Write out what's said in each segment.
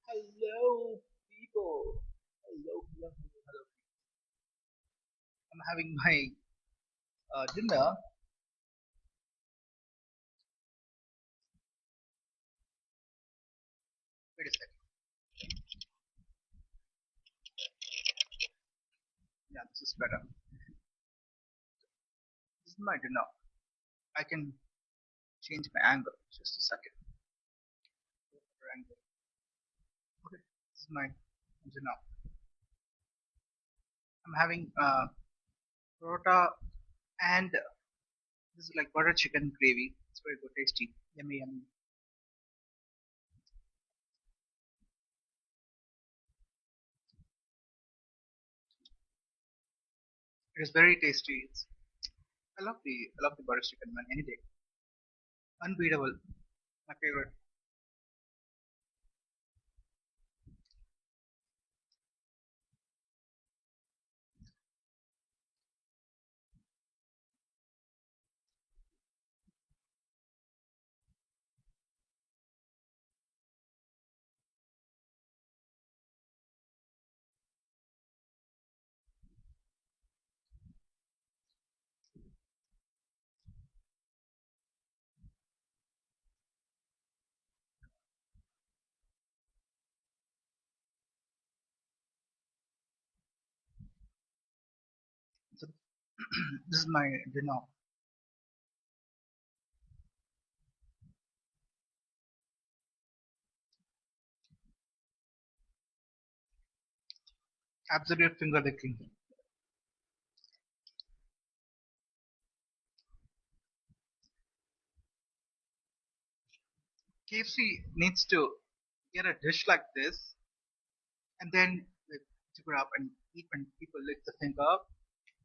Hello, people. Hello. I'm having my dinner. Wait a second. Yeah, this is better. This is my dinner. I can change my angle. Just a second. Better angle. Okay, this is my dinner. I'm having paratha and this is like butter chicken gravy. It's very good, tasty, yummy, yummy. It is very tasty. I love the butter chicken man any day. Unbeatable. My favorite. So this is my dinner. Absolute finger licking. KFC needs to get a dish like this and then like, pick it up and eat when people lick the finger up.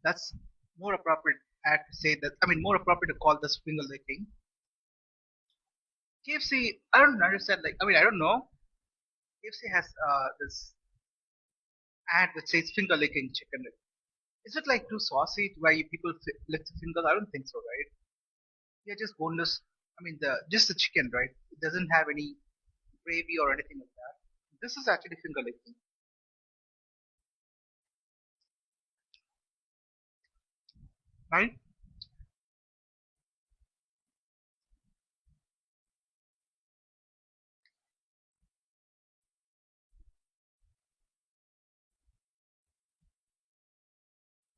That's more appropriate. I have to say that. I mean, more appropriate to call this finger licking. KFC, I don't understand. Like, I mean, I don't know. KFC has this ad that says finger licking chicken. Is it like too saucy why people lick the fingers? I don't think so, right? Yeah, just boneless. I mean, the just the chicken, right? It doesn't have any gravy or anything like that. This is actually finger licking, right?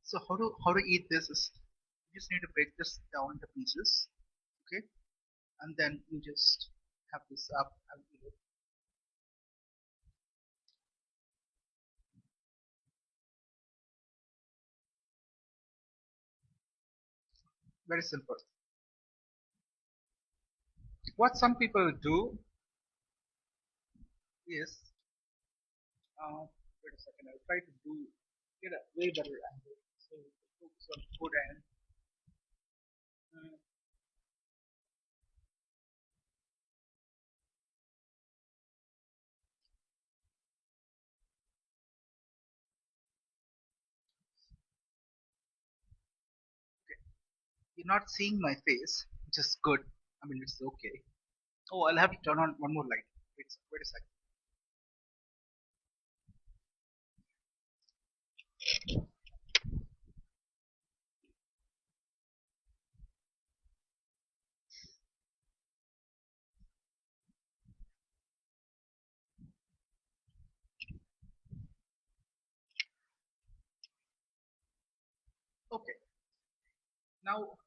So how to eat this is you just need to break this down into pieces, okay? And then you just have this up and eat it. Very simple. What some people do is, wait a second, I'll try to get a way better angle. So focus on food and uh, okay. You're not seeing my face, which is good. I mean, it's okay. Oh, I'll have to turn on one more light. Wait a second. Okay, now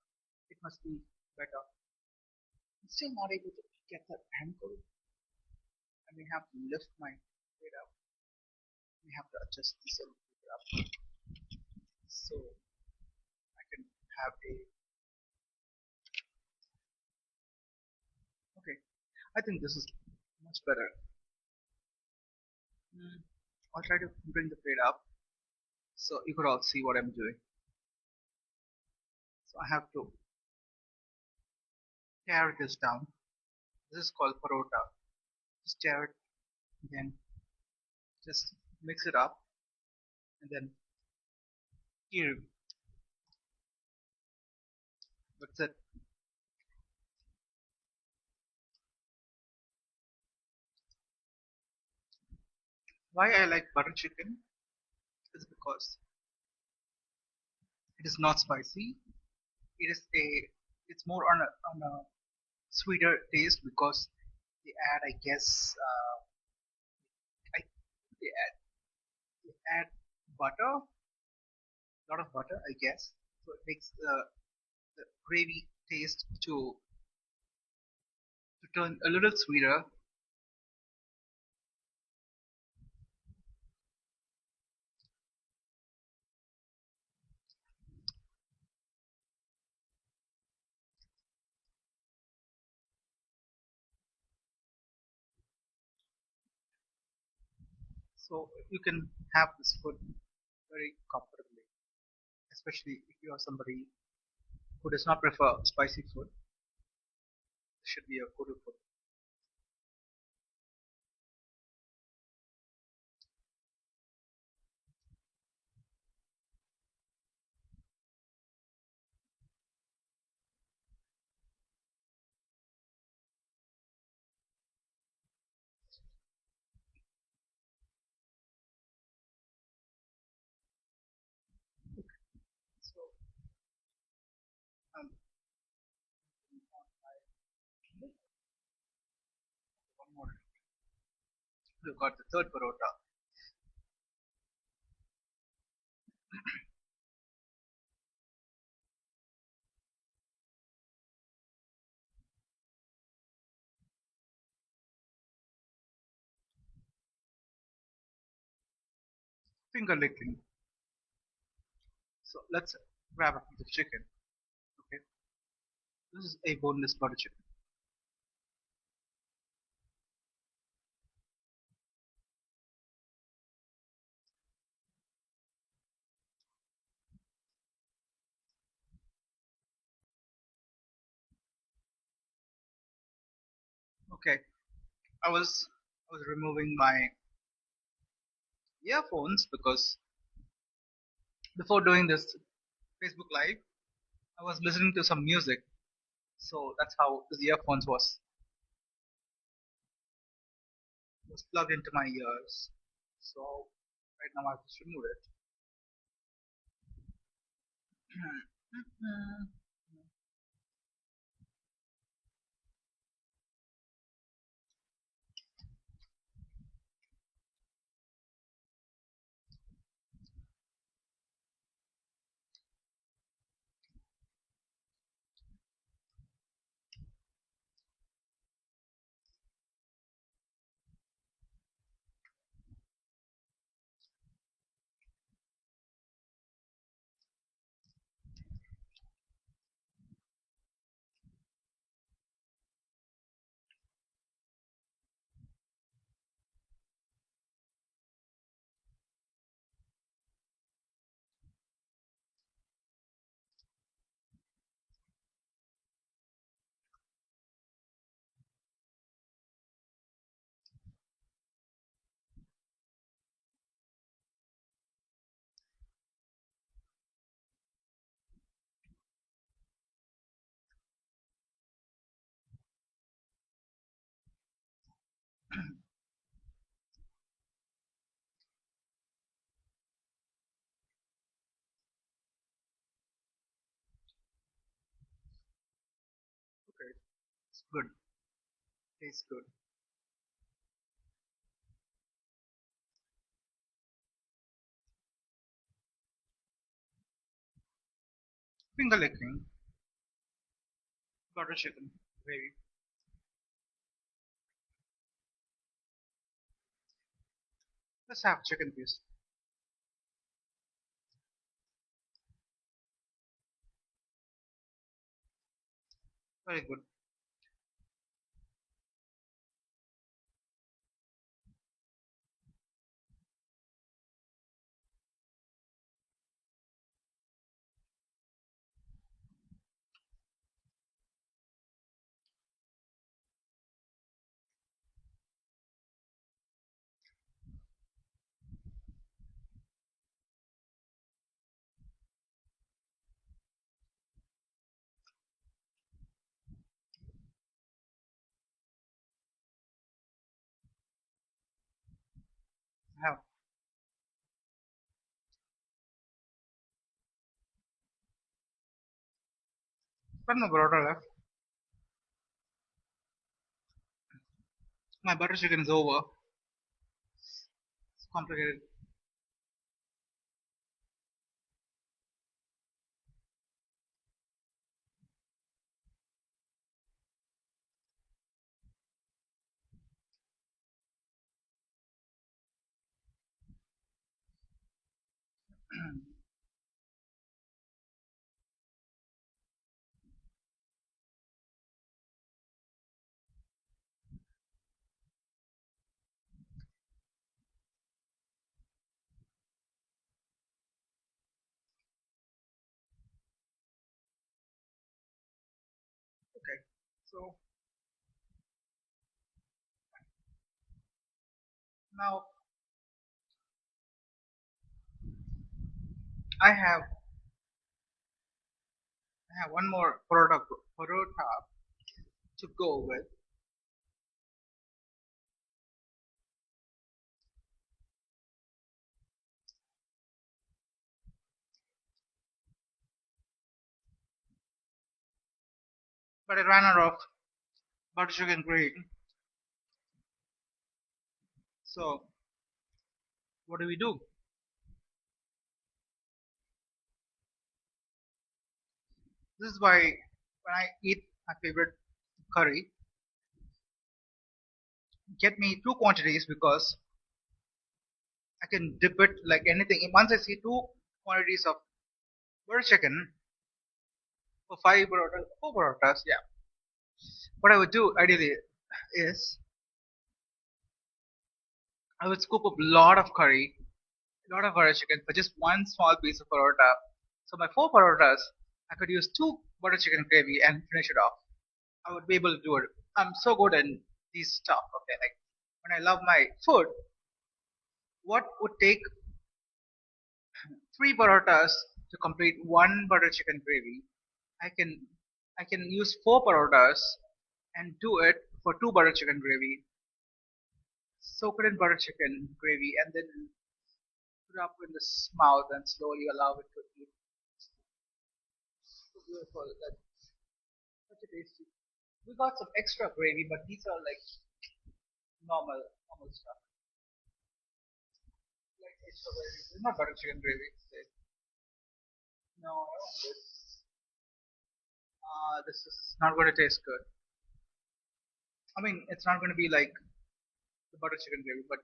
it must be better. I'm still not able to get that angle. I may have to lift my head up. I may have to adjust this a little bit up so I can have a. Okay, I think this is much better. Hmm, I'll try to bring the plate up so you could all see what I'm doing. So I have to tear this down. This is called parota. Just tear it, then just mix it up, and then here. That's it. Why I like butter chicken is because it is not spicy. It is a it's more on a sweeter taste because they add, I guess, I they add butter, a lot of butter, I guess. So it makes the gravy taste to turn a little sweeter. So you can have this food very comfortably, especially if you are somebody who does not prefer spicy food. This should be a good food. So um, one more. We got the third parota, finger licking. So let's grab a piece of chicken. Okay, this is a boneless butter chicken. Okay, I was removing my earphones because before doing this Facebook Live, I was listening to some music. So that's how the earphones was plugged into my ears. So right now I just remove it. Okay, it's good. Tastes good. Finger licking, butter chicken, gravy. Let's have chicken piece. Very good. One more burrata left. My butter chicken is over. It's complicated. Okay. So now I have I have one more parota to go with, but I ran out of butter chicken gravy. So what do we do? This is why when I eat my favorite curry, get me two quantities because I can dip it like anything. Once I see two quantities of butter chicken for five parotas, four parotas, yeah. What I would do ideally is I would scoop up a lot of curry, a lot of butter chicken for just one small piece of parota. So my four parotas, I could use two butter chicken gravy and finish it off. I would be able to do it. I'm so good in these stuff. Okay, like when I love my food, what would take three parotas to complete one butter chicken gravy? I can I can use four parotas and do it for two butter chicken gravy. Soak it in butter chicken gravy and then put it up in the mouth and slowly allow it to eat. So beautiful. That's such a tasty. We got some extra gravy, but these are like normal stuff. Like extra gravy. It's not butter chicken gravy. No, I don't want this. This is not going to taste good. I mean, it's not going to be like the butter chicken gravy, but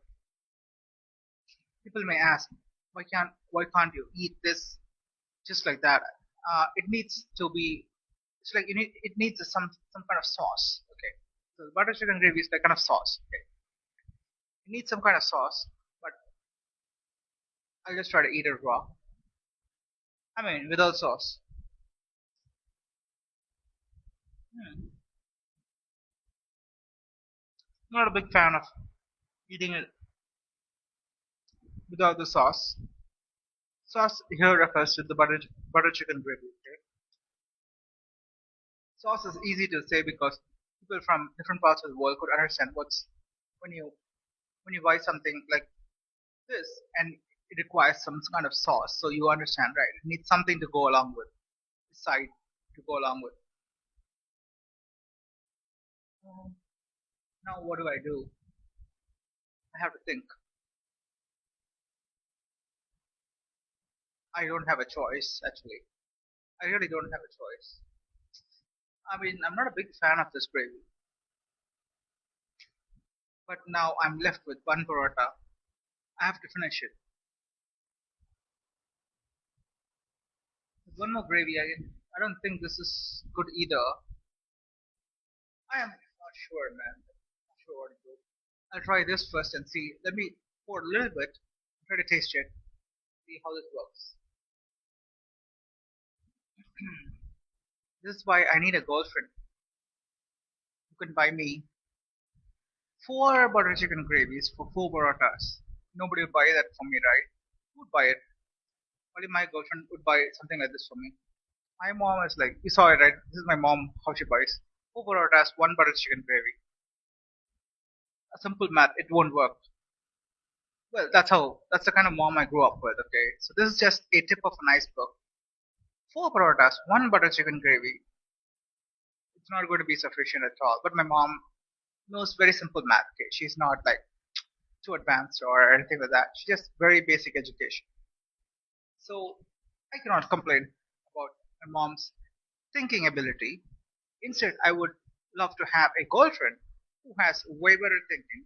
people may ask, why can't you eat this just like that? It needs to be. It's like it needs some kind of sauce. Okay, so the butter chicken gravy is like kind of sauce. Okay, it needs some kind of sauce, but I'll just try to eat it raw. I mean, without sauce. Hmm. Not a big fan of eating it without the sauce. Sauce here refers to the butter chicken gravy. Okay? Sauce is easy to say because people from different parts of the world could understand what's when you when you buy something like this and it requires some kind of sauce. So you understand, right? It needs something to go along with side to go along with. Um, Now what do I do? I have to think. I don't have a choice actually. I really don't have a choice. I mean, I'm not a big fan of this gravy, but now I'm left with one paratha. I have to finish it. With one more gravy, I don't think this is good either. I am not sure, man. Not sure what to do. I'll try this first and see. Let me pour a little bit, try to taste it, see how this works. This is why I need a girlfriend who can buy me four butter chicken gravies for four parathas. Nobody would buy that for me, right? Who would buy it? Only my girlfriend would buy something like this for me. My mom is like, you saw it, right? This is my mom, how she buys. Four parathas, one butter chicken gravy. A simple math, it won't work. Well, that's the kind of mom I grew up with, okay? So this is just a tip of an iceberg. Four parathas, one butter chicken gravy. It's not going to be sufficient at all. But my mom knows very simple math. Okay, she's not like too advanced or anything like that. She just very basic education. So I cannot complain about my mom's thinking ability. Instead, I would love to have a girlfriend who has way better thinking,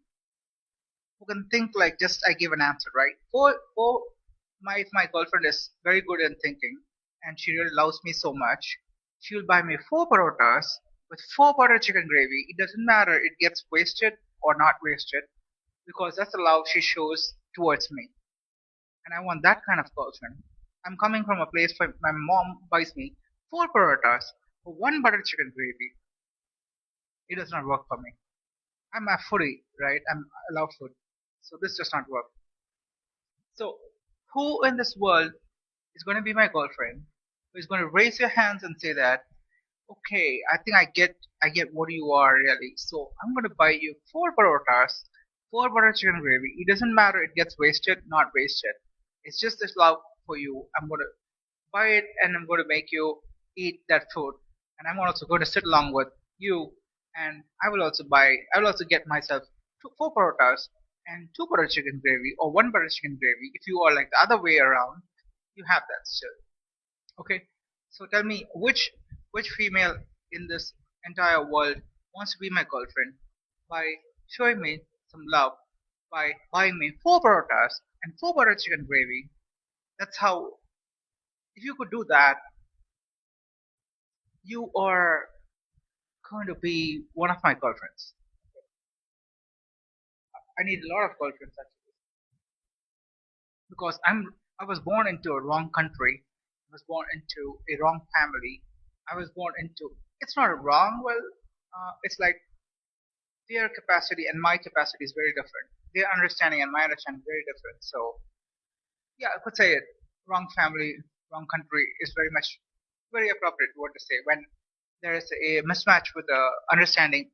who can think like just I give an answer, right? Or my if my girlfriend is very good in thinking and she really loves me so much, she will buy me four parotas with four butter chicken gravy. It doesn't matter it gets wasted or not wasted because that's the love she shows towards me. And I want that kind of girlfriend. I'm coming from a place where my mom buys me four parotas for one butter chicken gravy. It does not work for me. I'm a foodie, right? I love food. So this does not work. So who in this world is going to be my girlfriend? Who is going to raise your hands and say that, okay, I think I get what you are really. So I'm going to buy you four parotas, four butter chicken gravy. It doesn't matter. It gets wasted, not wasted. It's just this love for you. I'm going to buy it and I'm going to make you eat that food. And I'm also going to sit along with you and I will also get myself four parotas and two butter chicken gravy or one butter chicken gravy. If you are like the other way around, you have that still. Okay. So tell me which female in this entire world wants to be my girlfriend by showing me some love by buying me four parotas and four butter chicken gravy. That's how if you could do that, you are going to be one of my girlfriends. I need a lot of girlfriends actually because I was born into a wrong country. I was born into a wrong family. I was born into it's not a wrong. Well, it's like their capacity and my capacity is very different. Their understanding and my understanding is very different. So yeah, I could say it. Wrong family, wrong country is very much very appropriate word to say when there is a mismatch with the understanding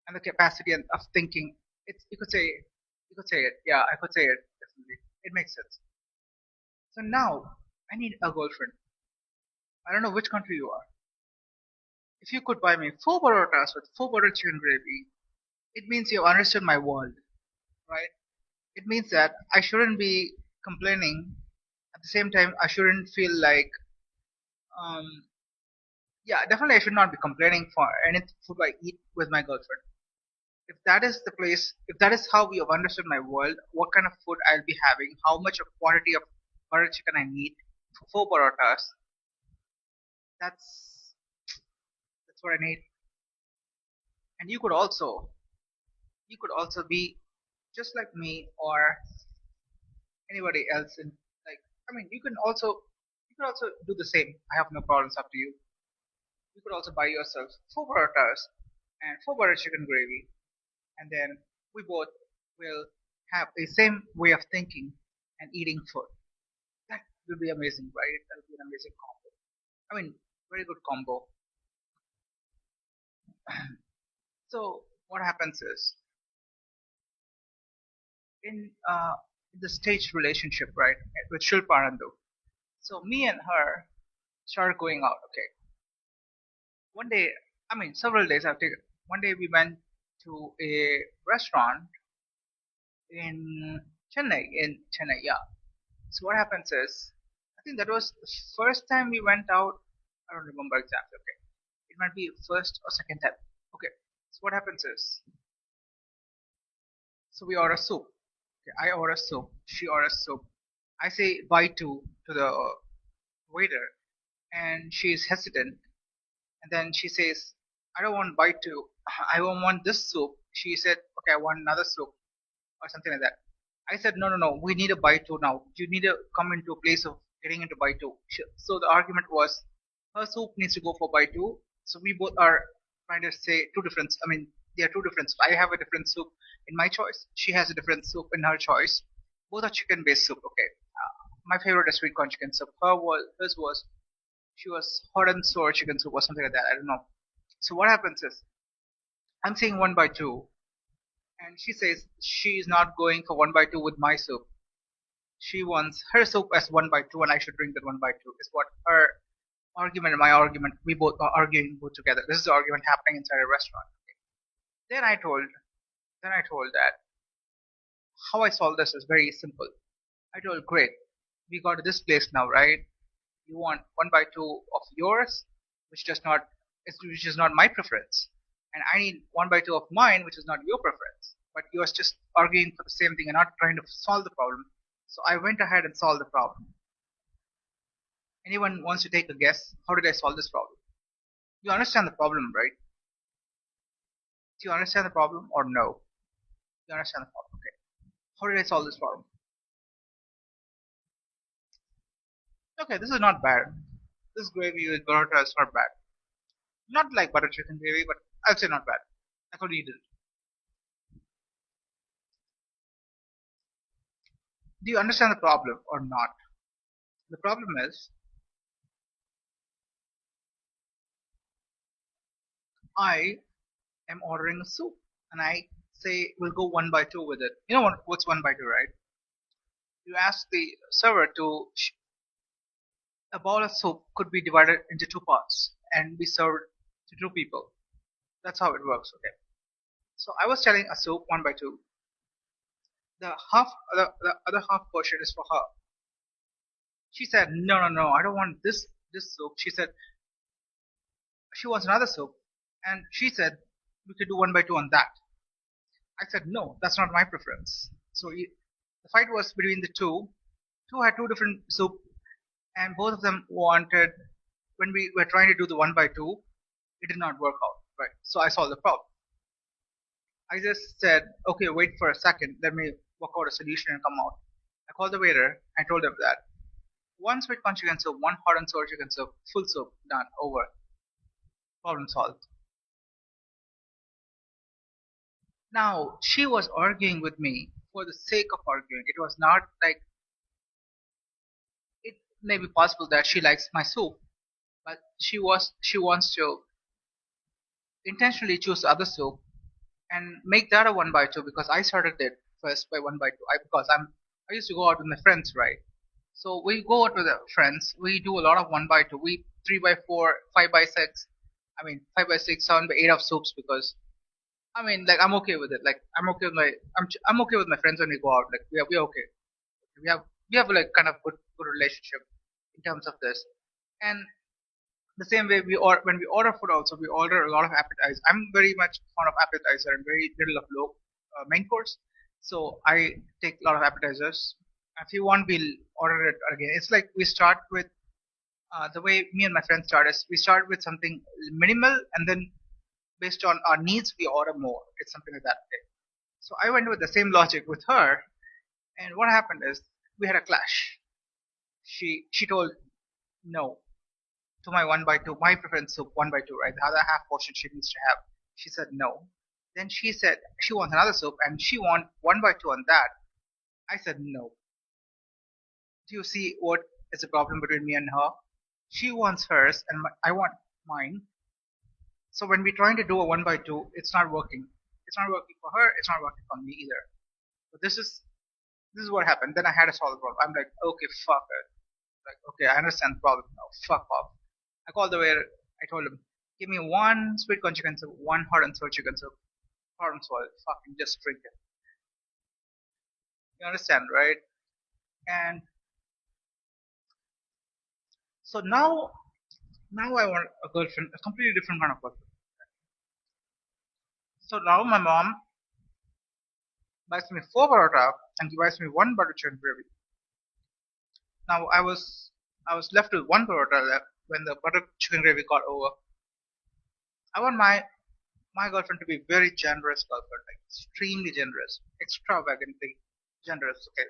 and the capacity of thinking. It's you could say it. Yeah, I could say it definitely. It makes sense. So now I need a girlfriend. I don't know which country you are. If you could buy me four parotas with four butter chicken gravy, it means you have understood my world, right? It means that I shouldn't be complaining. At the same time, I shouldn't feel like, um, yeah, definitely I should not be complaining for any food I eat with my girlfriend. If that is the place, if that is how you have understood my world, what kind of food I'll be having, how much of quantity of butter chicken I need for four parotas, that's that's what I need. And you could also be just like me or anybody else in like I mean you could also do the same. I have no problems up to you. You could also buy yourself four paratas and four butter chicken gravy and then we both will have the same way of thinking and eating food. That will be amazing, right? That will be an amazing combo. I mean, very good combo. So what happens is in the staged relationship, right, with Shilparandu. So me and her started going out. Okay, one day, I mean, several days after. One day we went to a restaurant in Chennai, yeah. So what happens is, I think that was the first time we went out. I don't remember exactly. Okay, it might be first or second time. Okay, so what happens is, so we order soup. Okay, I order soup. She orders soup. I say buy two to the waiter, and she is hesitant. And then she says, "I don't want bite two. I don't want this soup." She said, "Okay, I want another soup or something like that." I said, "No, no, no. We need a bite two now. You need to come into a place of getting into bite two." So the argument was, her soup needs to go for bite two. So we both are trying to say two different. I mean, there are two different. I have a different soup in my choice. She has a different soup in her choice. Both are chicken-based soup. Okay. My favorite is sweet corn chicken soup. Hers was she was hot and sour chicken soup or something like that. I don't know. So what happens is I'm saying one by two, and she says she's not going for one by two with my soup. She wants her soup as one by two, and I should drink that one by two. Is what her argument and my argument, we both are arguing both together. This is the argument happening inside a restaurant. Then I told, then I told that how I solve this is very simple. I told, great, we got to this place now, right? You want one by two of yours, which does not, which is not my preference, and I need one by two of mine, which is not your preference. But you are just arguing for the same thing and not trying to solve the problem. So I went ahead and solved the problem. Anyone wants to take a guess? How did I solve this problem? You understand the problem, right? Do you understand the problem or no? You understand the problem? Okay. How did I solve this problem? Okay, this is not bad. This gravy with burrata is not bad. Not like butter chicken gravy, but I'd say not bad. I could eat it. Do you understand the problem or not? The problem is I am ordering a soup and I say we'll go one by two with it. You know what's one by two, right? You ask the server to a bowl of soup could be divided into two parts and be served to two people. That's how it works. Okay. So I was telling a soup one by two. The other half portion is for her. She said, no, no, no, I don't want this soup. She said she wants another soup, and she said we could do one by two on that. I said no, that's not my preference. So the fight was between the two. Two had two different soup, and both of them wanted. When we were trying to do the one by two, it did not work out. Right. So I solved the problem. I just said, okay, wait for a second. Let me work out a solution and come out. I called the waiter. I told him that one sweet corn chicken soup, one hot and sour chicken soup, full soup, done, over. Problem solved. Now, she was arguing with me for the sake of arguing. It was not like it may be possible that she likes my soup, but she wants to intentionally choose the other soup and make that a one by two because I started it first by one by two. Because I used to go out with my friends, right? So we go out with our friends. We do a lot of one by two. We three by four, five by six. I mean five by six, seven by eight of soups because I mean like I'm okay with it. Like I'm okay with my friends when we go out. Like we are okay. We have we have like kind of good relationship in terms of this. And the same way when we order food also we order a lot of appetizers. I'm very much fond of appetizer and very little of low main course. So I take a lot of appetizers. If you want, we'll order it again. It's like we start with the way me and my friends start is we start with something minimal and then based on our needs we order more. It's something like that. Okay. So I went with the same logic with her, and what happened is we had a clash. She told no to my one by two, my preference soup one by two, right? The other half portion she needs to have. She said no. Then she said she wants another soup and she wants one by two on that. I said no. Do you see what is the problem between me and her? She wants hers and I want mine. So when we're trying to do a one by two, it's not working. It's not working for her. It's not working for me either. So this is what happened. Then I had to solve the problem. I'm like, okay, fuck it. Like, okay, I understand the problem now. Fuck off. I called the waiter. I told him, give me one sweet corn chicken soup, one hot and sour chicken soup. Problem solved. Fucking just drink it. You understand, right? And so now I want a girlfriend, a completely different kind of girlfriend. So now my mom buys me four paratha and she buys me one butter chicken gravy. Now I was left with one paratha left when the butter chicken gravy got over. I want my girlfriend to be very generous girlfriend, like extremely generous, extravagantly generous. Okay,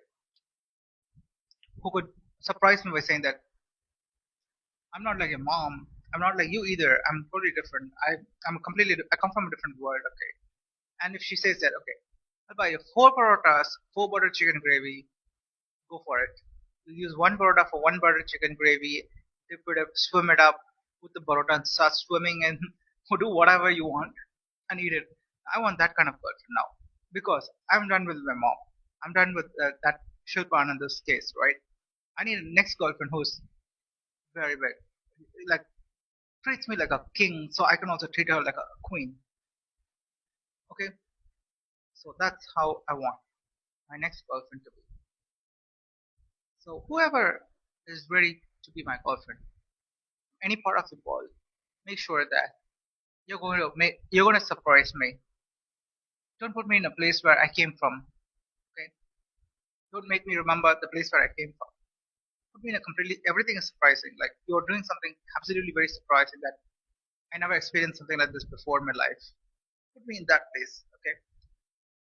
who could surprise me by saying that I'm not like your mom. I'm not like you either. I'm totally different. I come from a different world. Okay, and if she says that, okay, I'll buy you four parotas, four butter chicken gravy. Go for it. You use one parota for one butter chicken gravy. Dip it up, swim it up, put the parota and start swimming and do whatever you want and eat it. I want that kind of girlfriend now because I'm done with my mom. I'm done with that Shilpan in this case, right? I need a next girlfriend who's very big. like treats me like a king, so I can also treat her like a queen. Okay, so that's how I want my next girlfriend to be. So whoever is ready to be my girlfriend, any part of the world, make sure that you're going to surprise me. Don't put me in a place where I came from. Okay, don't make me remember the place where I came from. Put me in a completely everything is surprising. Like you're doing something absolutely very surprising that I never experienced something like this before in my life. Put me in that place. Okay,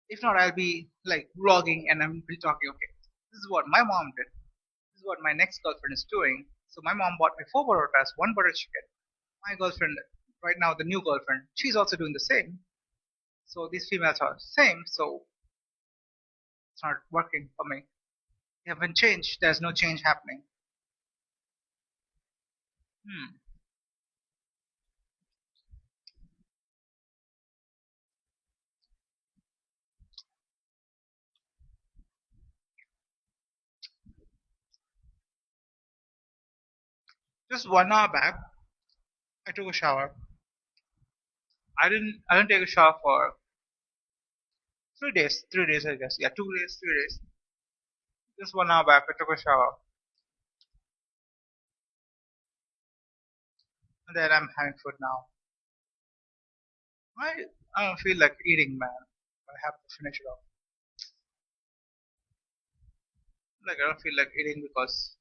if not, I'll be like vlogging and I'm be talking. Okay, this is what my mom did. This is what my next girlfriend is doing. So my mom bought me four parotas, one butter chicken. My girlfriend, right now, the new girlfriend, she's also doing the same. So these females are same. So it's not working for me. They haven't changed. There's no change happening. Hmm. Just 1 hour back, I took a shower. I didn't take a shower for 3 days. 3 days, I guess. Yeah, 2 days, 3 days. Just 1 hour back, I took a shower, and then I'm having food now. I I don't feel like eating, man. I have to finish it off. Like I don't feel like eating because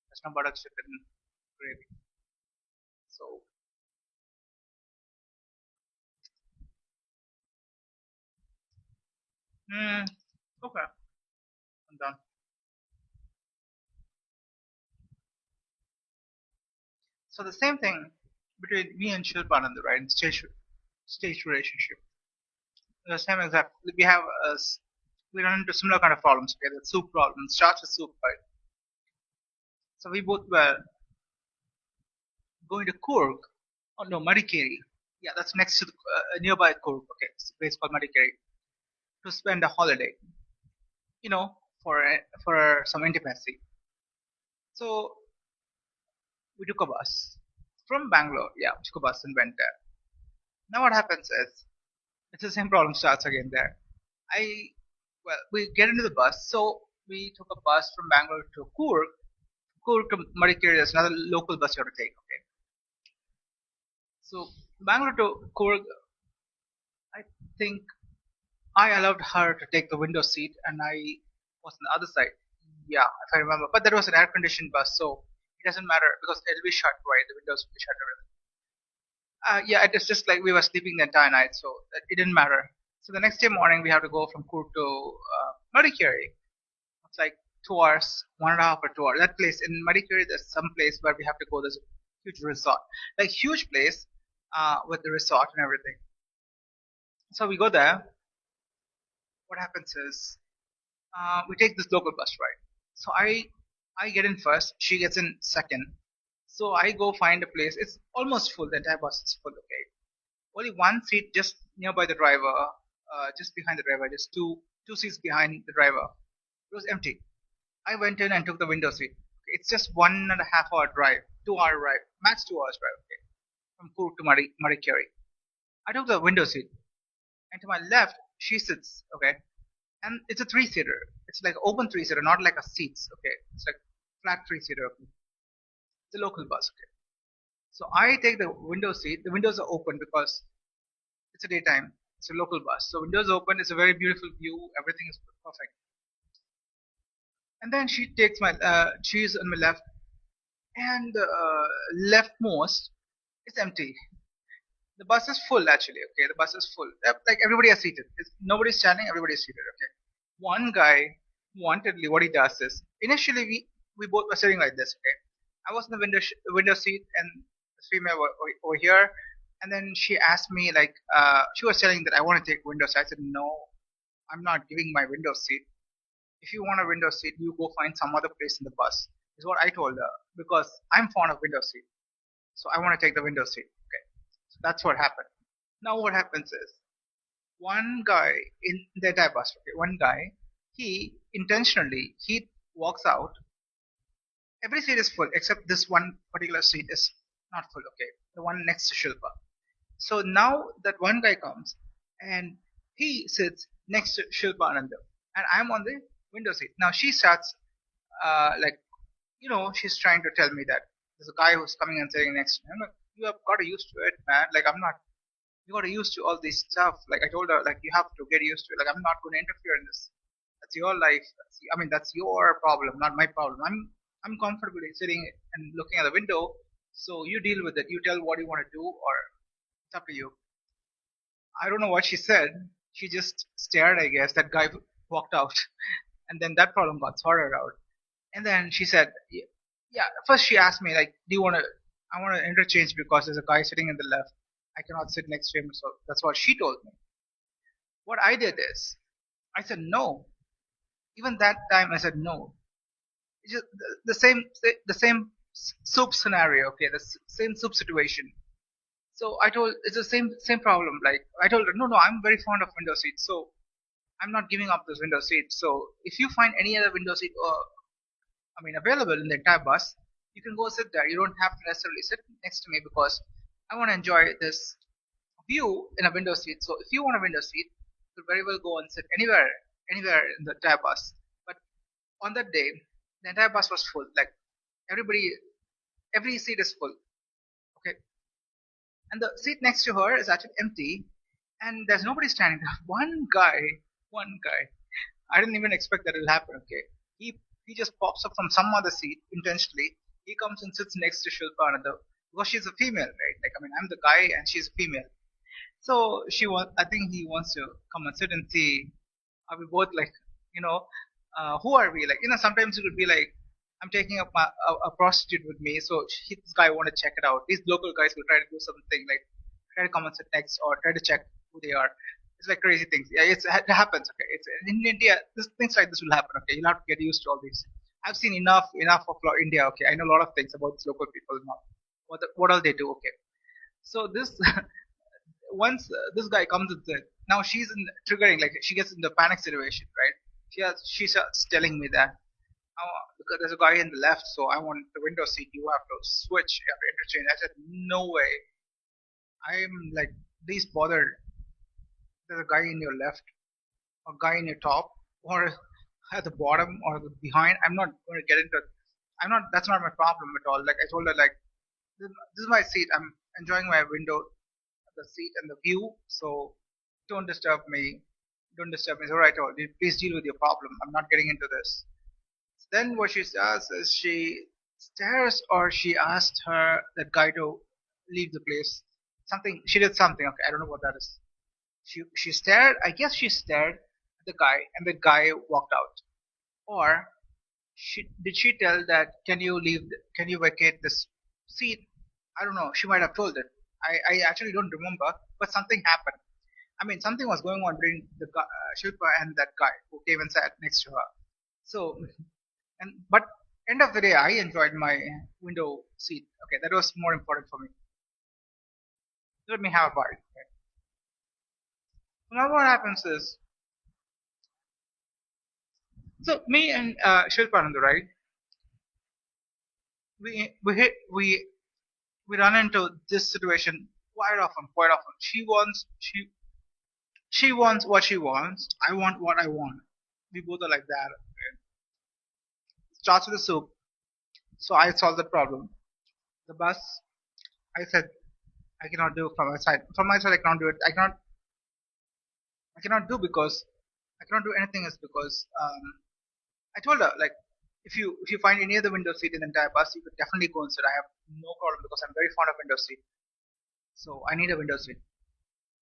there's no butter chicken gravy. So, hmm, okay, I'm done. So the same thing between me and Shilpanand, right? In stage relationship. The same exact. We run into similar kind of problems. Okay, the soup problem starts with soup, right? So we both were going to Kurg. Oh no, Madikeri. Yeah, that's next to the nearby Kurg. Okay, it's a place called Madikeri to spend a holiday. You know, for some intimacy. So we took a bus from Bangalore. Yeah, we took a bus and went there. Now what happens is it's the same problem starts again there. I well, we get into the bus. So we took a bus from Bangalore to Kurg. Kurg to Madikeri. There's another local bus you have to take. Okay, so Bangalore to Kurg. I think I allowed her to take the window seat, and I was on the other side. Yeah, if I remember. But that was an air-conditioned bus, so it doesn't matter because it'll be shut, right? The windows will be shut. Yeah, it was just like we were sleeping the entire night, so it didn't matter. So the next day morning, we have to go from Coorg to Madikeri. It's like 2 hours, 1.5 or 2 hours. That place in Madikeri, there's some place where we have to go. There's a huge resort, like huge place with the resort and everything. So we go there. What happens is we take this local bus ride. So I get in first. She gets in second. So I go find a place. It's almost full. The entire bus is full. Okay, only one seat just nearby the driver, just behind the driver, just two seats behind the driver. It was empty. I went in and took the window seat. Okay, it's just 1.5 hour drive, 2 hour drive, max 2 hours drive. Okay, from Coorg to Marikeri. I took the window seat, and to my left she sits. Okay, and it's a three-seater. It's like open three-seater, not like a seats. Okay, it's like flat three-seater. Okay. It's a local bus. Okay, so I take the window seat. The windows are open because it's a daytime. It's a local bus. So windows open. It's a very beautiful view. Everything is perfect. And then she takes she's on my left, and leftmost is empty. The bus is full actually. Okay, the bus is full. Like everybody is seated. Nobody's standing. Everybody is seated. Okay. One guy wantedly, what he does is initially we both were sitting like this. Okay. I was in the window seat, and the female over here. And then she asked me like she was telling that I want to take window seat. I said no, I'm not giving my window seat. If you want a window seat, you go find some other place in the bus. Is what I told her because I'm fond of window seat. So I want to take the window seat. Okay. So that's what happened. Now what happens is one guy in the entire bus. Okay, one guy he intentionally he walks out. Every seat is full except this one particular seat is not full. Okay, the one next to Shilpa. So now that one guy comes and he sits next to Shilpa Ananda, and I'm on the window seat. Now she starts like she's trying to tell me that there's a guy who's coming and sitting next to me. I'm like, you have got to used to it, man. Like I'm not. You got to used to all this stuff. Like I told her, like you have to get used to it. Like I'm not going to interfere in this. That's your life. That's your problem, not my problem. I'm comfortably sitting and looking at the window. So you deal with it. You tell what you want to do, or it's up to you. I don't know what she said. She just stared, I guess. That guy walked out. And then that problem got sorted out. And then she said, yeah, first she asked me, like, do you want to, I want to interchange because there's a guy sitting in the left. I cannot sit next to him. So that's what she told me. What I did is, I said no. Even that time, I said no. It's just the same soup scenario, okay, the same soup situation. So I told it's the same problem. Like I told her, no, I'm very fond of window seats, so I'm not giving up this window seat. So if you find any other window seat, available in the entire bus, you can go sit there. You don't have to necessarily sit next to me because I want to enjoy this view in a window seat. So if you want a window seat, you could very well go and sit anywhere in the entire bus. But on that day, the entire bus was full. Like everybody, every seat is full. Okay, and the seat next to her is actually empty, and there's nobody standing there. One guy. I didn't even expect that it'll happen. Okay, he just pops up from some other seat intentionally. He comes and sits next to Shilpa Ananda because she's a female, right? Like I'm the guy and she's a female. So I think he wants to come and sit and see. Are we both like, you know, who are we? Like, sometimes it would be like, I'm taking up a prostitute with me, so this guy want to check it out. These local guys will try to do something like try to come and sit next or try to check who they are. It's like crazy things. Yeah, it happens. Okay, it's in India. Things like this will happen. Okay, you'll have to get used to all these. I've seen enough of India. Okay, I know a lot of things about these local people now. What all they do? Okay, so this once this guy comes with it, now she's in triggering, like she gets in the panic situation, right? She starts telling me that because there's a guy in the left, so I want the window seat. You have to switch, you have to interchange. I said no way. I'm like least bothered. There's a guy in your left, a guy in your top, or at the bottom or the behind. I'm not going to get into. I'm not. That's not my problem at all. Like I told her, like this is my seat. I'm enjoying my window, the seat and the view. So don't disturb me. Don't disturb me. It's alright. Please deal with your problem. I'm not getting into this. Then what she does is she stares or she asked her that guy to leave the place. Something she did something. Okay, I don't know what that is. She stared. I guess she stared at the guy, and the guy walked out. Or did she tell that can you leave? Can you vacate this seat? I don't know. She might have told it. I actually don't remember, but something happened. Something was going on between the Shilpa and that guy who came and sat next to her. So, but end of the day, I enjoyed my window seat. Okay, that was more important for me. Let me have a bite. Okay. So now what happens is, so me and Shilpa on the right, we run into this situation quite often, quite often. She wants what she wants. I want what I want. We both are like that. Okay. Starts with the soup. So I solved the problem. The bus, I said, I cannot do from my side. From my side, I cannot do it. I cannot do because I cannot do anything is because I told her like if you find any other window seat in the entire bus, you could definitely go and sit. I have no problem because I'm very fond of window seat. So I need a window seat,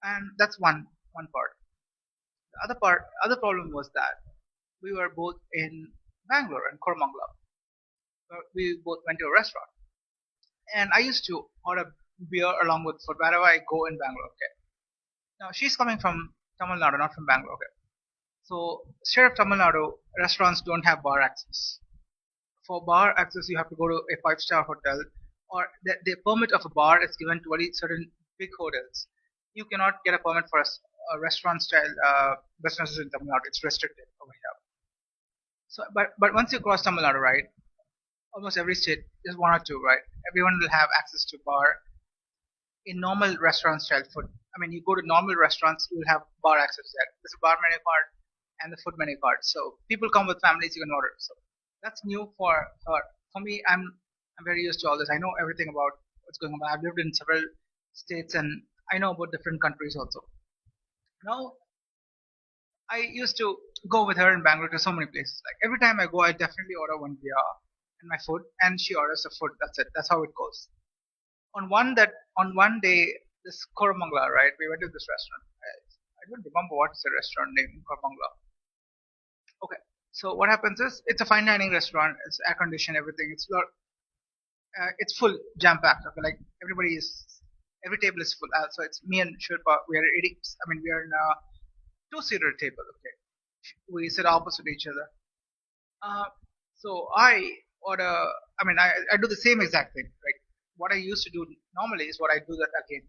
and that's one part. The other problem was that we were both in Bangalore and Kormangala. We both went to a restaurant, and I used to order beer along with food wherever I go in Bangalore. Okay. Now she's coming from Tamil Nadu, not from Bangalore. Okay. So state of Tamil Nadu restaurants don't have bar access. For bar access, you have to go to a five-star hotel, or the permit of a bar is given to only certain big hotels. You cannot get a permit for a restaurant style businesses in Tamil Nadu. It's restricted over here. So, but once you cross Tamil Nadu, right? almost every state, just one or two, right? Everyone will have access to bar in normal restaurant style food. I mean, you go to normal restaurants, you'll have bar access there. There's a bar menu card and the food menu card. So people come with families, you can order. So that's new for her. For me, I'm very used to all this. I know everything about what's going on. I've lived in several states and I know about different countries also. Now I used to go with her in Bangalore to so many places. Like every time I go, I definitely order one beer and my food, and she orders the food. That's it. That's how it goes. On one day, this Koramangala, right? We went to this restaurant. I don't remember what's the restaurant name in Koramangala. Okay, so what happens is it's a fine dining restaurant. It's air conditioned, everything. It's full, jam packed. Okay, like every table is full. So it's me and Shilpa. We are eating. I mean, we are in a two-seater table. Okay, we sit opposite each other. Uh, so I order. I mean, I do the same exact thing. Right. What I used to do normally is what I do that again.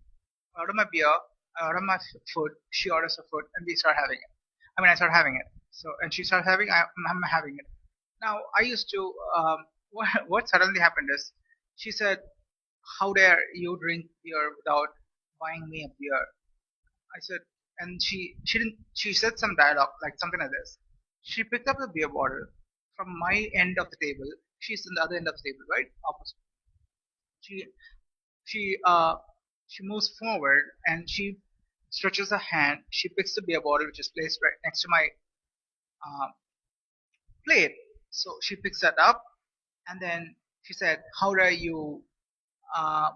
I order my beer. I order my food. She orders her food, and we start having it. I mean, I start having it. So, and she starts having. I'm having it. Now, I used to. What suddenly happened is, she said, "How dare you drink beer without buying me a beer?" I said, and she didn't. She said some dialogue like something like this. She picked up the beer bottle from my end of the table. She's in the other end of the table, right? Opposite. She she uh she moves forward and she stretches her hand. She picks the beer bottle which is placed right next to my uh, plate. So she picks that up and then she said, "How dare you?"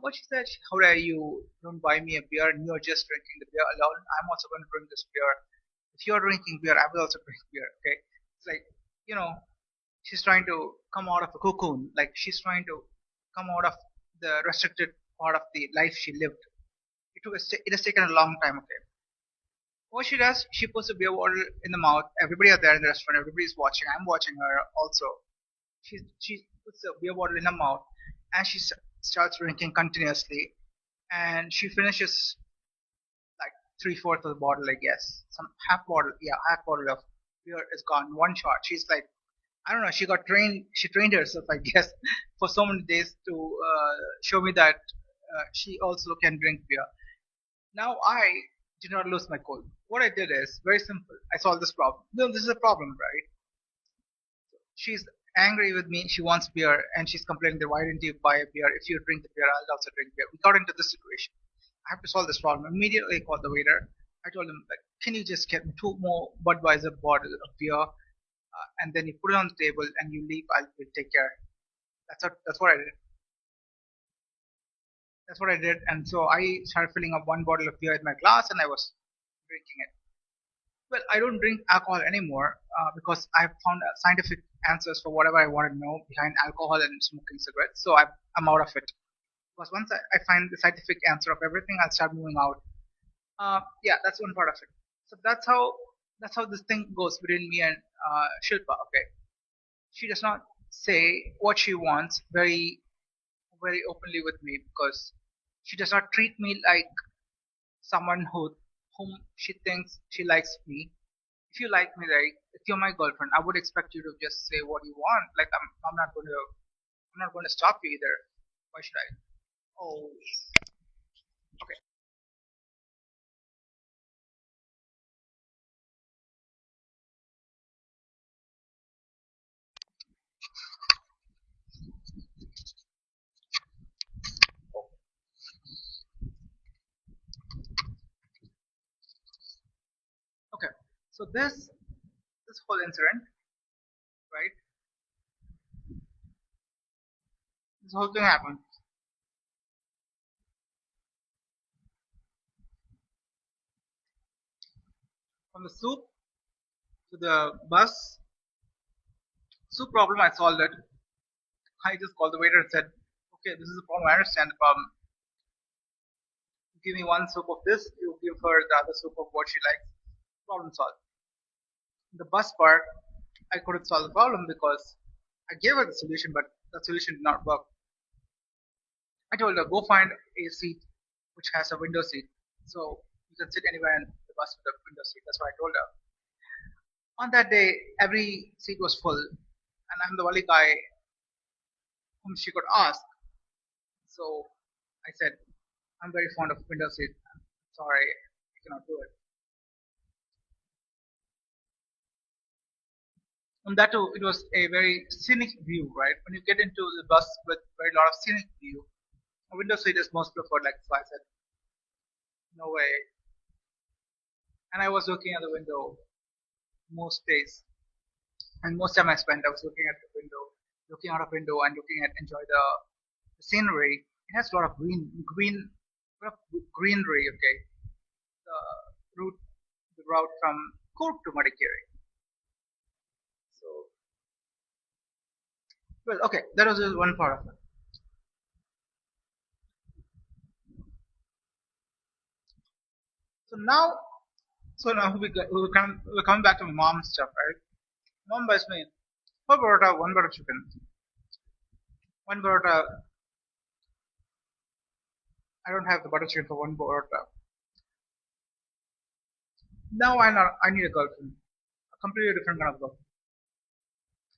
What she said? "How dare you don't buy me a beer and you're just drinking the beer alone? I'm also going to drink this beer. If you're drinking beer, I will also drink beer." Okay, it's like you know she's trying to come out of a cocoon. Like she's trying to come out of the restricted part of the life she lived. It has taken a long time. Okay, what she does, she puts a beer bottle in the mouth. Everybody are there in the restaurant. Everybody's watching. I'm watching her also. She puts a beer bottle in her mouth and she starts drinking continuously. And she finishes like three-fourths of the bottle, I guess. Some half bottle, yeah, half bottle of beer is gone. One shot. She's like, I don't know. She got trained. She trained herself, I guess, for so many days to show me that she also can drink beer. Now I did not lose my cool. What I did is very simple. I solved this problem. No, this is a problem, right? She's angry with me. She wants beer, and she's complaining that why didn't you buy a beer? If you drink the beer, I'll also drink beer. We got into this situation. I have to solve this problem. Immediately I called the waiter. I told him, like, can you just get me two more Budweiser bottle of beer, and then you put it on the table and you leave. I'll will take care. That's what I did. That's what I did. And so I started filling up one bottle of beer in my glass, and I was drinking it. Well, I don't drink alcohol anymore because I've found scientific answers for whatever I want to know behind alcohol and smoking cigarettes. So I'm out of it. Because once I find the scientific answer of everything, I'll start moving out. Yeah, that's one part of it. So that's how this thing goes between me and Shilpa. Okay, she does not say what she wants very openly with me because she does not treat me like someone whom she thinks she likes me. If you like me, like if you're my girlfriend, I would expect you to just say what you want. Like I'm not going to stop you either. Why should I? Oh, okay, okay. So this whole incident, right? This whole thing happened from the soup to the bus. Soup problem, I solved it. I just called the waiter and said, "Okay, this is the problem. I understand the problem. Give me one soup of this. You give her the other soup of what she likes. Problem solved." The bus part, I couldn't solve the problem because I gave her the solution, but the solution did not work. I told her, go find a seat which has a window seat. So you can sit anywhere in the bus with a window seat. That's what I told her. On that day, every seat was full, and I'm the only guy whom she could ask. So I said, I'm very fond of window seat. Sorry, I cannot do it. And that too, it was a very scenic view, right? When you get into the bus with very lot of scenic view, a window seat is most preferred. Like so, I said, no way. And I was looking at the window most days, and most time I spent, I was looking at the window, looking out of window, and looking at enjoy the scenery. It has a lot of lot of greenery. Okay, the route, the route from Cork to Madikeri. So, well, okay, that was just one part of it. So now, we're coming back to my mom's stuff, right? Mom buys me four burrata, one butter chicken, one burrata. I don't have the butter chicken for one burrata. Now I need a girlfriend, a completely different kind of girlfriend.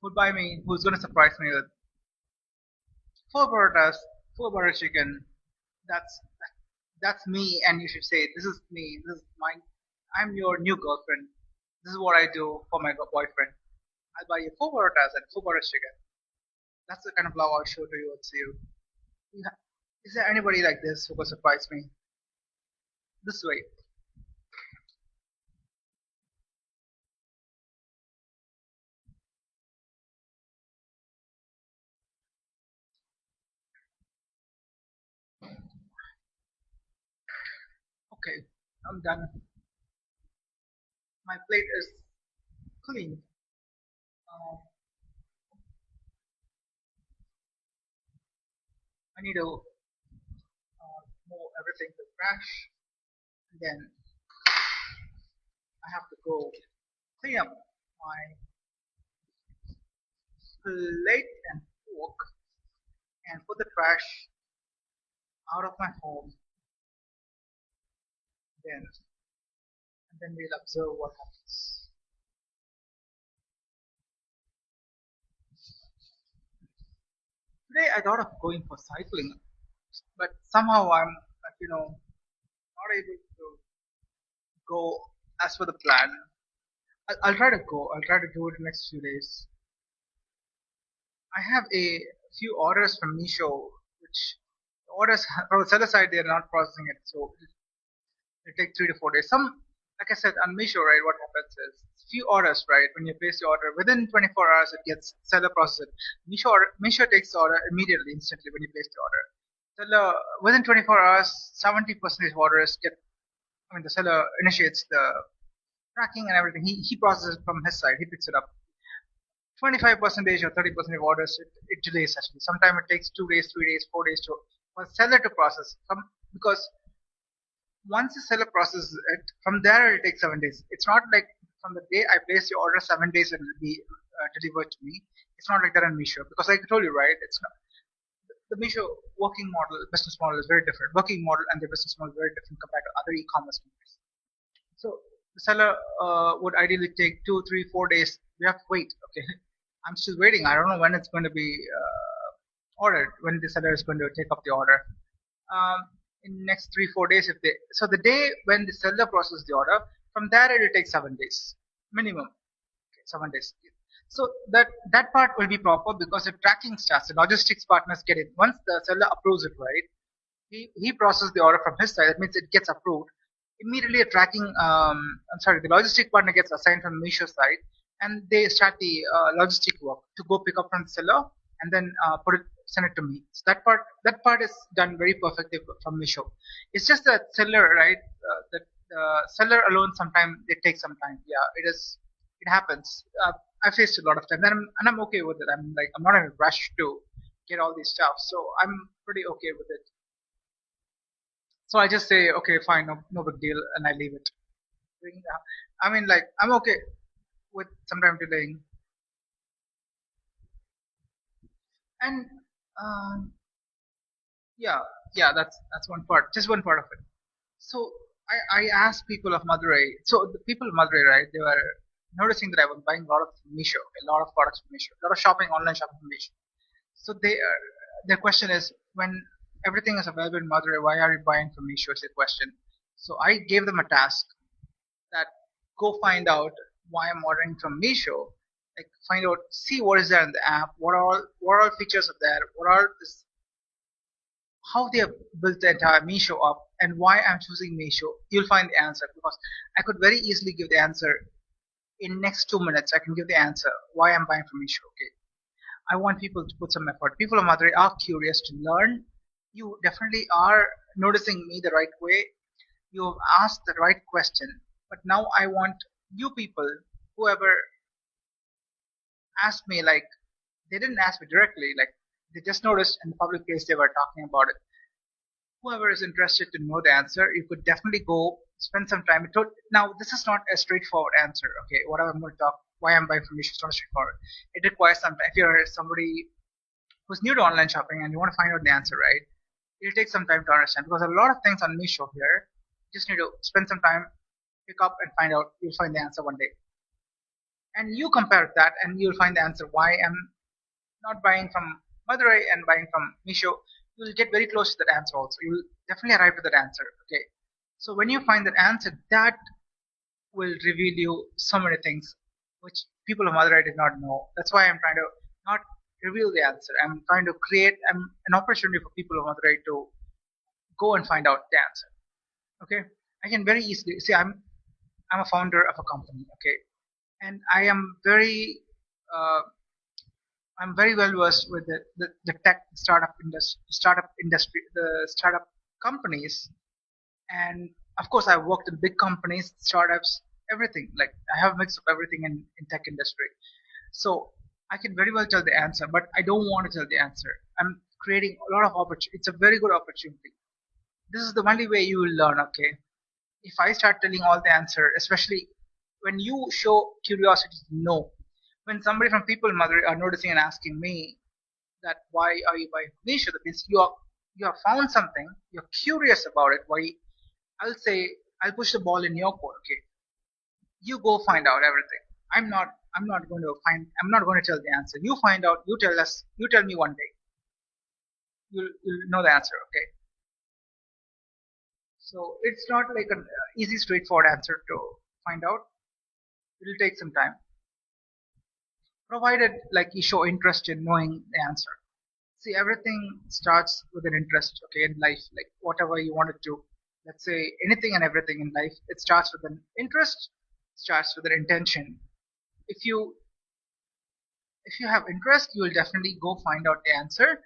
Who'd buy me, who's gonna surprise me with four burritos, four butter chicken. That's that's me, and you should say, "This is me. This is my. I'm your new girlfriend. This is what I do for my boyfriend. I'll buy you four burritos and four butter chicken." That's the kind of love I'll show towards you. Yeah. Is there anybody like this who could surprise me this way? Okay, I'm done. My plate is clean. Uh, I need to move everything to trash. And then I have to go clean up my plate and fork and put the trash out of my home. Then and then we'll observe what happens. Today I thought of going for cycling, but somehow I'm like not able to go as per the plan. I'll try to go. I'll try to do it in the next few days. I have a few orders from Misho, which the orders from the seller side they're not processing it, so it takes 3 to 4 days. Like I said, on Misho, right, what happens is few orders, right, when you place the order, within 24 hours, it gets seller processed. Misho takes the order immediately, instantly when you place the order. Seller, within 24 hours, 70% of orders get, the seller initiates the tracking and everything. He processes it from his side, he picks it up. 25% or 30% of orders, it delays actually. Sometimes it takes 2 days, 3 days, 4 days for seller to process. Because once the seller processes it, from there it takes 7 days. It's not like from the day I place the order, 7 days it will be delivered to me. It's not like that on Misho because I told you right. It's not the Misho working model, business model is very different. Working model and the business model is very different compared to other e-commerce companies. So the seller would ideally take 2, 3, 4 days. We have to wait. Okay, I'm still waiting. I don't know when it's going to be ordered. When the seller is going to take up the order. Um, in next 3, 4 days, if they so the day when the seller processes the order, from there it will take 7 days minimum. Okay, 7 days. So that part will be proper because the tracking starts. The logistics partners get it once the seller approves it, right? He processes the order from his side. That means it gets approved. Immediately, a tracking, I'm sorry, the logistic partner gets assigned from the Misho side, and they start the logistic work to go pick up from the seller and then send it to me. So that part is done very perfectly from Misho. It's just that seller, right? That seller alone sometimes it takes some time. Yeah, it happens. I faced a lot of time, and I'm okay with it. I'm not in a rush to get all these stuff, so I'm pretty okay with it. So I just say, okay, fine, no big deal, and I leave it. I'm okay with sometime delaying, and um, yeah, yeah, that's one part, just one part of it. So I asked people of Madurai. So the people of Madurai, right? They were noticing that I was buying a lot of Misho, a lot of products from Misho, a lot of shopping, online shopping from Misho. So their question is, when everything is available in Madurai, why are you buying from Meesho? Is the question. So I gave them a task that go find out why I'm ordering from Meesho. Like find out, see what is there in the app, what all features are there, what are this, how they have built the entire Meesho up, and why I'm choosing Meesho. You'll find the answer because I could very easily give the answer in next 2 minutes. I can give the answer why I'm buying from Meesho. Okay, I want people to put some effort. People of Madurai are curious to learn. You definitely are noticing me the right way. You have asked the right question. But now I want you people, whoever asked me, like, they didn't ask me directly, like, they just noticed in the public place they were talking about it. Whoever is interested to know the answer, you could definitely go spend some time. Now, this is not a straightforward answer, okay? Whatever I'm going to talk, why I'm buying from you is not straightforward. It requires some time. If you're somebody who's new to online shopping and you want to find out the answer, right? It'll take some time to understand because a lot of things on Meesho here, you just need to spend some time, pick up and find out. You'll find the answer one day. And you compare that and you'll find the answer why I'm not buying from Madurai and buying from Meesho. You'll get very close to that answer also. You'll definitely arrive to that answer. Okay. So when you find that answer, that will reveal you so many things which people of Madurai did not know. That's why I'm trying to not reveal the answer. I'm trying to create an opportunity for people of Madurai to go and find out the answer. Okay, I can very easily see I'm a founder of a company. Okay, and uh, I'm very well versed with the tech startup industry, the startup companies, and of course I've worked in big companies, startups, everything. Like I have a mix of everything in tech industry. So I can very well tell the answer, but I don't want to tell the answer. I'm creating a lot of opportunity. It's a very good opportunity. This is the only way you will learn. Okay, if I start telling all the answer, especially when you show curiosity to know, when somebody from people in Madurai are noticing and asking me that why are you buying Nisha, that means you have found something, you're curious about it. Why? I'll say I'll push the ball in your court. Okay, you go find out everything. I'm not going to tell the answer. You find out. You tell us. You tell me one day. You'll know the answer. Okay. So it's not like an easy, straightforward answer to find out. It'll take some time, provided like you show interest in knowing the answer. See, everything starts with an interest, okay, in life, like whatever you want to do. Let's say anything and everything in life, it starts with an interest, starts with an intention. If you have interest, you will definitely go find out the answer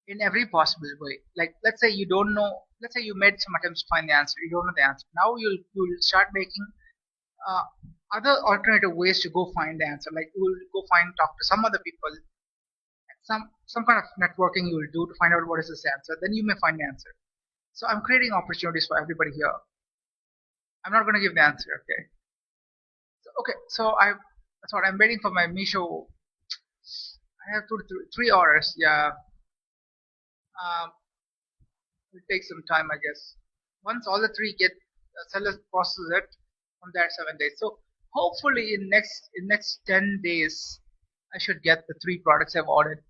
in every possible way. Like let's say you don't know, let's say you made some attempts to find the answer, you don't know the answer. Now you'll start making uh, other alternative ways to go find the answer. Like you will go find talk to some other people, some kind of networking you will do to find out what is this answer. Then you may find the answer. So I'm creating opportunities for everybody here. I'm not going to give the answer. Okay. So, okay. So that's what I'm waiting for my Misho. I have 3 orders. Yeah. It takes some time, I guess. Once all the three get sellers process it, from that 7 days. So hopefully in next 10 days, I should get the 3 products I've ordered.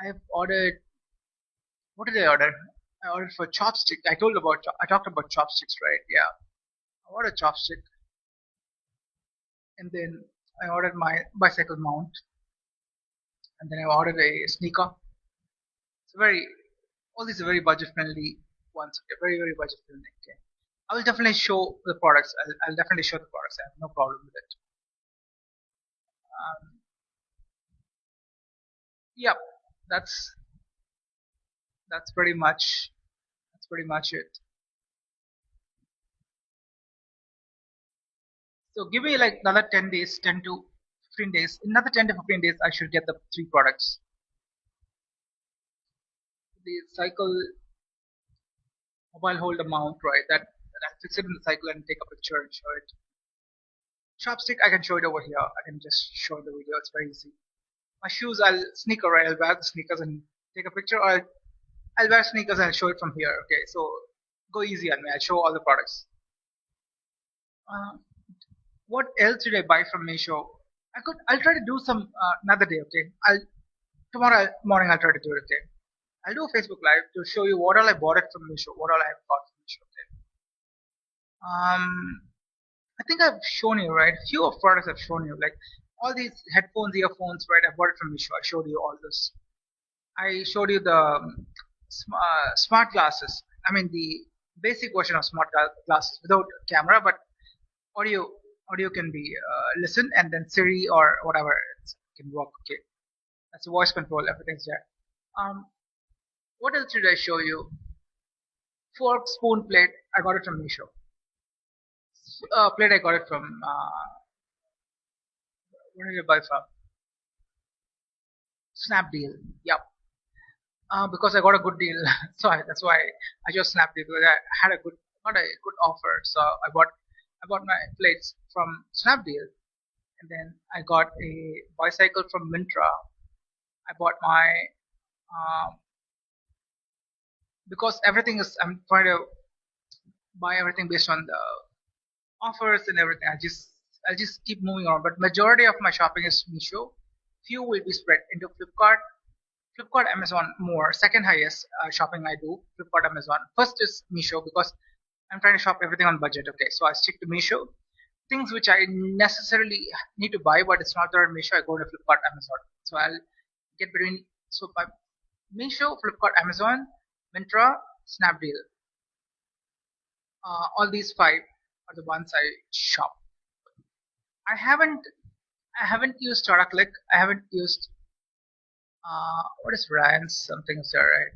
I have ordered. What did I order? I ordered for chopstick. I talked about chopsticks, right? Yeah. I ordered chopstick, and then I ordered my bicycle mount, and then I ordered a sneaker. It's very all these are very budget friendly ones. Okay, very very budget friendly. Okay, I will definitely show the products. I'll definitely show the products. I have no problem with it. Um, yep, that's that's pretty much that's pretty much it. So give me like another 10 days, 10 to 15 days. In another 10 to 15 days, I should get the 3 products. The cycle mobile holder mount, right? That I fix it in the cycle and take a picture and show it. Chopstick, I can show it over here. I can just show the video. It's very easy. My shoes, I'll wear the sneakers and take a picture, or I'll wear sneakers and I'll show it from here. Okay, so go easy on me. I'll show all the products. Uh, what else did I buy from Meesho? I'll try to do some another day. Okay, I'll Tomorrow morning I'll try to do it. Okay. I'll do a Facebook Live to show you what all I bought it from Misho, what all I've got from Misho. Okay. I think I've shown you, right? Few of products I've shown you, like all these headphones, earphones, right? I bought it from Misho. I showed you all this. I showed you the smart glasses. I mean the basic version of smart glasses without camera, but audio audio can be listened, and then Siri or whatever can work. Okay, that's voice control. Everything's there. Um, what else did I show you? Fork, spoon, plate. I got it from Misho. Plate I got it from. Where did I buy from? Snapdeal. Yep. Because I got a good deal, so that's why I just snapped it because I had got a good offer. So I bought my plates from Snapdeal, and then I got a bicycle from Mintra. I bought my um, because everything is I'm trying to buy everything based on the offers and everything. I just keep moving on, but majority of my shopping is Meesho. Few will be spread into Flipkart, Amazon more. Second highest shopping I do, Flipkart, Amazon. First is Meesho because I'm trying to shop everything on budget. Okay, so I stick to Meesho. Things which I necessarily need to buy, but it's not there on Meesho, I go to Flipkart, Amazon. So I'll get between by Meesho, Flipkart, Amazon, Myntra, Snapdeal. All these five are the ones I shop. I haven't I haven't used Tata Click. I haven't used what is Ryan's something is there, right?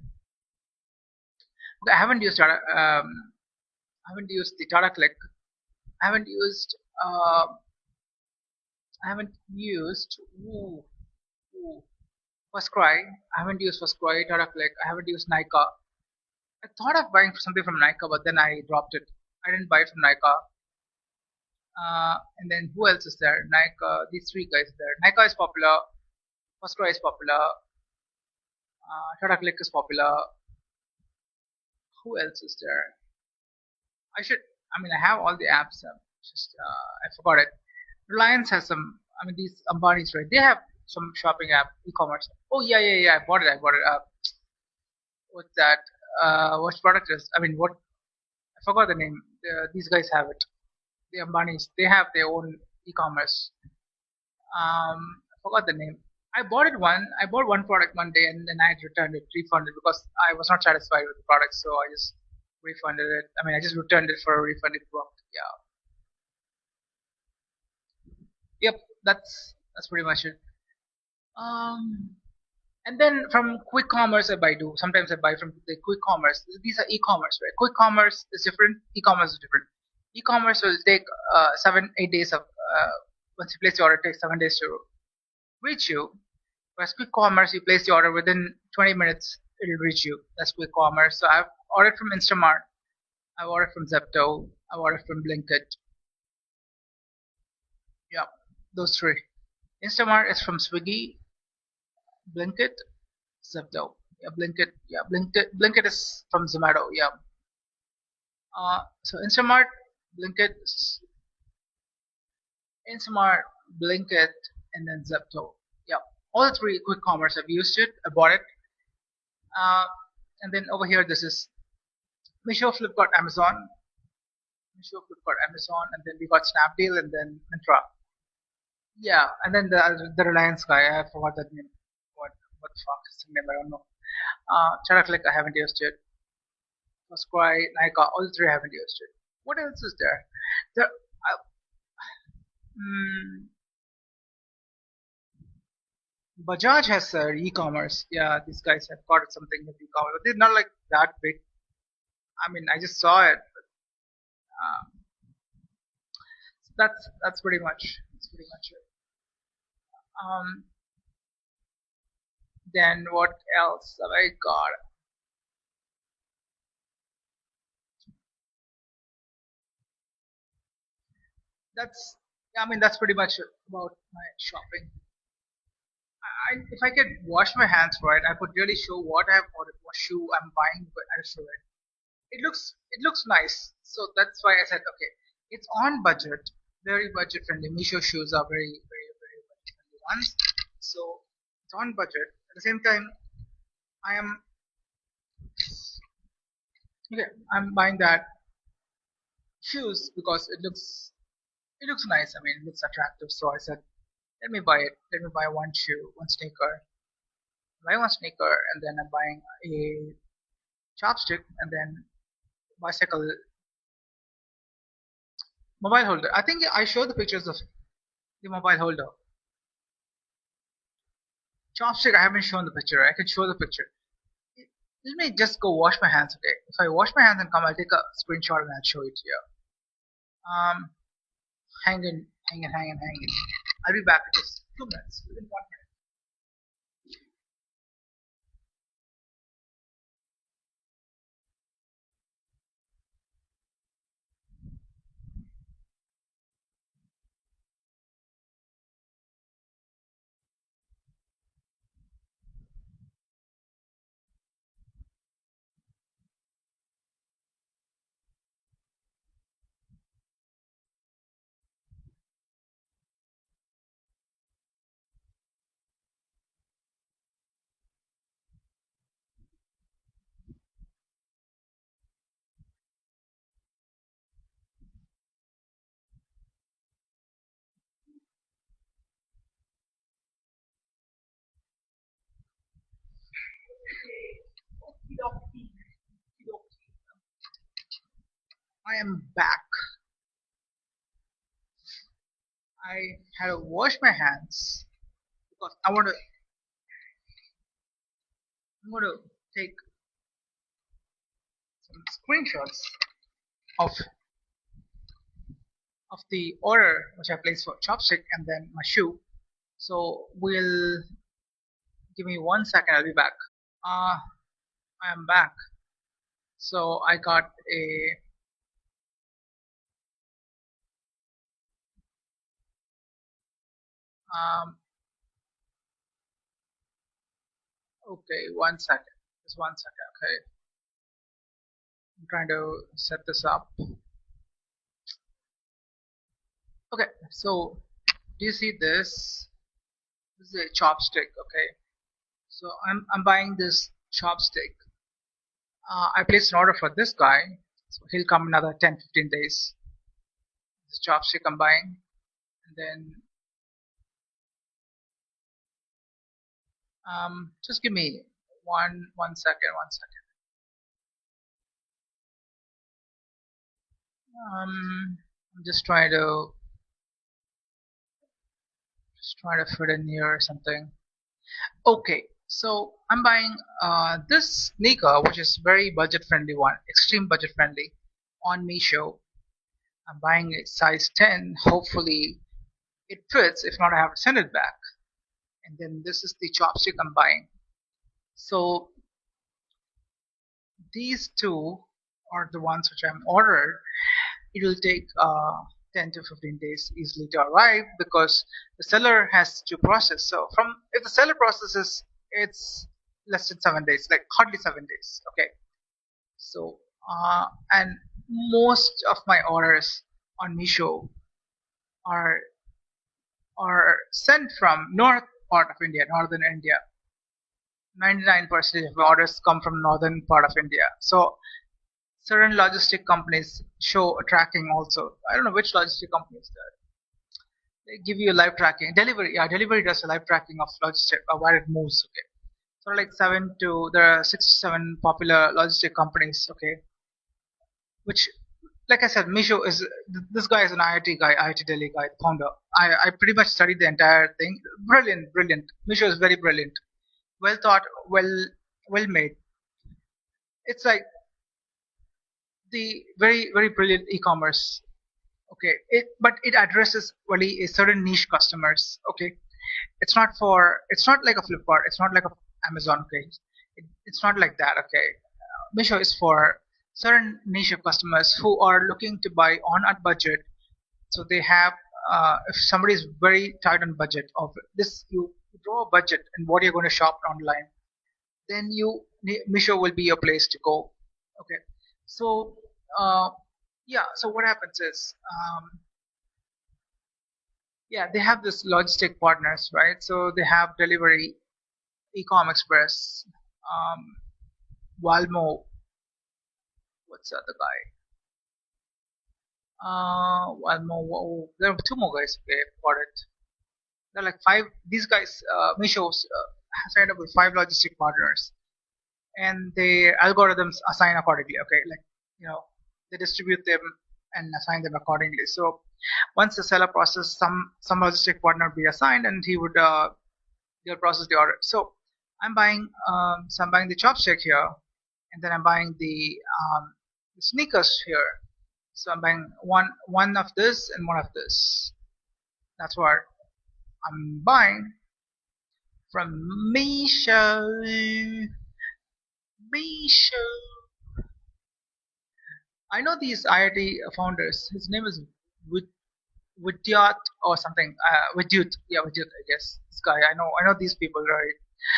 Okay, I haven't used the Tata Click. I haven't used uh, I haven't used ooh, First Cry. I haven't used First Cry, Tata Click. I haven't used Nika. I thought of buying something from Nika, but then I dropped it. I didn't buy it from Nika. And then who else is there? Nika. These three guys there. Nika is popular. First Cry is popular. Tata Click is popular. Who else is there? I should. I mean, I have all the apps. Just I forgot it. Reliance has some. I mean, these Ambani's, right? They have some shopping app, e-commerce. Oh yeah, yeah, yeah. I bought it. I bought it. What's that? What product is? I mean, what? I forgot the name. These guys have it. The Ambani's. They have their own e-commerce. I forgot the name. I bought it one. I bought one product one day, and then I returned it, refunded because I was not satisfied with the product. So I just refunded it. I mean, I just returned it for a refund. It worked. Yeah. Yep. That's pretty much it. Um, and then from quick commerce, I buy do. Sometimes I buy from the quick commerce. These are e-commerce, right? Quick commerce is different. E-commerce is different. E-commerce will take 7 8 days of once you place the order, it takes 7 days to reach you. Whereas quick commerce, you place the order within 20 minutes, it'll reach you. That's quick commerce. So I've ordered from Instamart. I've ordered from Zepto. I've ordered from Blinkit. Yeah, those three. Instamart is from Swiggy. Blinkit, Zepto. Yeah, Blinkit. Yeah, Blinkit. Blinkit is from Zomato. Yeah. So Blinkit, Instamart, Blinkit, and then Zepto. Yeah, all the three quick commerce. I've used it. I bought it. Uh, and then over here, this is Meesho, Flipkart, Amazon. Meesho, Flipkart, Amazon, and then we got Snapdeal, and then Myntra. Yeah, and then the Reliance guy. I forgot that name. What the fuck is the name? I don't know. Tata Click, I haven't used it. Cry, Nika, all three I haven't used it. What else is there? There, mm, Bajaj has e-commerce. Yeah, these guys have got something with e-commerce, but they're not like that big. I mean, I just saw it. But, that's pretty much. That's pretty much it. Um, then what else have I got? That's. I mean, that's pretty much about my shopping. If I could wash my hands right, I could really show what I've ordered, what shoe I'm buying, but I'll show it. It looks nice, so that's why I said okay. It's on budget, very budget friendly. Misho shoes are very budget friendly ones, so it's on budget. At the same time, I am okay. I'm buying that shoes because it looks nice. I mean, it looks attractive. So I said, let me buy it. Let me buy one shoe, one sneaker, buy one sneaker, and then I'm buying a chopstick, and then bicycle mobile holder. I think I showed the pictures of the mobile holder. Chopstick, I haven't shown the picture. I can show the picture. Let me just go wash my hands. Okay. If I wash my hands and come, I'll take a screenshot and I'll show it here. Hang in, hang in, hang in, hang in. I'll be back in just 2 minutes. Within 1 minute. I am back. I had to wash my hands because I'm going to take some screenshots of the order which I placed for chopstick and then my shoe. So we'll give me 1 second. I'll be back. I am back. So I got a okay. 1 second. Just 1 second. Okay. I'm trying to set this up. Okay. So do you see this? This is a chopstick. Okay. So I'm buying this chopstick. I placed an order for this guy. So he'll come another 10-15 days. This chopstick I'm buying. And then just give me 1 second. 1 second. I'm just trying to fit in here or something. Okay, so I'm buying this sneaker, which is very budget friendly one, extreme budget friendly, on Meesho. I'm buying it size 10. Hopefully it fits. If not, I have to send it back. And then this is the chopstick I'm buying. So these two are the ones which I'm ordered. It will take 10 to 15 days easily to arrive because the seller has to process. So from if the seller processes, it's less than 7 days, like hardly 7 days. Okay. So and most of my orders on Meesho are are sent from north part of India, northern India. 99% of orders come from northern part of India. So certain logistic companies show tracking also. I don't know which logistic companies that they give you live tracking. Delivery, yeah, delivery does a live tracking of logistic where it moves. Okay, so like there are 6 to 7 popular logistic companies. Okay, which like I said, Misho is this guy is an IIT guy, IIT Delhi guy, founder. I pretty much studied the entire thing. Brilliant, brilliant. Misho is very brilliant, well thought, well made. It's like the very brilliant e-commerce. Okay, but it addresses only a certain niche customers. Okay, it's not like a Flipkart, it's not like a Amazon. Okay, it's not like that. Okay, Misho is for certain niche of customers who are looking to buy on a budget. So they have if somebody is very tight on budget of this, you draw a budget and what you're going to shop online, then Misho will be your place to go. Okay, so uh, yeah, so what happens is yeah, they have this logistic partners, right? So they have delivery. Ecom Express, um, Walmo. What's the other guy? Walmo. There are two more guys. Okay, got it. There are like five. These guys, Misho's signed up with five logistic partners, and their algorithms assign accordingly. Okay, like they distribute them and assign them accordingly. So once the seller processes, some logistic partner will be assigned, and they'll process the order. So I'm buying the chopstick here, and then I'm buying the sneakers here. So I'm buying one of this and one of this. That's what I'm buying from Misho. Misho. I know these IIT founders. His name is Vidyat or something. Vidyut, yeah, Vidyut, I guess. This guy, I know these people, right?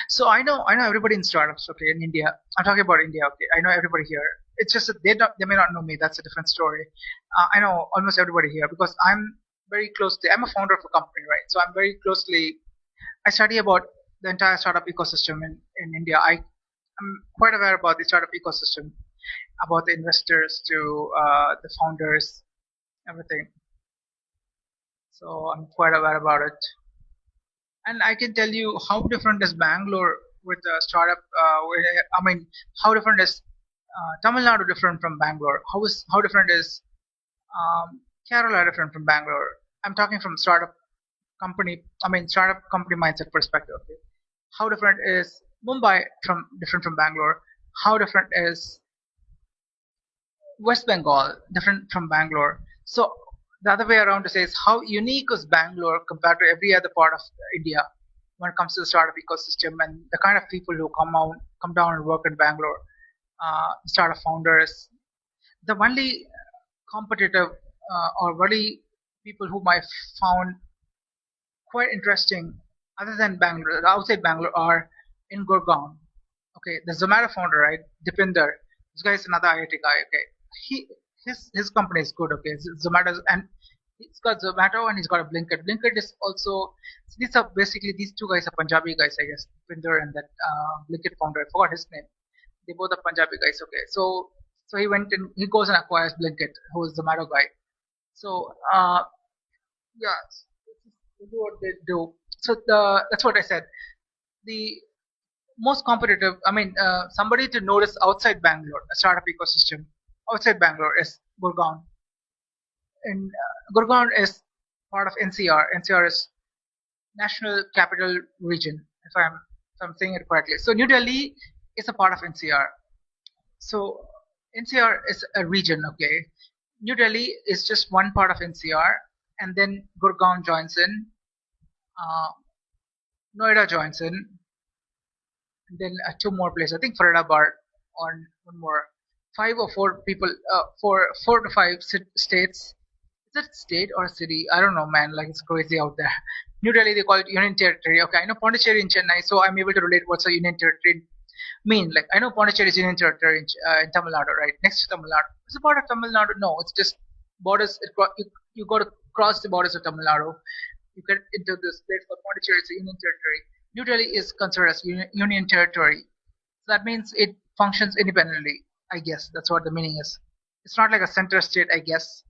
So I know everybody in startups. Okay, in India, I'm talking about India. Okay, I know everybody here. It's just that they may not know me. That's a different story. I know almost everybody here because I'm very close to. I'm a founder of a company, right? So I'm very closely. I study about the entire startup ecosystem in India. I'm quite aware about the startup ecosystem, about the investors to the founders, everything. So I'm quite aware about it. And I can tell you how different is Bangalore with a startup. I mean, how different is Tamil Nadu different from Bangalore? How different is Kerala different from Bangalore? I'm talking from startup company. I mean, startup company mindset perspective. Okay? How different is Mumbai from different from Bangalore? How different is West Bengal different from Bangalore? So the other way around to say is how unique is Bangalore compared to every other part of India when it comes to the startup ecosystem and the kind of people who come down and work in Bangalore, startup founders. The only competitive or really people whom I found quite interesting other than Bangalore, outside Bangalore, are in Gurgaon. Okay, the Zomato founder, right, Dipinder. This guy is another IIT guy. Okay, he his company is good. Okay, Zomato, and he's got Zomato and he's got a Blinkit. Blinkit is also, these are basically, these two guys are Punjabi guys, I guess, Dipinder and that Blinkit founder. I forgot his name. They both are Punjabi guys. Okay, so he goes and acquires Blinkit, who is Zomato guy. So yeah, this is what they do. So that's what I said. The most competitive, I mean, somebody to notice outside Bangalore, a startup ecosystem outside Bangalore is Gurgaon. And Gurgaon is part of NCR. NCR is National Capital Region, if I'm saying it correctly. So New Delhi is a part of NCR. So NCR is a region, okay. New Delhi is just one part of NCR, and then Gurgaon joins in, uh, Noida joins in, and then two more places. I think Faridabad on one more. Five or four people, four to five states. Is it state or city? I don't know, man. Like it's crazy out there. New Delhi, they call it Union Territory. Okay, I know Pondicherry in Chennai, so I'm able to relate what's a Union Territory mean. Like I know Pondicherry is Union Territory in Tamil Nadu, right? Next to Tamil Nadu. It's a part of Tamil Nadu. No, it's just borders. You got to cross the borders of Tamil Nadu. You get into this place called Pondicherry. It's a Union Territory. New Delhi is considered as Union Territory. So that means it functions independently. I guess that's what the meaning is. It's not like a center state. I guess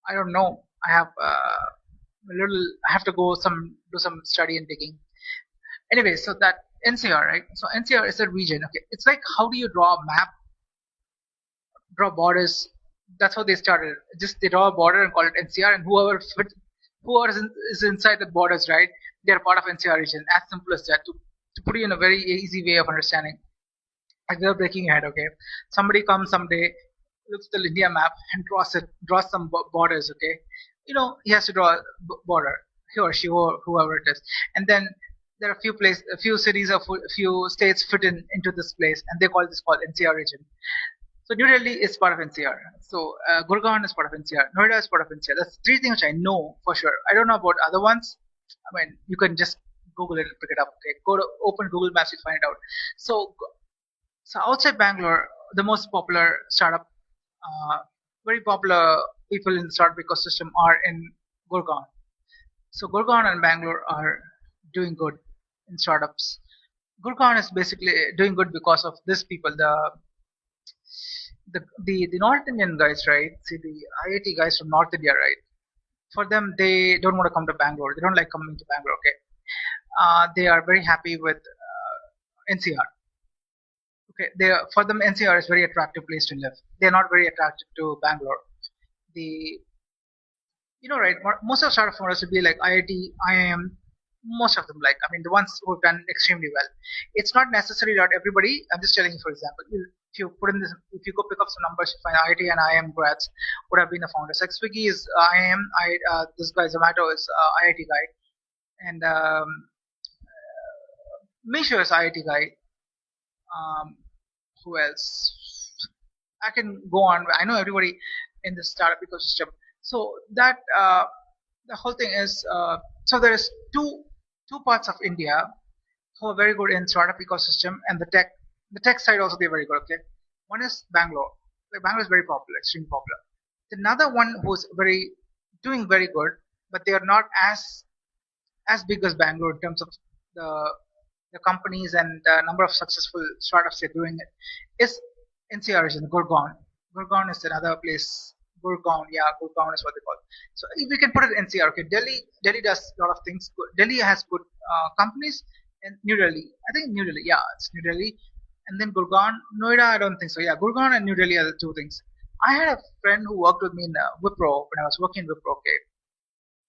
I don't know. I have a little. I have to go do some study and digging. Anyway, so that NCR, right? So NCR is a region. Okay, it's like how do you draw a map, draw borders? That's how they started. Just they draw a border and call it NCR, and whoever is inside the borders, right? They're part of NCR region. As simple as that. To put you in a very easy way of understanding. Like they're breaking ahead. Okay, somebody comes someday, looks at the India map and draws some borders. Okay, he has to draw a border, he or she or whoever it is, and then there are a few cities or a few states fit into this place, and they call this called NCR region. So New Delhi is part of NCR. So Gurgaon is part of NCR. Noida is part of NCR. That's three things which I know for sure. I don't know about other ones. I mean, you can just Google it and pick it up. Okay, go to open Google Maps to find out. So so outside Bangalore, the most popular startup, uh, very popular people in the startup ecosystem are in Gurgaon. So Gurgaon and Bangalore are doing good. in startups. Gurkhan is basically doing good because of these people, the North Indian guys, right? See the IIT guys from North India, right? For them, they don't want to come to Bangalore. They don't like coming to Bangalore. Okay, they are very happy with NCR. Okay, for them NCR is very attractive place to live. They're not very attracted to Bangalore. The right, most of startup founders would be like IIT, IIM, most of them, like, I mean, the ones who've done extremely well. It's not necessary that everybody, I'm just telling you, for example, if you put in this, if you go pick up some numbers, you find IIT and IIM grads would have been the founders. Like Swiggy is IIM, this guy Zomato is IIT guy, and Misho is IIT guy. Um, who else? I can go on. I know everybody in the startup ecosystem. So that the whole thing is so there is two parts of India who are very good in startup ecosystem and the tech side also they're very good. Okay, one is Bangalore. Like Bangalore is very popular, extremely popular. Another one who's doing very good, but they are not as big as Bangalore in terms of the the companies and the number of successful startups they're doing it is NCR is in Gurgaon. Gurgaon is another place. Gurgaon, yeah, Gurgaon is what they call it. So if we can put it NCR. Okay, Delhi does a lot of things. Delhi has good companies, and New Delhi. I think New Delhi, yeah, it's New Delhi, and then Gurgaon, Noida. I don't think so. Yeah, Gurgaon and New Delhi are the two things. I had a friend who worked with me in Wipro when I was working in Wipro. Okay,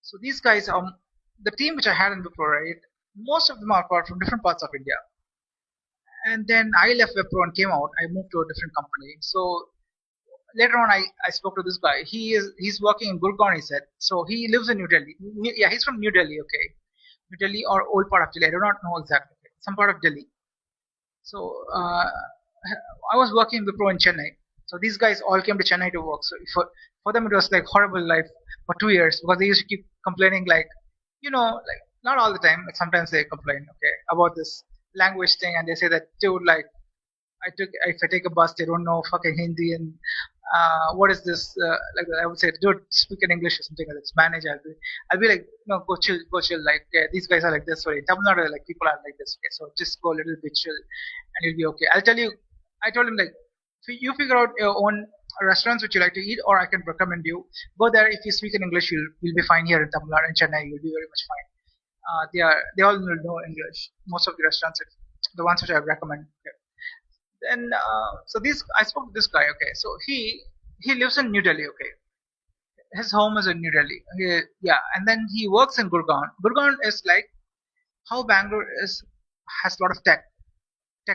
so these guys, the team which I had in Wipro, right? Most of them are from different parts of India. And then I left Wipro and came out. I moved to a different company. So later on, I spoke to this guy. He's working in Gurgaon. He said so. He lives in New Delhi. Yeah, he's from New Delhi. Okay, New Delhi or old part of Delhi. I do not know exactly. Some part of Delhi. So I was working in Wipro in Chennai. So these guys all came to Chennai to work. So for them it was like horrible life for 2 years because they used to keep complaining like, like not all the time, but sometimes they complain, okay, about this language thing, and they say that dude, like if I take a bus, they don't know fucking Hindi and what is this? Like I would say, dude, speak in English or something like that. Spanish. I'll be like, no, go chill. Like these guys are like this. Sorry, Tamil Nadu, like people are like this. Okay, so just go a little bit chill, and you'll be okay. I'll tell you. I told him like, you figure out your own restaurants which you like to eat, or I can recommend you. Go there. If you speak in English, you'll be fine here in Tamil Nadu and Chennai. You'll be very much fine. They all know English. Most of the restaurants, the ones which I recommend. Okay. Then so this I spoke to this guy. Okay, so he lives in New Delhi. Okay, his home is in New Delhi. Yeah, and then he works in Gurgaon. Gurgaon is like how Bangalore is has a lot of tech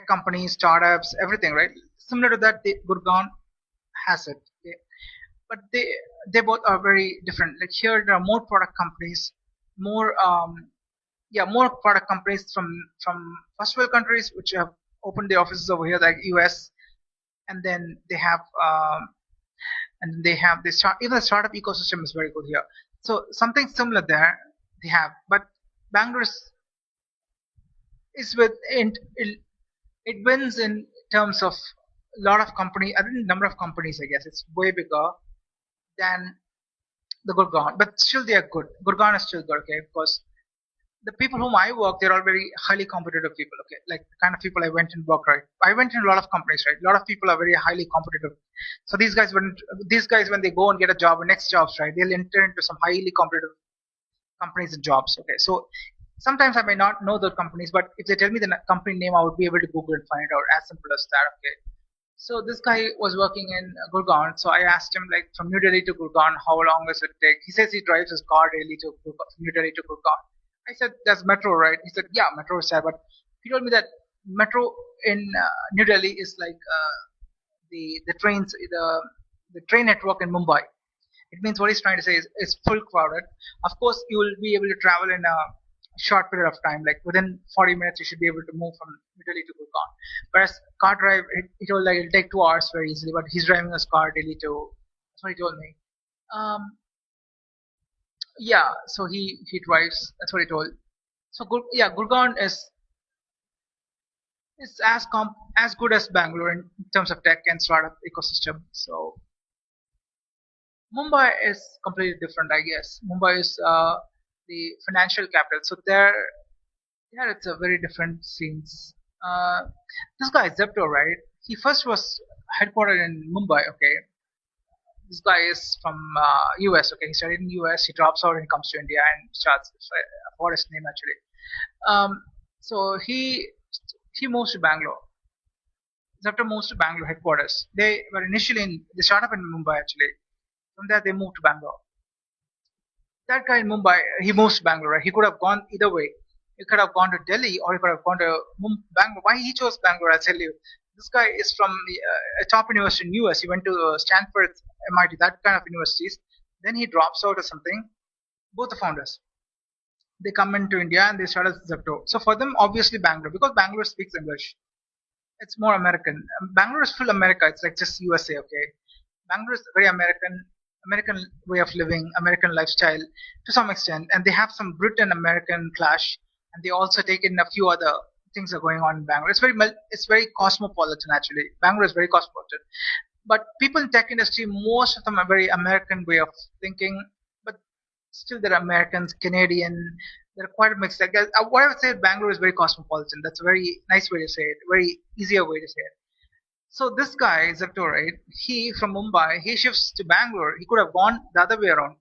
companies, startups, everything, right? Similar to that, Gurgaon has it. Okay? But they both are very different. Like here, there are more product companies, more more product companies from first world countries which have opened their offices over here, like US, and then they have this even the startup ecosystem is very good here. So something similar there they have, but Bangalore is it wins in terms of a lot of company. I think number of companies, I guess it's way bigger than the Gurgaon, but still they are good. Gurgaon is still good, okay, because the people whom I work, they're all very highly competitive people. Okay, like the kind of people I went and worked, right? I went in a lot of companies, right? A lot of people are very highly competitive. So these guys when they go and get a job, or next jobs, right? They'll enter into some highly competitive companies and jobs. Okay, so sometimes I may not know the companies, but if they tell me the company name, I would be able to Google and find it out. As simple as that. Okay. So this guy was working in Gurgaon. So I asked him like from New Delhi to Gurgaon, how long does it take? He says he drives his car daily to Gurgaon, from New Delhi to Gurgaon. I said there's metro, right? He said yeah, metro is there, but he told me that metro in New Delhi is like the train network in Mumbai. It means what he's trying to say is it's full crowded. Of course, you will be able to travel in a short period of time, like within 40 minutes, you should be able to move from Italy to Gurgaon. Whereas car drive, he told like it'll take 2 hours very easily, but he's driving his car daily to. That's what he told me. Um, yeah, so he drives. That's what he told. So yeah, Gurgaon is as good as Bangalore in terms of tech and startup ecosystem. So Mumbai is completely different, I guess. Mumbai is the financial capital. So there, Yeah, it's a very different scenes. Uh, this guy Zepto, right? He first was headquartered in Mumbai. Okay, this guy is from US. Okay, he studied in US. He drops out and comes to India and starts. I forgot his name actually. So he moves to Bangalore. Zepto moves to Bangalore headquarters. They were initially they started up in Mumbai actually. From there they moved to Bangalore. That guy in Mumbai, he moves to Bangalore. Right? He could have gone either way. He could have gone to Delhi or he could have gone to Bangalore. Why he chose Bangalore? I'll tell you. This guy is from a top university in US. He went to Stanford, MIT, that kind of universities. Then he drops out or something. Both the founders, they come into India and they start as Zepto. So for them, obviously Bangalore, because Bangalore speaks English. It's more American. Bangalore is full America. It's like just USA. Okay, Bangalore is very American, American way of living, American lifestyle to some extent, and they have some Britain American clash, and they also take in a few other things are going on in Bangalore. It's very cosmopolitan actually. Bangalore is very cosmopolitan, but people in tech industry, most of them are very American way of thinking, but still they're Americans, Canadian. They're quite a mix. Like what I would say, Bangalore is very cosmopolitan. That's a very nice way to say it. Very easier way to say it. So this guy, Zakto, right? He from Mumbai, he shifts to Bangalore. He could have gone the other way around.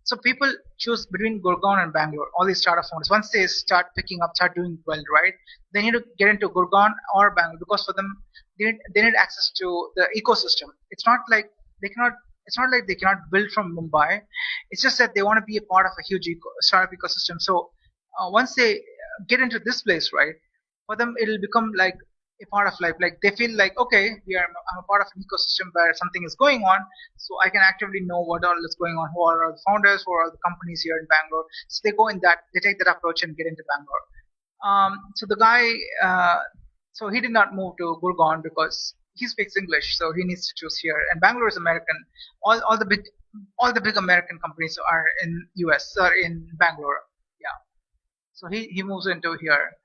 So people choose between Gurgaon and Bangalore. All these startup founders, once they start picking up, start doing well, right? They need to get into Gurgaon or Bangalore because for them, they need access to the ecosystem. It's not like they cannot. It's not like they cannot build from Mumbai. It's just that they want to be a part of a huge startup ecosystem. So once they get into this place, right? For them, it'll become like a part of life. Like they feel like, okay, I'm a part of an ecosystem where something is going on, so I can actively know what all is going on, who are all the founders, who are all the companies here in Bangalore. So they go in that, they take that approach and get into Bangalore. So the guy, so he did not move to Gurgaon because he speaks English, so he needs to choose here. And Bangalore is American. All the big American companies are in US, are in Bangalore. Yeah. So he moves into here,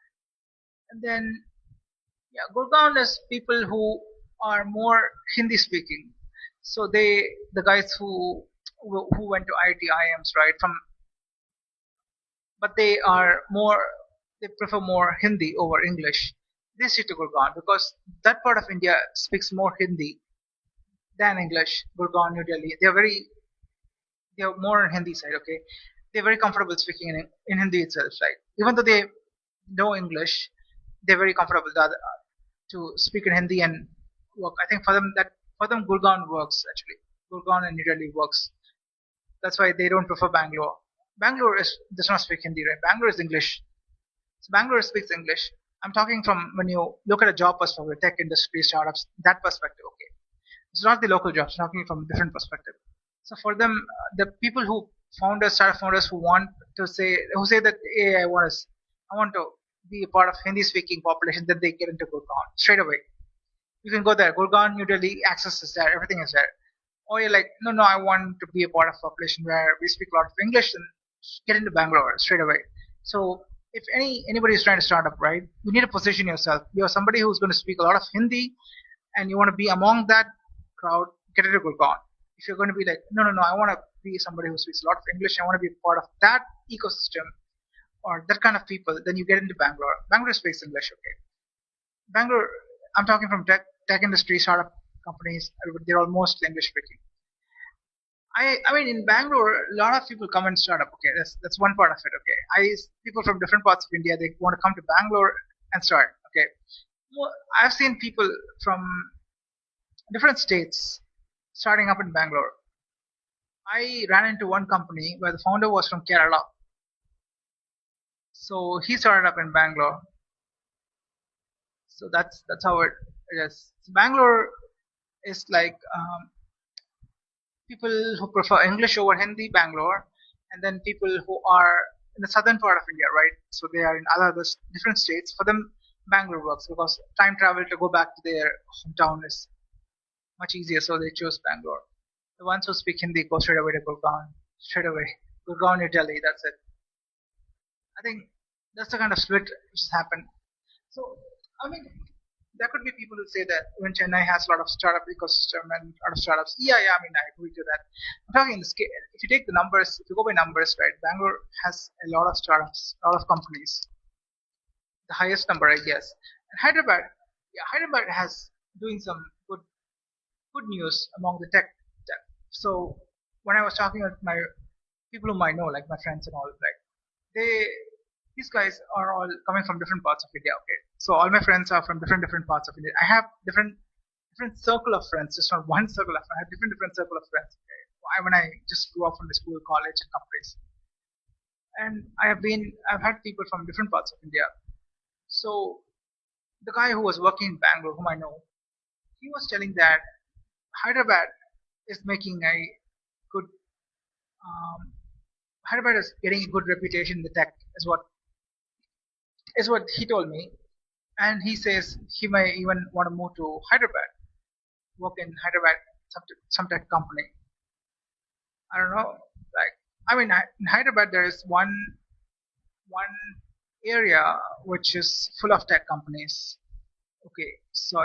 and then yeah, Gurgaon is people who are more Hindi speaking. So the guys who went to IIT IIMs, right? But they are more, they prefer more Hindi over English. They stick to Gurgaon because that part of India speaks more Hindi than English. Gurgaon, New Delhi, they're more on Hindi side. Okay, they're very comfortable speaking in Hindi itself. Like even though they know English, they're very comfortable to speak in Hindi and work. I think for them Gurgaon works actually. Gurgaon and New Delhi works. That's why they don't prefer Bangalore. Bangalore does not speak Hindi, right? Bangalore is English. So Bangalore speaks English. I'm talking from when you look at a job perspective, tech industry, startups, that perspective. Okay, it's not the local jobs. I'm talking from a different perspective. So for them, the people who founders, startup founders who want to say, who say that, hey, I want to be a part of Hindi-speaking population, then they get into Gurgaon straight away. You can go there, Gurgaon, New Delhi, access is there, everything is there. Or you're like, no, no, I want to be a part of a population where we speak a lot of English, then get into Bangalore straight away. So if anybody is trying to start up, right, you need to position yourself. You're somebody who's going to speak a lot of Hindi, and you want to be among that crowd. Get into Gurgaon. If you're going to be like, no, no, no, I want to be somebody who speaks a lot of English. I want to be a part of that ecosystem or that kind of people. Then you get into Bangalore. Bangalore speaks English, okay. Bangalore, I'm talking from tech industry, startup companies, they're all mostly English speaking. I mean, in Bangalore, a lot of people come and start up. Okay, that's one part of it. Okay, people from different parts of India, they want to come to Bangalore and start. Okay, well, I've seen people from different states starting up in Bangalore. I ran into one company where the founder was from Kerala, so he started up in Bangalore. So that's how it is. So Bangalore is like people who prefer English over Hindi, Bangalore, and then people who are in the southern part of India, right? So they are in other different states. For them, Bangalore works because time travel to go back to their hometown is much easier, so they chose Bangalore. The ones who speak Hindi go straight away to Gurgaon, straight away. Gurgaon, New Delhi, that's it. I think that's the kind of split which has happened. So, I mean, there could be people who say that when Chennai has a lot of startup ecosystem and a lot of startups. Yeah, yeah, I mean, I agree to that. I'm talking in the scale. If you take the numbers, if you go by numbers, right, Bangalore has a lot of startups, a lot of companies. the highest number, I guess. And Hyderabad, yeah, Hyderabad has doing some good news among the tech. So when I was talking with my people whom I know, like my friends and all, like they these guys are all coming from different parts of India. Okay, so all my friends are from different parts of India. I have different circle of friends, just not one circle of friends. I have different circle of friends. Okay, when I just grew up from the school, college, and companies, and I've had people from different parts of India. So the guy who was working in Bangalore, whom I know, he was telling that Hyderabad is making a good um, Hyderabad is getting a good reputation in the tech, is what he told me. And he says he may even want to move to Hyderabad, work in Hyderabad, some tech company. I don't know. Like, I mean, in Hyderabad there is one area which is full of tech companies. Okay, so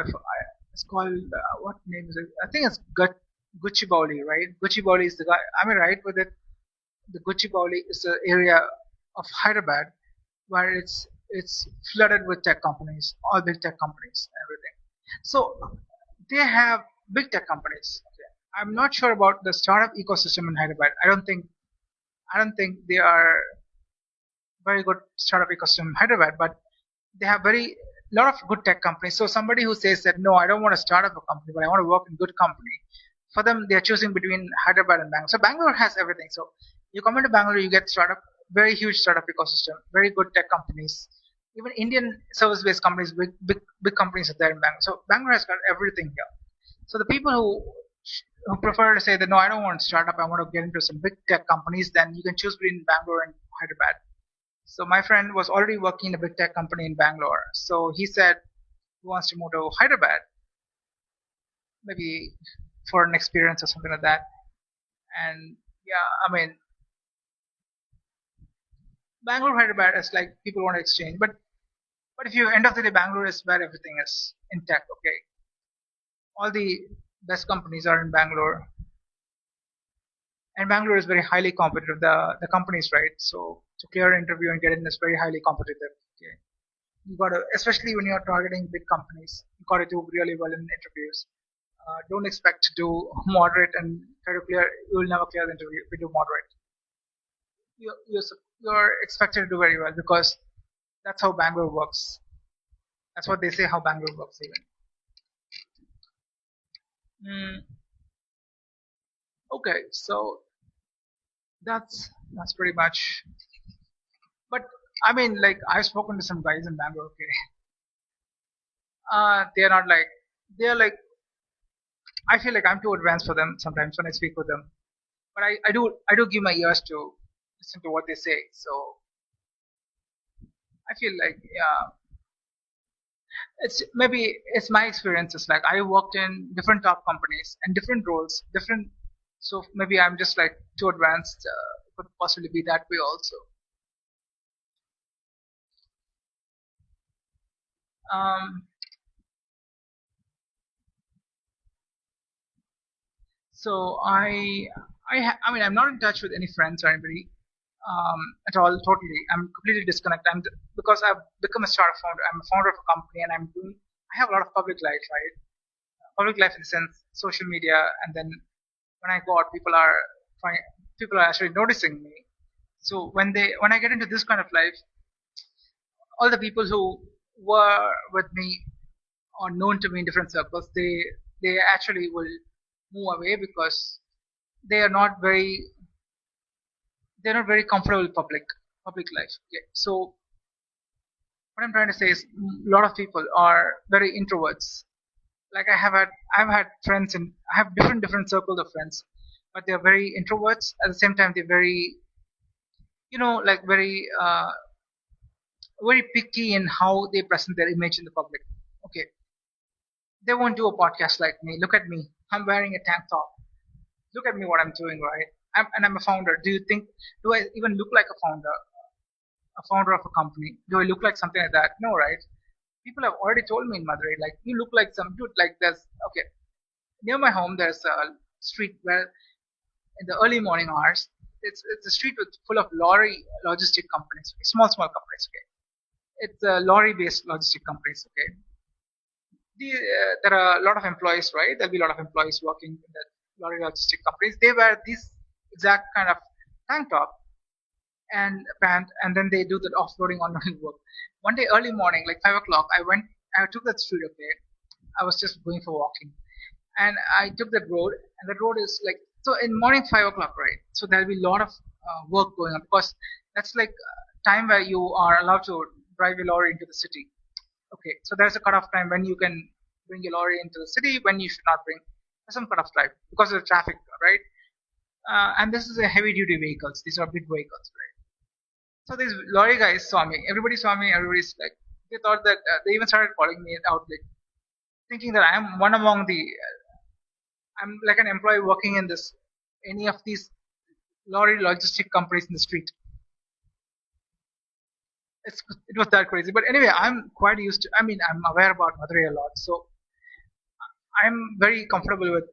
it's called what name is it? I think it's Gucci right? Gucci is the guy. Am I right with it? The Gucci is the area of Hyderabad where it's flooded with tech companies, all big tech companies, and everything. So they have big tech companies. Okay. I'm not sure about the startup ecosystem in Hyderabad. I don't think they are very good startup ecosystem in Hyderabad, but they have very lot of good tech companies. So somebody who says that no, I don't want to start up a company, but I want to work in good company. For them, they are choosing between Hyderabad and Bangalore. So Bangalore has everything. So you come into Bangalore, you get startup, very huge startup ecosystem, very good tech companies. Even Indian service-based companies, big companies are there in Bangalore. So Bangalore has got everything here. So the people who prefer to say that no, I don't want to start up, I want to get into some big tech companies, then you can choose between Bangalore and Hyderabad. So my friend was already working in a big tech company in Bangalore. So he said he wants to move to Hyderabad, maybe for an experience or something like that. And yeah, I mean, Bangalore, Hyderabad is like people want to exchange. But if you end of the day, Bangalore is where everything is in tech. Okay, all the best companies are in Bangalore, and Bangalore is very highly competitive. The companies, right? So to clear an interview and get in is very highly competitive. Okay, you got to, especially when you're targeting big companies, you got to do really well in interviews. Don't expect to do moderate and try to clear. You will never clear the interview if you do moderate. You're expected to do very well because that's how Bangalore works. That's what they say how Bangalore works even. Mm, okay, so that's pretty much. But I mean, like I've spoken to some guys in Bangalore. Okay, they're not like they're like I feel like I'm too advanced for them sometimes when I speak with them. But I do give my ears to listen to what they say. So I feel like yeah, it's my experiences. Like I worked in different top companies and different roles, different. So maybe I'm just like too advanced. Could possibly be that way also. Um, so I mean I'm not in touch with any friends or anybody at all. Totally, I'm completely disconnected. Because I've become a startup founder. I'm a founder of a company, and I have a lot of public life, right? Public life in the sense social media, and then when I go out, trying, people are actually noticing me. So when I get into this kind of life, all the people who were with me or known to me in different circles, they actually will move away because they are not very they're not very comfortable with public life. Okay. So what I'm trying to say is a lot of people are very introverts. Like I've had friends and I have different circles of friends, but they're very introverts. At the same time, they're very like very picky in how they present their image in the public. Okay, they won't do a podcast like me. Look at me. I'm wearing a tank top. Look at me what I'm doing, right? I'm a founder. Do you think, do I even look like a founder of a company? Do I look like something like that? No, right? People have already told me in Madurai, like, you look like some dude, like okay, near my home, there's a street where in the early morning hours, it's a street with full of lorry logistic companies, small companies, okay? It's lorry-based logistic companies. Okay, there are a lot of employees, right? There'll be a lot of employees working in the lorry logistic companies. They wear this exact kind of tank top and pant, and then they do the offloading, onloading work. One day, early morning, like 5 o'clock, I took that street. Okay, I was just going for walking, and I took that road, and the road is like so in morning 5 o'clock, right? So there'll be a lot of work going on because that's like time where you are allowed to drive your lorry into the city. Okay, so there's a cutoff time when you can bring your lorry into the city, when you should not bring. There's some cutoff time because of the traffic, right? And this is a heavy duty vehicles. These are big vehicles, right? So these lorry guys saw me. Everybody saw me. Everybody's like, they thought that they even started calling me out, like thinking that I'm one among the. I'm like an employee working in this any of these lorry logistic companies in the street. It was that crazy. But anyway, I'm quite used to. I mean, I'm aware about Madurai a lot, so I'm very comfortable with.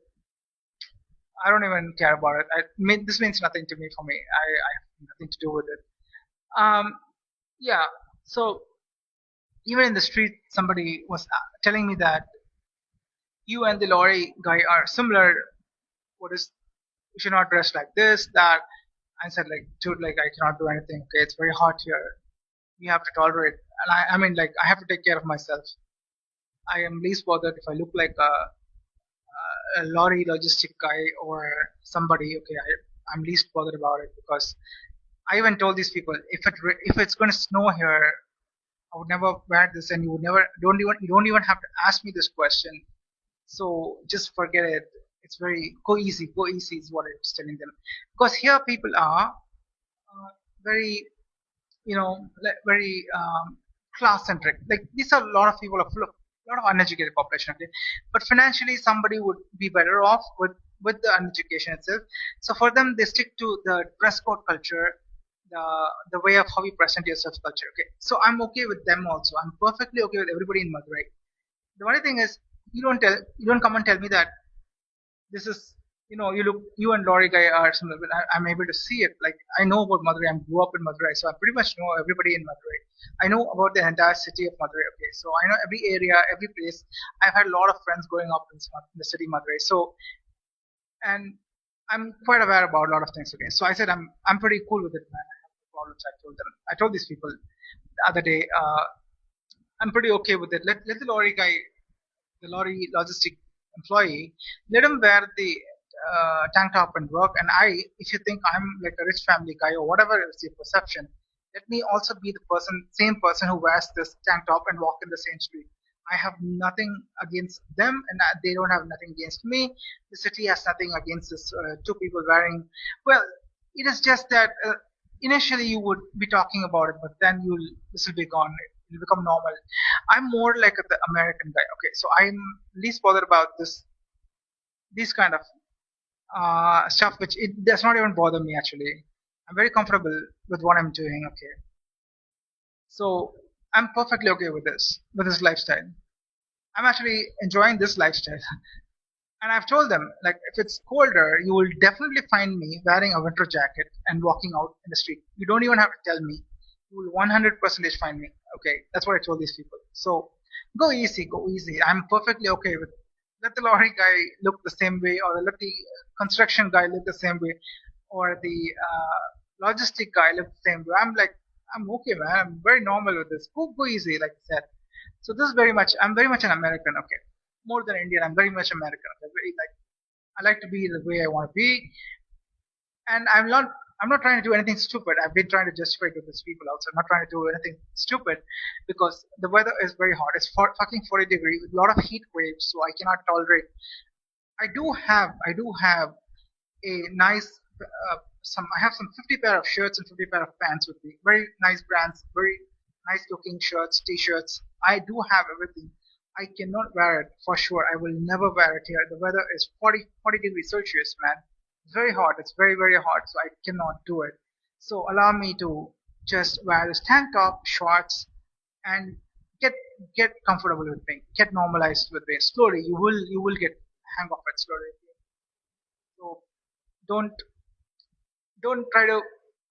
I don't even care about it. This means nothing to me. For me, I have nothing to do with it. Um, yeah. So even in the street, somebody was telling me that you and the lorry guy are similar. What is you should not dress like this, that. I said like, dude, like I cannot do anything. Okay, it's very hot here. You have to tolerate. And I mean, like I have to take care of myself. I am least bothered if I look like a lorry logistic guy or somebody. Okay, I'm least bothered about it because I even told these people if it's going to snow here, I would never wear this, and you would never you don't even have to ask me this question. So just forget it. It's very go easy is what I was telling them because here people are very very class centric. Like these are a lot of people are full of a lot of uneducated population. Okay, but financially somebody would be better off with the uneducation itself. So for them, they stick to the dress code culture, the way of how you present yourself culture. Okay, so I'm okay with them also. I'm perfectly okay with everybody in Madurai. The only thing is you don't come and tell me that this is you and Laurie guy are similar, but I'm able to see it. Like I know about Madurai. I grew up in Madurai, so I pretty much know everybody in Madurai. I know about the entire city of Madurai. Okay, so I know every area, every place. I've had a lot of friends growing up in the city of Madurai. So and I'm quite aware about a lot of things. Okay, so I said I'm pretty cool with it, man. I have no problems. I told them. I told these people the other day. I'm pretty okay with it. Let the lorry guy, the lorry logistic employee, let him wear the tank top and work. And if you think I'm like a rich family guy or whatever is your perception, let me also be the same person who wears this tank top and walk in the same street. I have nothing against them, and they don't have nothing against me. The city has nothing against this two people wearing. Well, it is just that initially you would be talking about it, but then this will be gone. It will become normal. I'm more like the American guy. Okay, so I'm least bothered about this kind of stuff, which it does not even bother me actually. I'm very comfortable with what I'm doing. Okay, so I'm perfectly okay with this lifestyle. I'm actually enjoying this lifestyle. And I've told them, like, if it's colder, you will definitely find me wearing a winter jacket and walking out in the street. You don't even have to tell me. You will 100% find me. Okay, that's what I told these people. So go easy, go easy. I'm perfectly okay with let the lorry guy look the same way, or let the construction guy look the same way, or the logistic guy look the same way. I'm okay, man. I'm very normal with this. Go easy, like I said. So this is I'm very much an American. Okay, more than Indian. I'm very much American. Okay? Very like I like to be the way I want to be, and I'm not trying to do anything stupid. I've been trying to justify to these people also. I'm not trying to do anything stupid because the weather is very hot. It's fucking 40 degrees with a lot of heat waves, so I cannot tolerate. I do have a nice some. I have some 50 pair of shirts and 50 pair of pants with me. Very nice brands, very nice looking shirts, t-shirts. I do have everything. I cannot wear it for sure. I will never wear it here. The weather is 40 degrees Celsius, man. It's very hot. It's very, very hot. So I cannot do it. So allow me to just wear this tank top, shorts, and get get comfortable with me. Get normalized with me. Slowly, you will get hang of it slowly. So don't don't try to.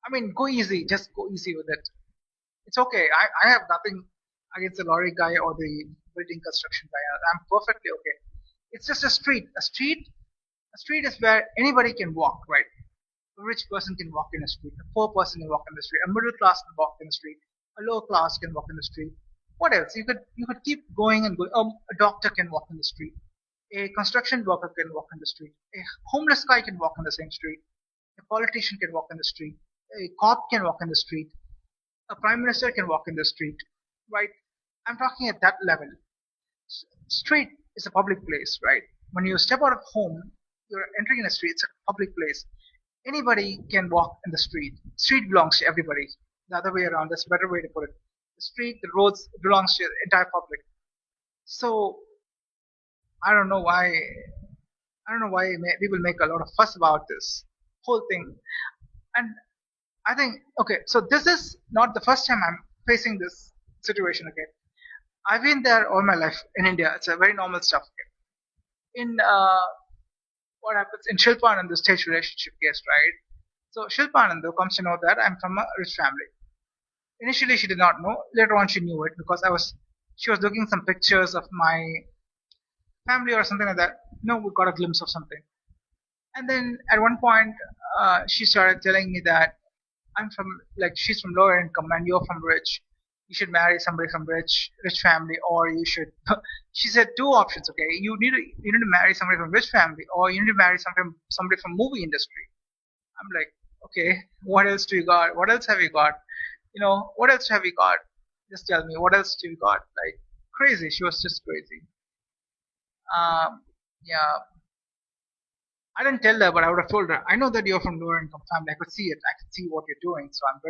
I mean, go easy. Just go easy with it. It's okay. I have nothing against the lorry guy or the building construction guy. I'm perfectly okay. It's just a street. A street is where anybody can walk, right? A rich person can walk in a street. A poor person can walk in the street. A middle class can walk in the street. A lower class can walk in the street. What else? You could keep going and going. A doctor can walk in the street. A construction worker can walk in the street. A homeless guy can walk in the same street. A politician can walk in the street. A cop can walk in the street. A prime minister can walk in the street, right? I'm talking at that level. Street is a public place, right? When you step out of home, you're entering in a street. It's a public place. Anybody can walk in the street. Street belongs to everybody. The other way around, that's a better way to put it. The street, the roads belongs to the entire public. So I don't know why. I don't know why people make a lot of fuss about this whole thing. And I think okay, so this is not the first time I'm facing this situation. Okay, I've been there all my life in India. It's a very normal stuff. Okay? In what happens in Shilpanand, the stage relationship case, right? So Shilpanand comes to know that I'm from a rich family. Initially, she did not know. Later on, she knew it because she was looking some pictures of my family or something like that. No, we got a glimpse of something. And then at one point, she started telling me that I'm from like she's from lower income and you're from rich. You should marry somebody from rich family, or you should. She said two options. Okay, you need to marry somebody from rich family, or you need to marry somebody from movie industry. I'm like, okay, what else do you got? What else have you got? What else have you got? Just tell me, what else do you got? Like crazy. She was just crazy. Yeah, I didn't tell her, but I would have told her. I know that you're from lower income family. I could see it. I could see what you're doing. So I'm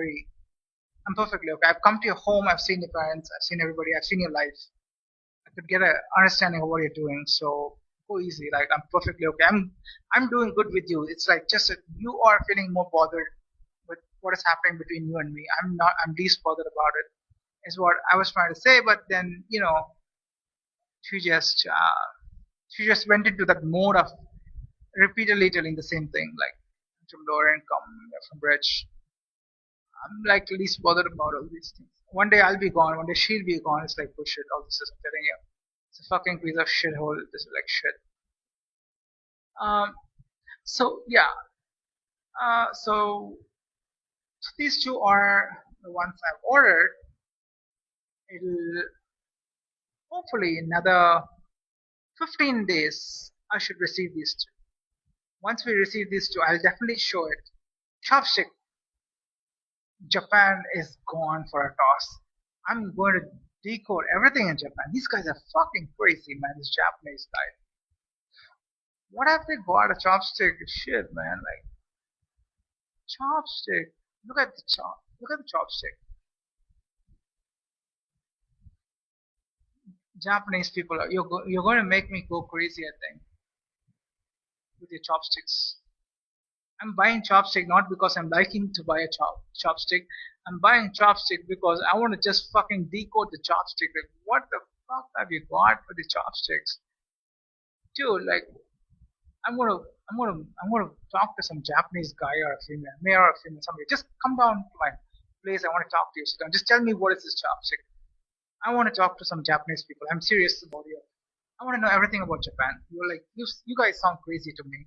perfectly okay. I've come to your home. I've seen your parents. I've seen everybody. I've seen your life. I could get a understanding of what you're doing. So go easy. Like I'm perfectly okay. I'm doing good with you. It's like just that you are feeling more bothered with what is happening between you and me. I'm not. I'm least bothered about it. Is what I was trying to say. But then she just uh, she just went into that mode of repeatedly telling the same thing, like from lower income, from rich. I'm like least bothered about all these things. One day I'll be gone, one day she'll be gone. It's like bullshit. All this is I'm telling you. It's a fucking piece of shithole. This is like shit. Um. So yeah. So these two are the ones I've ordered. It'll hopefully another 15 days. I should receive these two. Once we receive these two, I'll definitely show it. Chopstick. Japan is gone for a toss. I'm going to decode everything in Japan. These guys are fucking crazy, man. This Japanese guy. What have they got? A chopstick? Shit, man. Like chopstick. Look at the chop. Look at the chopstick. Japanese people, you're going to make me go crazy. I think with your chopsticks. I'm buying chopstick not because I'm liking to buy a chopstick. I'm buying chopstick because I want to just fucking decode the chopstick. Like, what the fuck have you got for the chopsticks, dude? Like, I'm gonna talk to some Japanese guy or a female, male or a female, somebody. Just come down to my place. I want to talk to you. Sit down. Just tell me what is this chopstick. I want to talk to some Japanese people. I'm serious about you. I want to know everything about Japan. You're like, you guys sound crazy to me.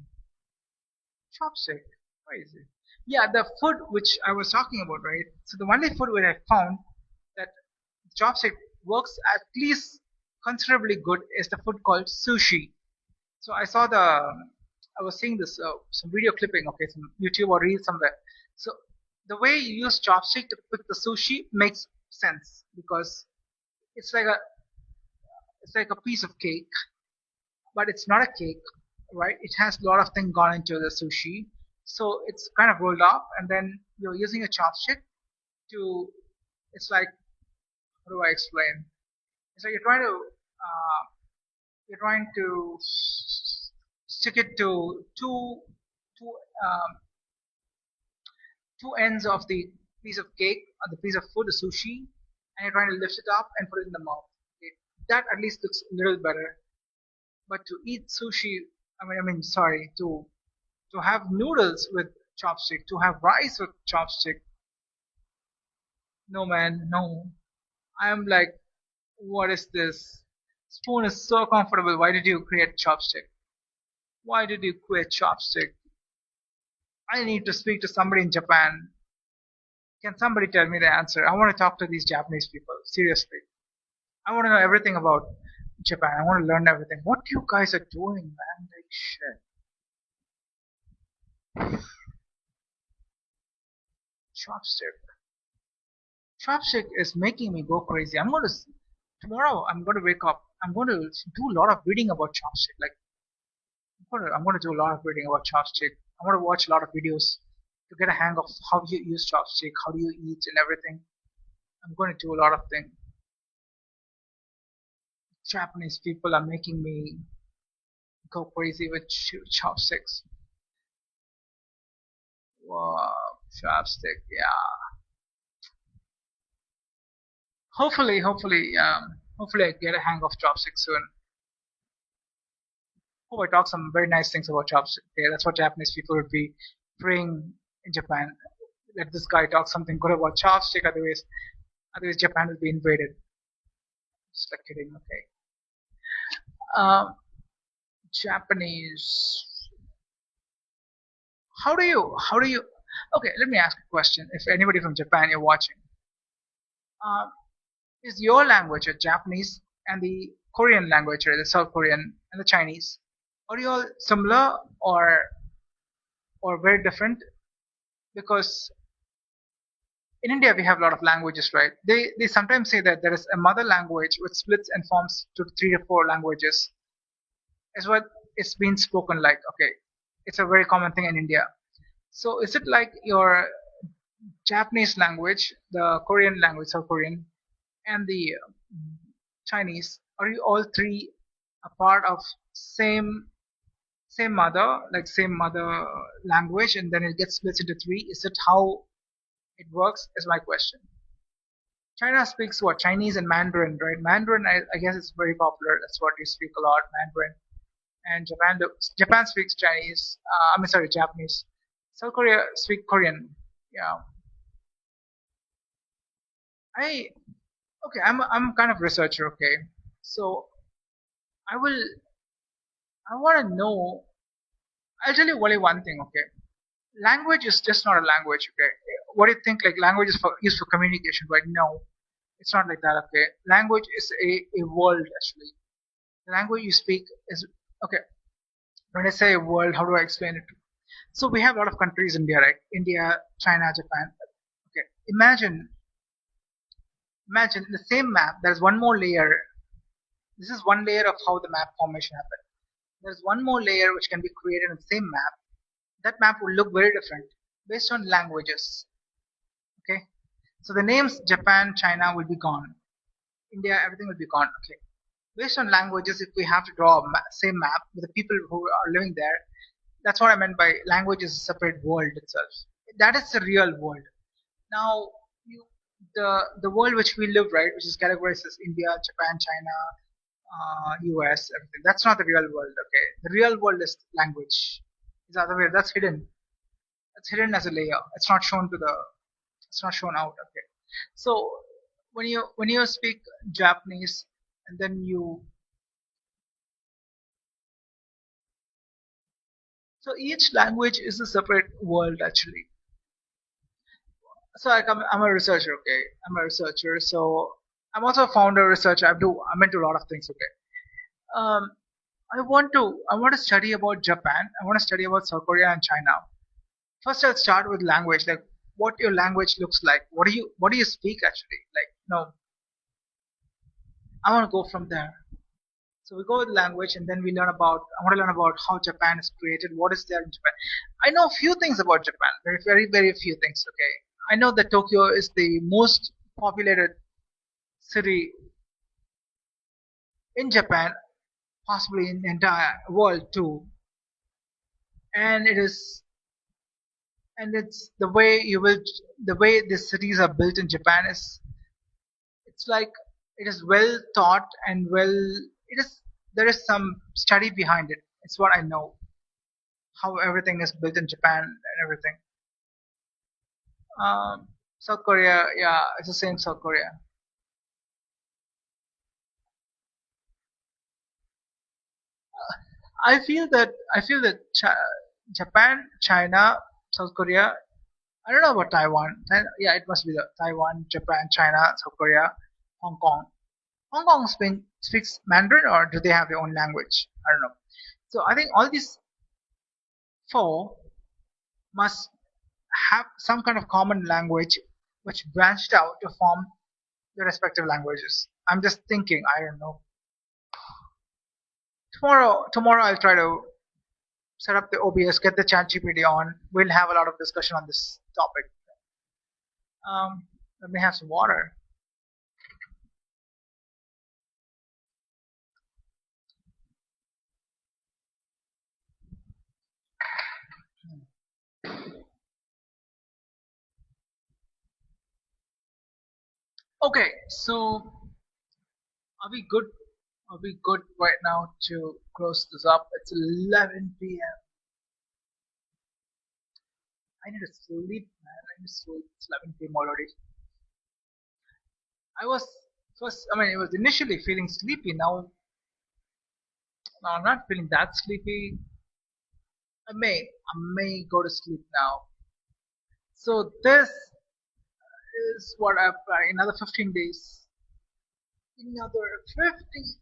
Chopstick. Crazy. Yeah, the food which I was talking about, right? So the only food where I found that chopstick works at least considerably good is the food called sushi. So I was seeing this some video clipping, okay, some YouTube or reel somewhere. So the way you use chopstick to pick the sushi makes sense because it's like a it's like a piece of cake, but it's not a cake, right? It has a lot of things gone into the sushi, so it's kind of rolled up, and then you're using a chopstick to. It's like how do I explain? It's like you're trying to stick it to two um, two ends of the piece of cake or the piece of food, the sushi, and you're trying to lift it up and put it in the mouth. Okay. That at least looks a little better. But to eat sushi, sorry, to have noodles with chopstick, to have rice with chopstick, No, man, no. I'm like, what is this? Spoon is so comfortable. Why did you create chopstick? Why did you create chopstick? I need to speak to somebody in Japan. Can somebody tell me the answer? I want to talk to these Japanese people. Seriously. I want to know everything about Japan. I want to learn everything. What you guys are doing, man? Like, shit. Chopstick. Chopstick is making me go crazy. Tomorrow, I'm going to wake up. I'm going to do a lot of reading about chopstick. Like, I'm going to do a lot of reading about chopstick. I want to watch a lot of videos to get a hang of how you use chopstick, how do you eat, and everything. I'm going to do a lot of things. Japanese people are making me go crazy with chopsticks. Wow, chopstick, yeah. Hopefully, I get a hang of chopsticks soon. Hope I talk some very nice things about chopstick. Okay, that's what Japanese people would be praying in Japan. Let this guy talk something good about chopstick, otherwise Japan will be invaded. Just like kidding. Okay. Um, Japanese. How do you? Okay, let me ask a question. If anybody from Japan you're watching, um, is your language a Japanese and the Korean language, or the South Korean and the Chinese? Are you all similar or very different? Because in India we have a lot of languages, right? They sometimes say that there is a mother language which splits and forms to 3 to 4 languages. Is what it's been spoken like. Okay, it's a very common thing in India. So is it like your Japanese language, the Korean language, South Korean, and the Chinese? Are you all three a part of same mother, like same mother language, and then it gets split into three? Is it how it works? Is my question. China speaks what? Chinese and Mandarin, right? Mandarin, I guess it's very popular. That's what you speak a lot, Mandarin. And Japan speaks Chinese. I mean, sorry, Japanese. South Korea speak Korean. Yeah, I okay. I'm kind of researcher. Okay, so I will. I want to know. I'll tell you only one thing. Okay, language is just not a language. Okay, what do you think? Like language is for used for communication, right? No, it's not like that. Okay, language is a world actually. The language you speak is okay. When I say world, how do I explain it? So we have a lot of countries in India, right? India, China, Japan. Okay, imagine in the same map. There's one more layer. This is one layer of how the map formation happened. There's one more layer which can be created in the same map. That map will look very different based on languages. Okay, so the names Japan, China will be gone. India, everything will be gone. Okay, based on languages, if we have to draw a same map with the people who are living there, that's what I meant by language is a separate world itself. That is the real world. Now, you, the world which we live, right, which is categorized as India, Japan, China, US, everything. That's not the real world. Okay, the real world is language. It's the other way. That's hidden. It's hidden as a layer. It's not shown to the. It's not shown out. Okay. So when you speak Japanese and then you so each language is a separate world actually. So I'm a researcher. Okay, I'm a researcher. So I'm also a founder researcher. I'm into a lot of things. Okay. Um, I want to study about Japan. I want to study about South Korea and China. First, I'll start with language, like what your language looks like. What do you speak actually? Like, no, I want to go from there. So we go with language, and then we learn about. I want to learn about how Japan is created. What is there in Japan? I know a few things about Japan. Very few things. Okay, I know that Tokyo is the most populated city in Japan, possibly in the entire world too. And it's the way the cities are built in Japan is it's like it is well thought and it is there is some study behind it. It's what I know how everything is built in Japan and everything. South Korea, yeah, it's the same South Korea. I feel that Japan, China, South Korea. I don't know about Taiwan. Yeah, it must be the Taiwan, Japan, China, South Korea, Hong Kong. Hong Kong speaks Mandarin, or do they have their own language? I don't know. So I think all these four must have some kind of common language which branched out to form their respective languages. I'm just thinking. I don't know. Tomorrow I'll try to set up the OBS, get the ChatGPT on. We'll have a lot of discussion on this topic. Let me have some water. Okay, so are we good? Are we good right now to close this up? It's 11 p.m. I need to sleep, man. I need to sleep. It's 11 p.m. already. I was it was initially feeling sleepy. Now I'm not feeling that sleepy. I may go to sleep now. So this is what I've another 15 days. Another 50.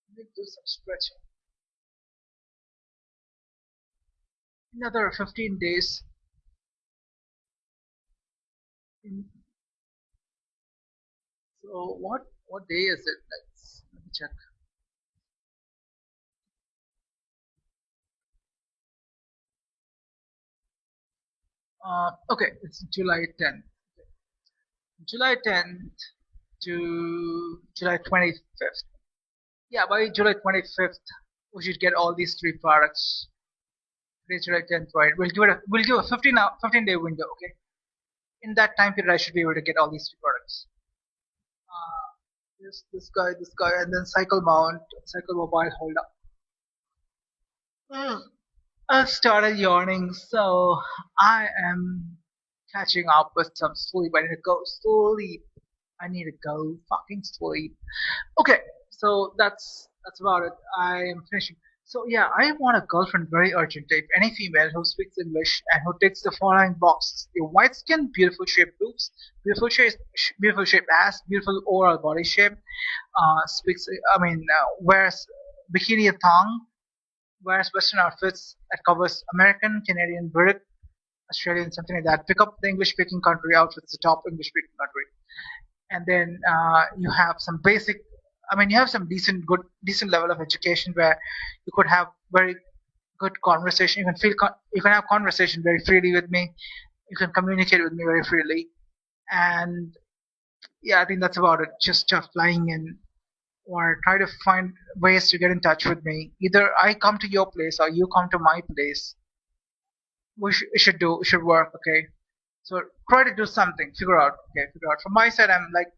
Let me do some stretching. Another 15 days. In, so what day is it? Let me check. Okay, it's July 10th. July 10th to July 25th. Yeah, by July 25th, we should get all these three products. Today's July 10th, right? We'll give a 15-day window, okay? In that time period, I should be able to get all these three products. This guy, and then cycle mobile holder. Mm. I started yawning, so I am catching up with some sleep. I need to go sleep. I need to go fucking sleep. Okay, so that's about it. I am finishing. So yeah, I want a girlfriend very urgently. If any female who speaks English and who ticks the following boxes: a white skin, beautiful shaped boobs, beautiful shaped ass, beautiful overall body shape, wears bikini and thong, wears Western outfits that covers American, Canadian, British, Australian, something like that. Pick up the English speaking country outfit, the top English speaking country, and then you have some basic. You have some decent level of education where you could have very good conversation. You can have conversation very freely with me. You can communicate with me very freely, and yeah, I think that's about it. Just flying in or try to find ways to get in touch with me. Either I come to your place or you come to my place. It should work. Okay, so try to do something. Figure out. Okay, figure out. From my side, I'm like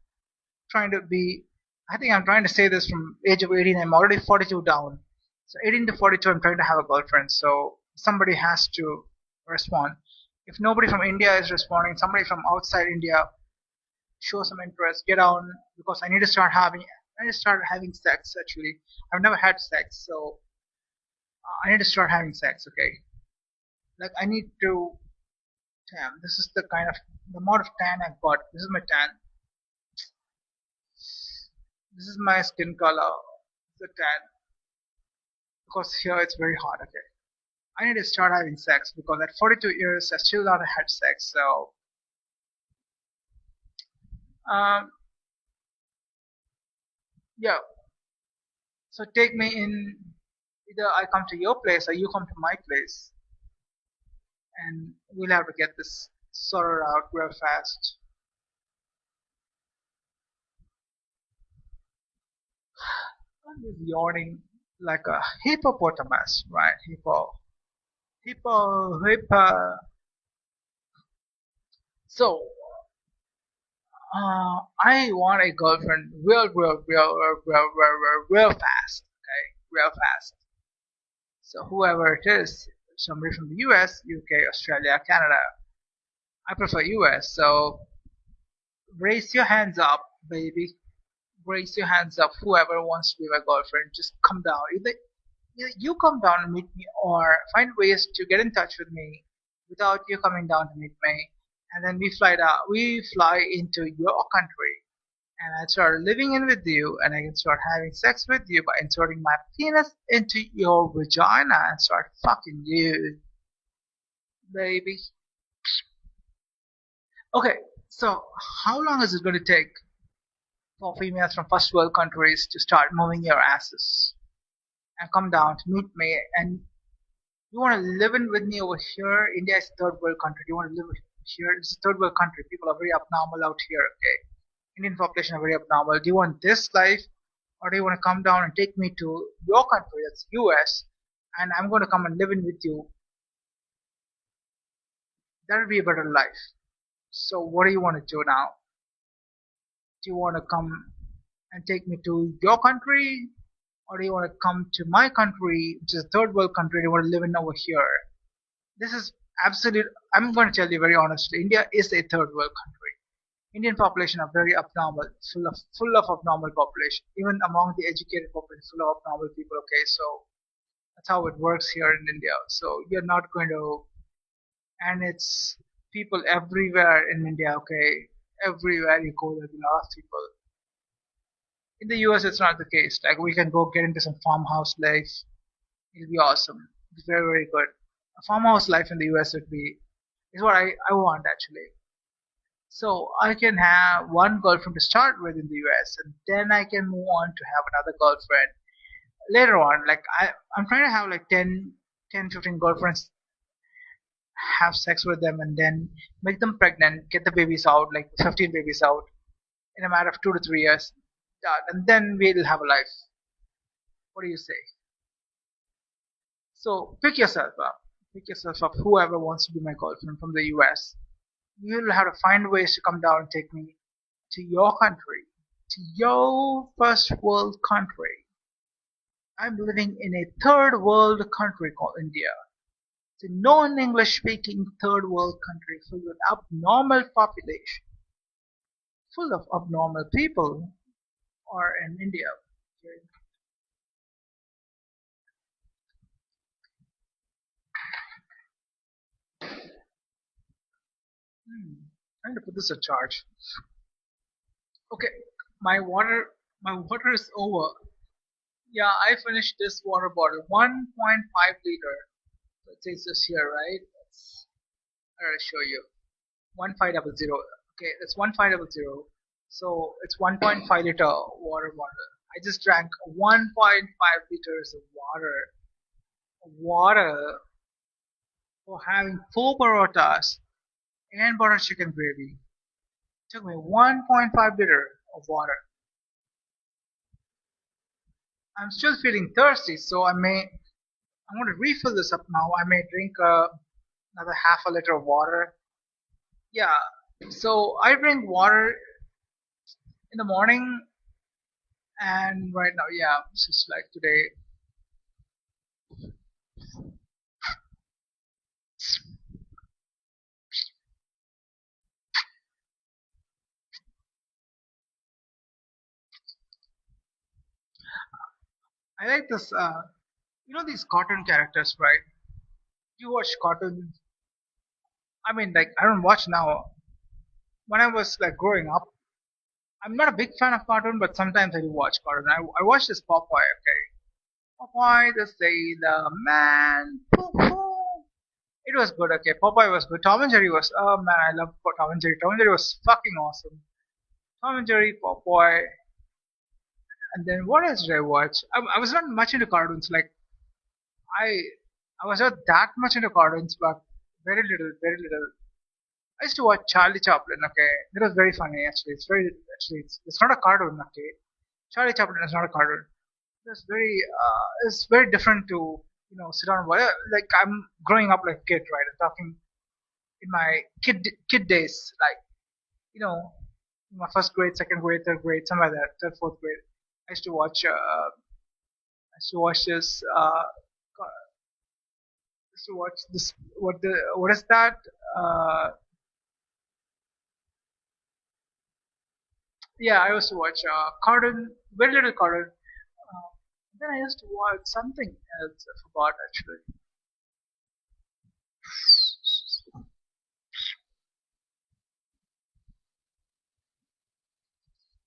trying to be. I think I'm trying to say this from age of 18. I'm already 42 down. So 18 to 42, I'm trying to have a girlfriend. So somebody has to respond. If nobody from India is responding, somebody from outside India show some interest. Get on because I need to start having sex. Actually, I've never had sex, so I need to start having sex. Okay, like I need to. Damn, this is the amount of tan I've got. This is my tan. This is my skin color. The tan because here it's very hot. Okay, I need to start having sex because at 42 years I still not had sex. So um, yeah. So take me in. Either I come to your place or you come to my place, and we'll have to get this sorted out real fast. I'm just yawning like a hippopotamus, right? Hippo. So, I want a girlfriend real fast. Okay, real fast. So whoever it is, somebody from the U.S., UK, Australia, Canada, I prefer US. So raise your hands up, baby. Raise your hands up. Whoever wants to be my girlfriend, just come down. Either you come down and meet me, or find ways to get in touch with me without you coming down to meet me. And then we fly down. We fly into your country, and I start living in with you, and I can start having sex with you by inserting my penis into your vagina and start fucking you, baby. Okay, so how long is it going to take for females from first world countries to start moving your asses and come down to meet me? And you want to live in with me over here? India is a third world country. Do you want to live here? It's a third world country. People are very abnormal out here. Okay, Indian population are very abnormal. Do you want this life, or do you want to come down and take me to your country, that's US, and I'm going to come and live in with you? That would be a better life. So what do you want to do now? Do you want to come and take me to your country, or do you want to come to my country, which is a third world country? Do you want to live in over here? This is absolute. I'm going to tell you very honestly. India is a third world country. Indian population are very abnormal, full of abnormal population. Even among the educated population, full of abnormal people. Okay, so that's how it works here in India. So you're not going to, and it's people everywhere in India. Okay, everywhere you go, there'll be a lot of people. In the US, it's not the case. Like we can go get into some farmhouse life. It'll be awesome. It's very very good. A farmhouse life in the US would be is what I want actually. So I can have one girlfriend to start with in the US, and then I can move on to have another girlfriend later on. Like I'm trying to have like 10, 15 girlfriends, have sex with them, and then make them pregnant, get the babies out, like 15 babies out in a matter of 2 to 3 years, and then we'll have a life. What do you say? So pick yourself up. Pick yourself up. Whoever wants to be my girlfriend from the US, you'll have to find ways to come down and take me to your country, to your first world country. I'm living in a third world country called India. It's a non-English speaking third world country filled with abnormal population, full of abnormal people, are in India. I'm going to put this in charge. Okay, my water, my water is over. Yeah, I finished this water bottle, 1.5 liter. So it says this here, right? I'll show you. 1500. Okay, that's 1500. So it's 1.5 liter water bottle. I just drank 1.5 liters of water for having four parotas and butter chicken gravy. It took me 1.5 liter of water. I'm still feeling thirsty, so I'm going to refill this up now. I may drink another half a liter of water. Yeah, so I drink water in the morning, and right now, yeah, it's just like today. I like this. These cartoon characters, right? You watch cartoons. I mean, like I don't watch now. When I was like growing up, I'm not a big fan of cartoon, but sometimes I do watch cartoon. I watched this Popeye. Okay, Popeye the Sailor Man. Poo-poo. It was good. Okay, Popeye was good. Tom and Jerry was. Oh man, I love Tom and Jerry. Tom and Jerry was fucking awesome. Tom and Jerry, Popeye, and then what else did I watch? I was not much into cartoons. Like I I was not that much into cartoons, but very little, very little. I used to watch Charlie Chaplin. Okay, it was very funny actually. It's not a cartoon. Okay, Charlie Chaplin is not a cartoon. It's very different to sit down and watch. Like I'm growing up like a kid, right? I'm talking in my kid days, like you know, in my first grade, second grade, third grade, somewhere there, third, fourth grade. I used to watch. I used to watch this. I used to watch this. What is that? Uh, Yeah, I used to watch cartoon, very little cartoon. Then I used to watch something else. I forgot actually.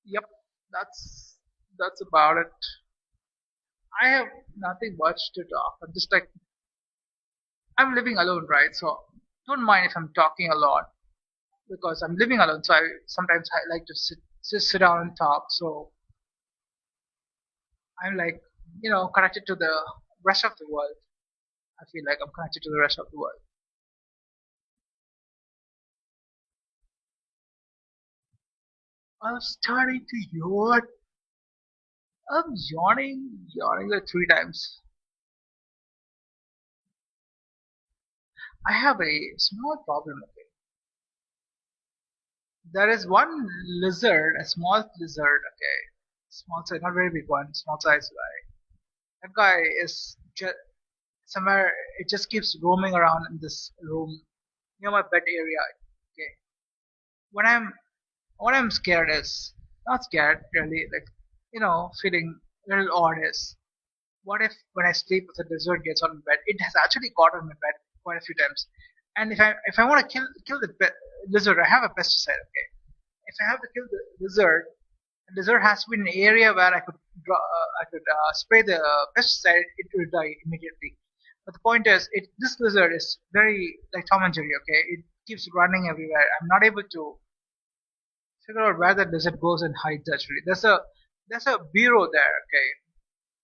Yep, that's about it. I have nothing much to talk. I'm just like I'm living alone, right? So don't mind if I'm talking a lot because I'm living alone. So I sometimes I like to just sit down and talk. So I'm like connected to the rest of the world. I feel like I'm connected to the rest of the world. I'm starting to yawn. I'm yawning like 3 times. I have a small problem. Okay, there is one lizard, a small lizard. Okay, small size, not very big one, small size guy. That guy is just somewhere. It just keeps roaming around in this room near my bed area. Okay, when I'm scared is not scared really, like feeling a little odd is what if when I sleep if the lizard gets on my bed? It has actually got on my bed quite a few times. And if I want to kill the lizard, I have a pesticide. Okay, if I have to kill the lizard has to be in an area where I could spray the pesticide. It will die immediately. But the point is, this lizard is very like Tom and Jerry. Okay, it keeps running everywhere. I'm not able to figure out where the lizard goes and hides. Actually, there's a bureau there. Okay,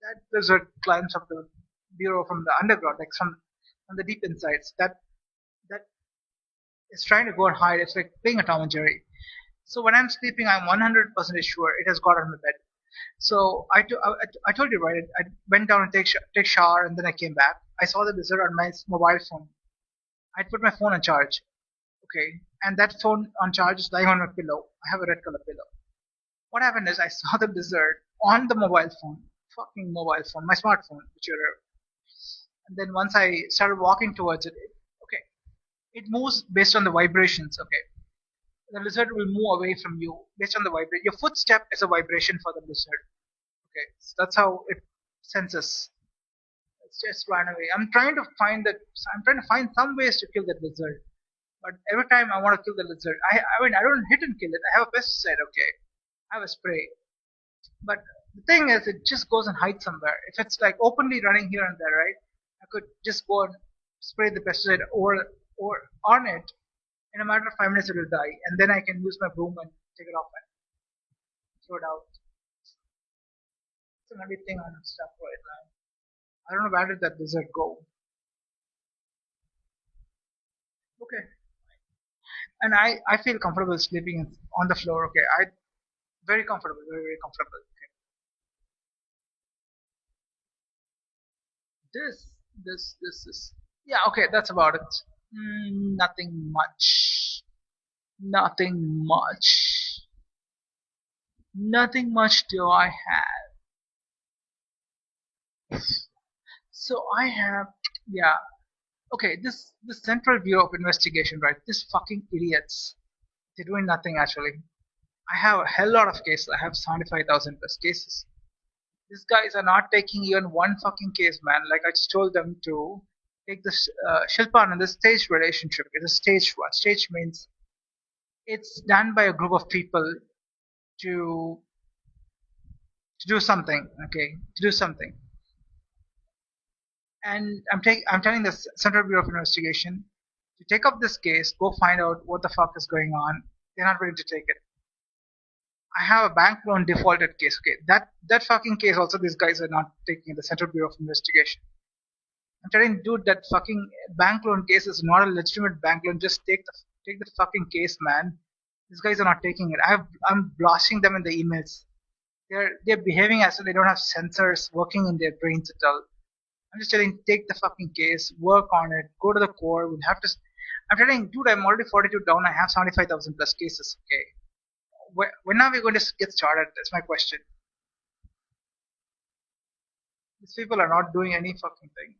that lizard climbs up the bureau from the underground, like from the deep insides. That is trying to go and hide. It's like playing a Tom and Jerry. So when I'm sleeping, I'm 100% sure it has got on my bed. So I told you right. I went down and take shower, and then I came back. I saw the lizard on my mobile phone. I put my phone on charge. Okay, and that phone on charge is lying on my pillow. I have a red color pillow. What happened is I saw the lizard on the mobile phone, fucking mobile phone, my smartphone, which you're. And then once I started walking towards it, okay, it moves based on the vibrations. Okay, the lizard will move away from you based on the vibration. Your footstep is a vibration for the lizard. Okay, so that's how it senses. It's just ran away. I'm trying to find some ways to kill that lizard. But every time I want to kill the lizard, I mean I don't hit and kill it. I have a pesticide. Okay, I have a spray. But the thing is, it just goes and hides somewhere. If it's like openly running here and there, right? I could just go and spray the pesticide or on it. In a matter of 5 minutes, it will die, and then I can use my broom and take it off and throw it out. It's another thing I'm stuck right now. I don't know where did that lizard go. Okay, and I feel comfortable sleeping on the floor. Okay, I very comfortable, very comfortable. Okay. This. Yeah, okay, that's about it. Nothing much. Nothing much. Nothing much do I have. So I have, yeah. Okay, this Central Bureau of Investigation, right? This fucking idiots. They're doing nothing actually. I have a hell lot of cases. I have 75,000 plus cases. These guys are not taking even one fucking case, man. Like I just told them to take this Shilpan and this staged relationship. It's a stage one. Stage means it's done by a group of people to to do something. Okay, to do something. And I'm telling the Central Bureau of Investigation to take up this case, go find out what the fuck is going on. They're not willing to take it. I have a bank loan defaulted case. Okay, that fucking case also these guys are not taking the Central Bureau of Investigation. I'm telling dude that fucking bank loan case is not a legitimate bank loan. Just take the fucking case, man. These guys are not taking it. I'm blasting them in the emails. They're behaving as if they don't have sensors working in their brains at all. I'm just telling, take the fucking case, work on it, go to the core. We'll have to. I'm telling, dude, I'm already 42 down. I have 75,000 plus cases. Okay, when are we going to get started? That's my question. These people are not doing any fucking thing.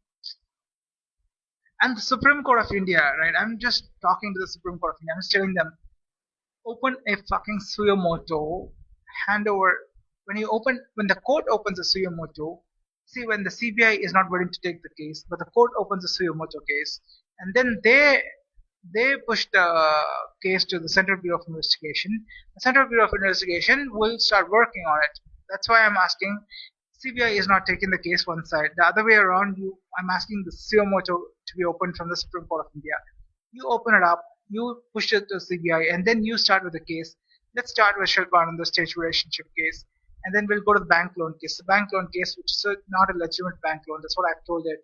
And the Supreme Court of India, right? I'm just talking to the Supreme Court of India. I'm just telling them, open a fucking suyomoto hand over when the court opens a suyomoto. See, when the CBI is not willing to take the case, but the court opens a suyomoto case, and then they push the case to the Central Bureau of Investigation. The Central Bureau of Investigation will start working on it. That's why I'm asking. CBI is not taking the case one side. The other way around, I'm asking the suyomoto to be opened from the Supreme Court of India. You open it up, you push it to CBI, and then you start with the case. Let's start with Shilpan, stage relationship case, and then we'll go to the bank loan case. The bank loan case, which is not a legitimate bank loan, that's what I've told it.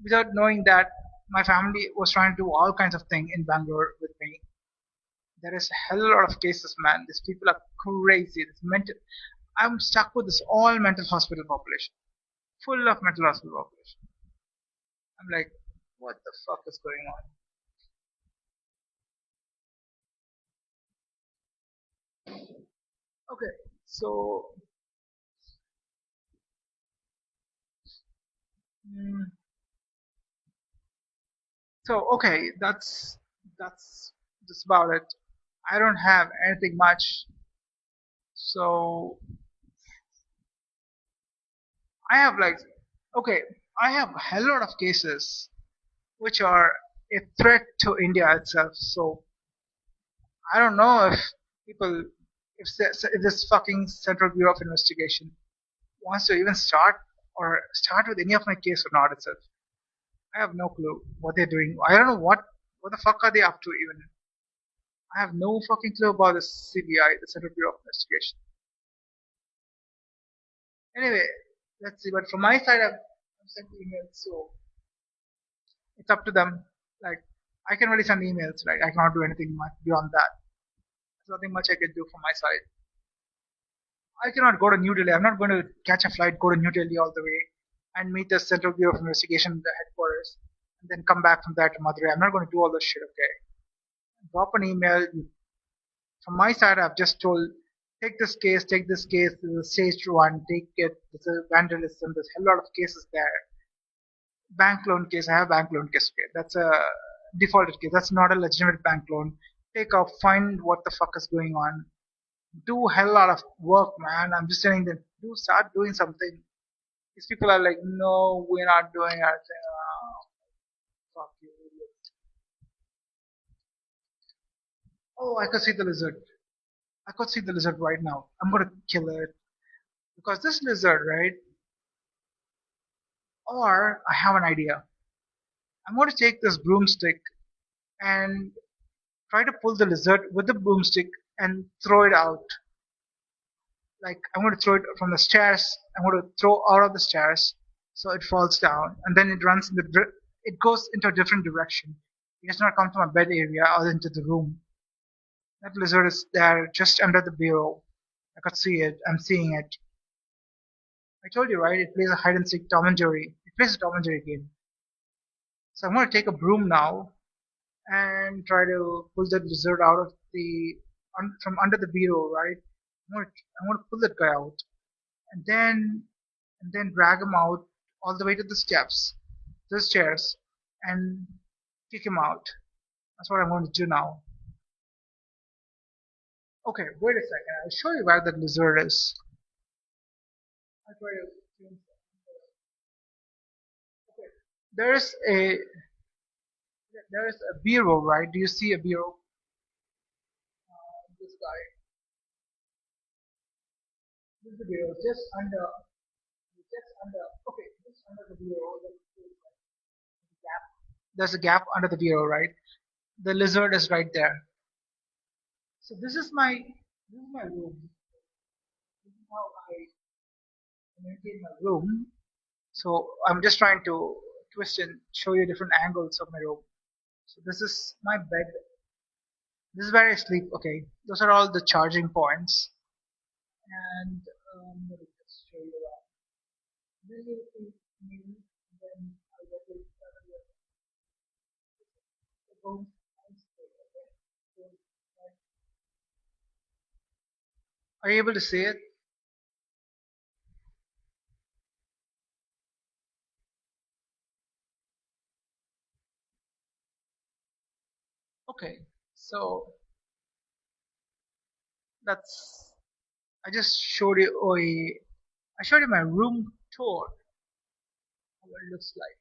Without knowing that, my family was trying to do all kinds of things in Bangalore with me. There is a hell lot of cases, man. These people are crazy. This mental. I'm stuck with this all mental hospital population, full of mental hospital population. I'm like, what the fuck is going on? Okay, so mm, okay, that's just about it. I don't have anything much. So I have like, okay, I have a hell lot of cases which are a threat to India itself. So I don't know if people, if this fucking Central Bureau of Investigation wants to even start with any of my case or not itself. I have no clue what they're doing. I don't know what the fuck are they up to even. I have no fucking clue about the CBI, the Central Bureau of Investigation. Anyway, let's see. But from my side, I've sent emails, so it's up to them. Like, I can really send emails, right? I cannot do anything much beyond that. There's nothing much I can do from my side. I cannot go to New Delhi. I'm not going to catch a flight, go to New Delhi all the way, and meet the Central Bureau of Investigation, the headquarters, and then come back from there to Madurai. I'm not going to do all this shit, okay? Drop an email. From my side, I've just told, take this case, this is stage one, take it, this is vandalism, there's a lot of cases there. Bank loan case, I have bank loan case, okay? That's a defaulted case. That's not a legitimate bank loan. Take off, find what the fuck is going on. Do a hell lot of work, man. I'm just telling them, do start doing something. These people are like, no, we're not doing anything. Oh, fuck you, idiots. Oh, I could see the lizard. I could see the lizard right now. I'm gonna kill it. Because this lizard, right? Or I have an idea. I'm gonna take this broomstick and try to pull the lizard with the broomstick and throw it out. Like I'm going to throw it from the stairs. I'm going to throw out of the stairs so it falls down, and then it runs in it goes into a different direction. It does not come to my bed area or into the room. That lizard is there just under the bureau. I could see it. I'm seeing it. I told you, right? It plays a hide and seek Tom and Jerry. It plays a Tom and Jerry game. So I'm going to take a broom now and try to pull that lizard out of from under the bureau, right? I'm going to pull that guy out, and then drag him out all the way to the stairs, and kick him out. That's what I'm going to do now. Okay, wait a second. I'll show you where that lizard is. I'll try to. Okay, there's a there's a bureau, right? Do you see a bureau? This guy. This is the bureau, just under. Okay, just under the bureau. There's a gap under the bureau, right? The lizard is right there. So this is my room. This is how I maintain my room. So I'm just trying to twist and show you different angles of my room. So this is my bed. This is where I sleep. Okay, those are all the charging points. And let me just show you that. This is me. Then I get it. Room. Are you able to see it? Okay, so that's I just showed you I showed you my room tour, how it looks like.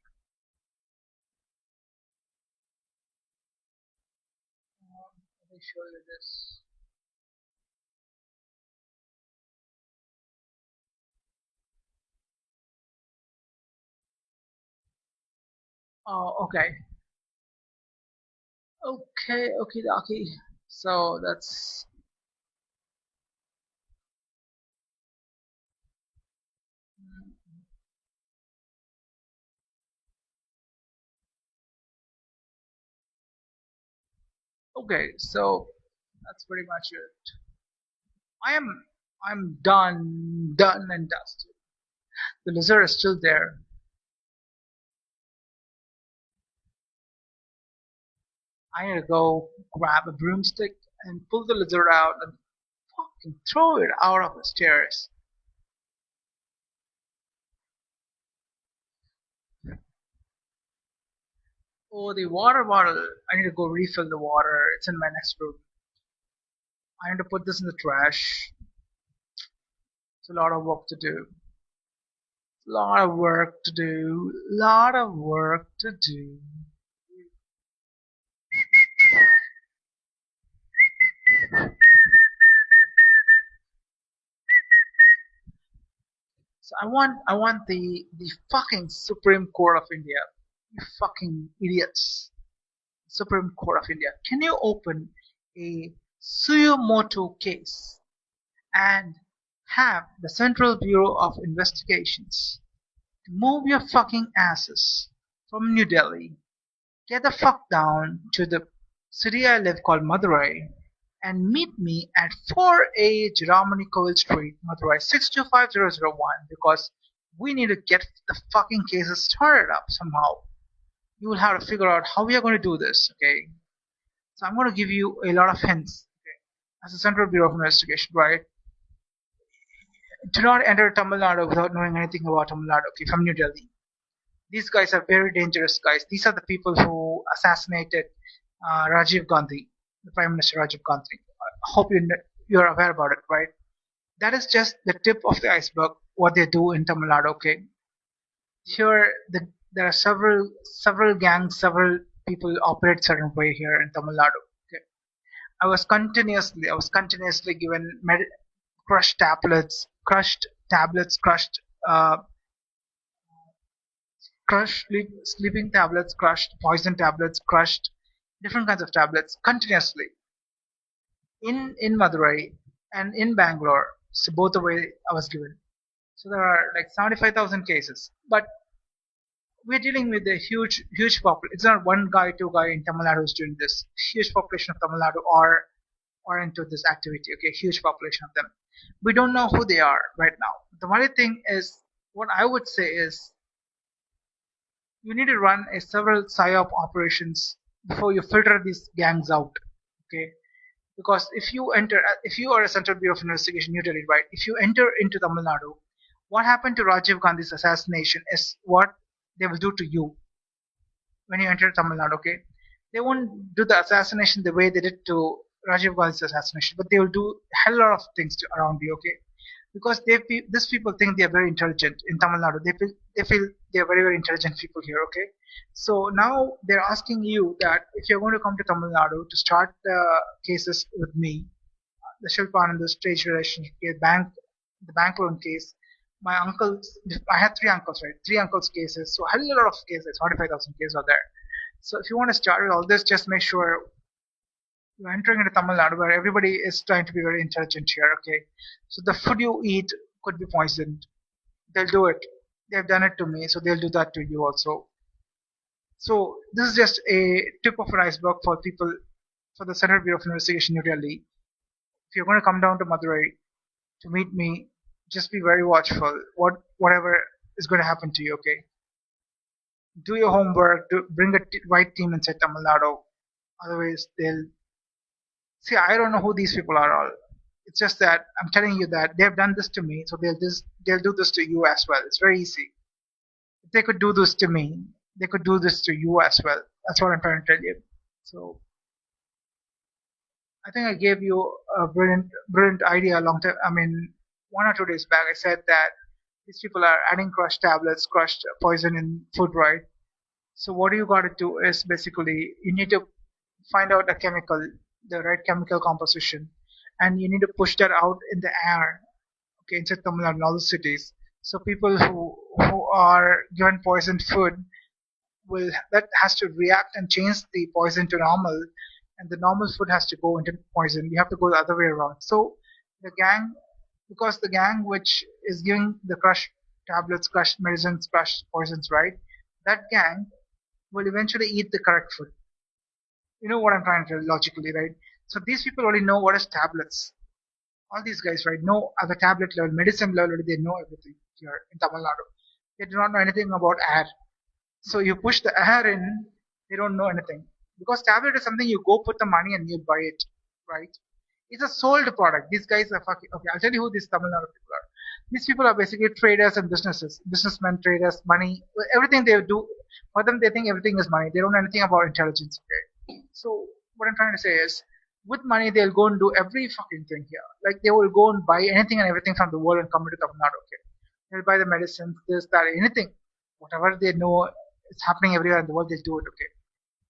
Let me show you this. Oh, okay. Okay, okay, okay. So that's okay. So that's pretty much it. I am I'm done and dusted. The lizard is still there. I need to go grab a broomstick and pull the lizard out and fucking throw it out of the stairs. Oh, the water bottle. I need to go refill the water. It's in my next room. I need to put this in the trash. It's a lot of work to do. Lot of work to do. Lot of work to do. So I want the fucking Supreme Court of India. You fucking idiots. Supreme Court of India. Can you open a suyomoto case and have the Central Bureau of Investigations to move your fucking asses from New Delhi, get the fuck down to the city I live called Madurai, and meet me at 4A Jiramani Kovil Street, Madurai 625001, because we need to get the fucking cases started up somehow. You will have to figure out how we are going to do this, okay? So I'm going to give you a lot of hints. Okay? As a Central Bureau of Investigation, right? Do not enter Tamil Nadu without knowing anything about Tamil Nadu, okay, from New Delhi. These guys are very dangerous guys. These are the people who assassinated Rajiv Gandhi, the Prime Minister Rajiv Gandhi. I hope you're aware about it, right? That is just the tip of the iceberg, what they do in Tamil Nadu, okay? Here, there are several gangs, several people operate certain way here in Tamil Nadu. Okay? I was continuously given crushed tablets, uh, crushed sleeping tablets, crushed poison tablets, crushed different kinds of tablets continuously in Madurai and in Bangalore. So both the way I was given. So there are like 75,000 cases, but we're dealing with a huge population. It's not one guy, two guy in Tamil Nadu who's doing this. Huge population of Tamil Nadu are into this activity. Okay, huge population of them. We don't know who they are right now. The only thing is, what I would say is, you need to run a several psyop operations before you filter these gangs out. Okay, because if you are a Central Bureau of Investigation, New Delhi, right? If you enter into Tamil Nadu, what happened to Rajiv Gandhi's assassination is what they will do to you when you enter Tamil Nadu. Okay, they won't do the assassination the way they did to Rajiv Gandhi's assassination, but they will do a hell lot of things around you. Okay, because these people think they are very intelligent in Tamil Nadu. They feel they are very intelligent people here. Okay, so now they're asking you that if you're going to come to Tamil Nadu to start the cases with me, the Shilpan and the stage relationship case, the bank loan case. My uncles, I had three uncles, right? Three uncles' cases. So I had a lot of cases, 45,000 cases are there. So if you want to start with all this, just make sure you're entering into Tamil Nadu where everybody is trying to be very intelligent here, okay? So the food you eat could be poisoned. They'll do it. They've done it to me, so they'll do that to you also. So this is just a tip of an iceberg for people, for the Central Bureau of Investigation New Delhi. If you're going to come down to Madurai to meet me, just be very watchful. Whatever is going to happen to you, okay? Do your homework. Bring a right team inside Tamil Nadu. Otherwise, they'll see. I don't know who these people are. All. It's just that I'm telling you that they've done this to me, so they'll do this to you as well. It's very easy. If they could do this to me, they could do this to you as well. That's what I'm trying to tell you. So I think I gave you a brilliant idea a long time. I mean, 1 or 2 days back, I said that these people are adding crushed tablets, crushed poison in food, right? So what you got to do is basically you need to find out a chemical, the right chemical composition, and you need to push that out in the air, okay, inside Tamil Nadu and all the cities. So people who are given poisoned food will that has to react and change the poison to normal, and the normal food has to go into poison. You have to go the other way around. So the gang, because the gang which is giving the crushed tablets, crushed medicines, crushed poisons, right? That gang will eventually eat the correct food. You know what I'm trying to tell logically, right? So these people only know what is tablets. All these guys, right, know at the tablet level, medicine level, they know everything here in Tamil Nadu. They do not know anything about air. So you push the air in, they don't know anything. Because tablet is something you go put the money and you buy it, right? It's a sold product. These guys are fucking okay. I'll tell you who these Tamil Nadu people are. These people are basically traders and businesses, businessmen, traders, money, everything they do. For them, they think everything is money. They don't know anything about intelligence. Okay. So what I'm trying to say is, with money, they'll go and do every fucking thing here. Like they will go and buy anything and everything from the world and come into Tamil Nadu. Okay. They'll buy the medicines, this, that, anything, whatever they know is happening everywhere in the world. They do it. Okay.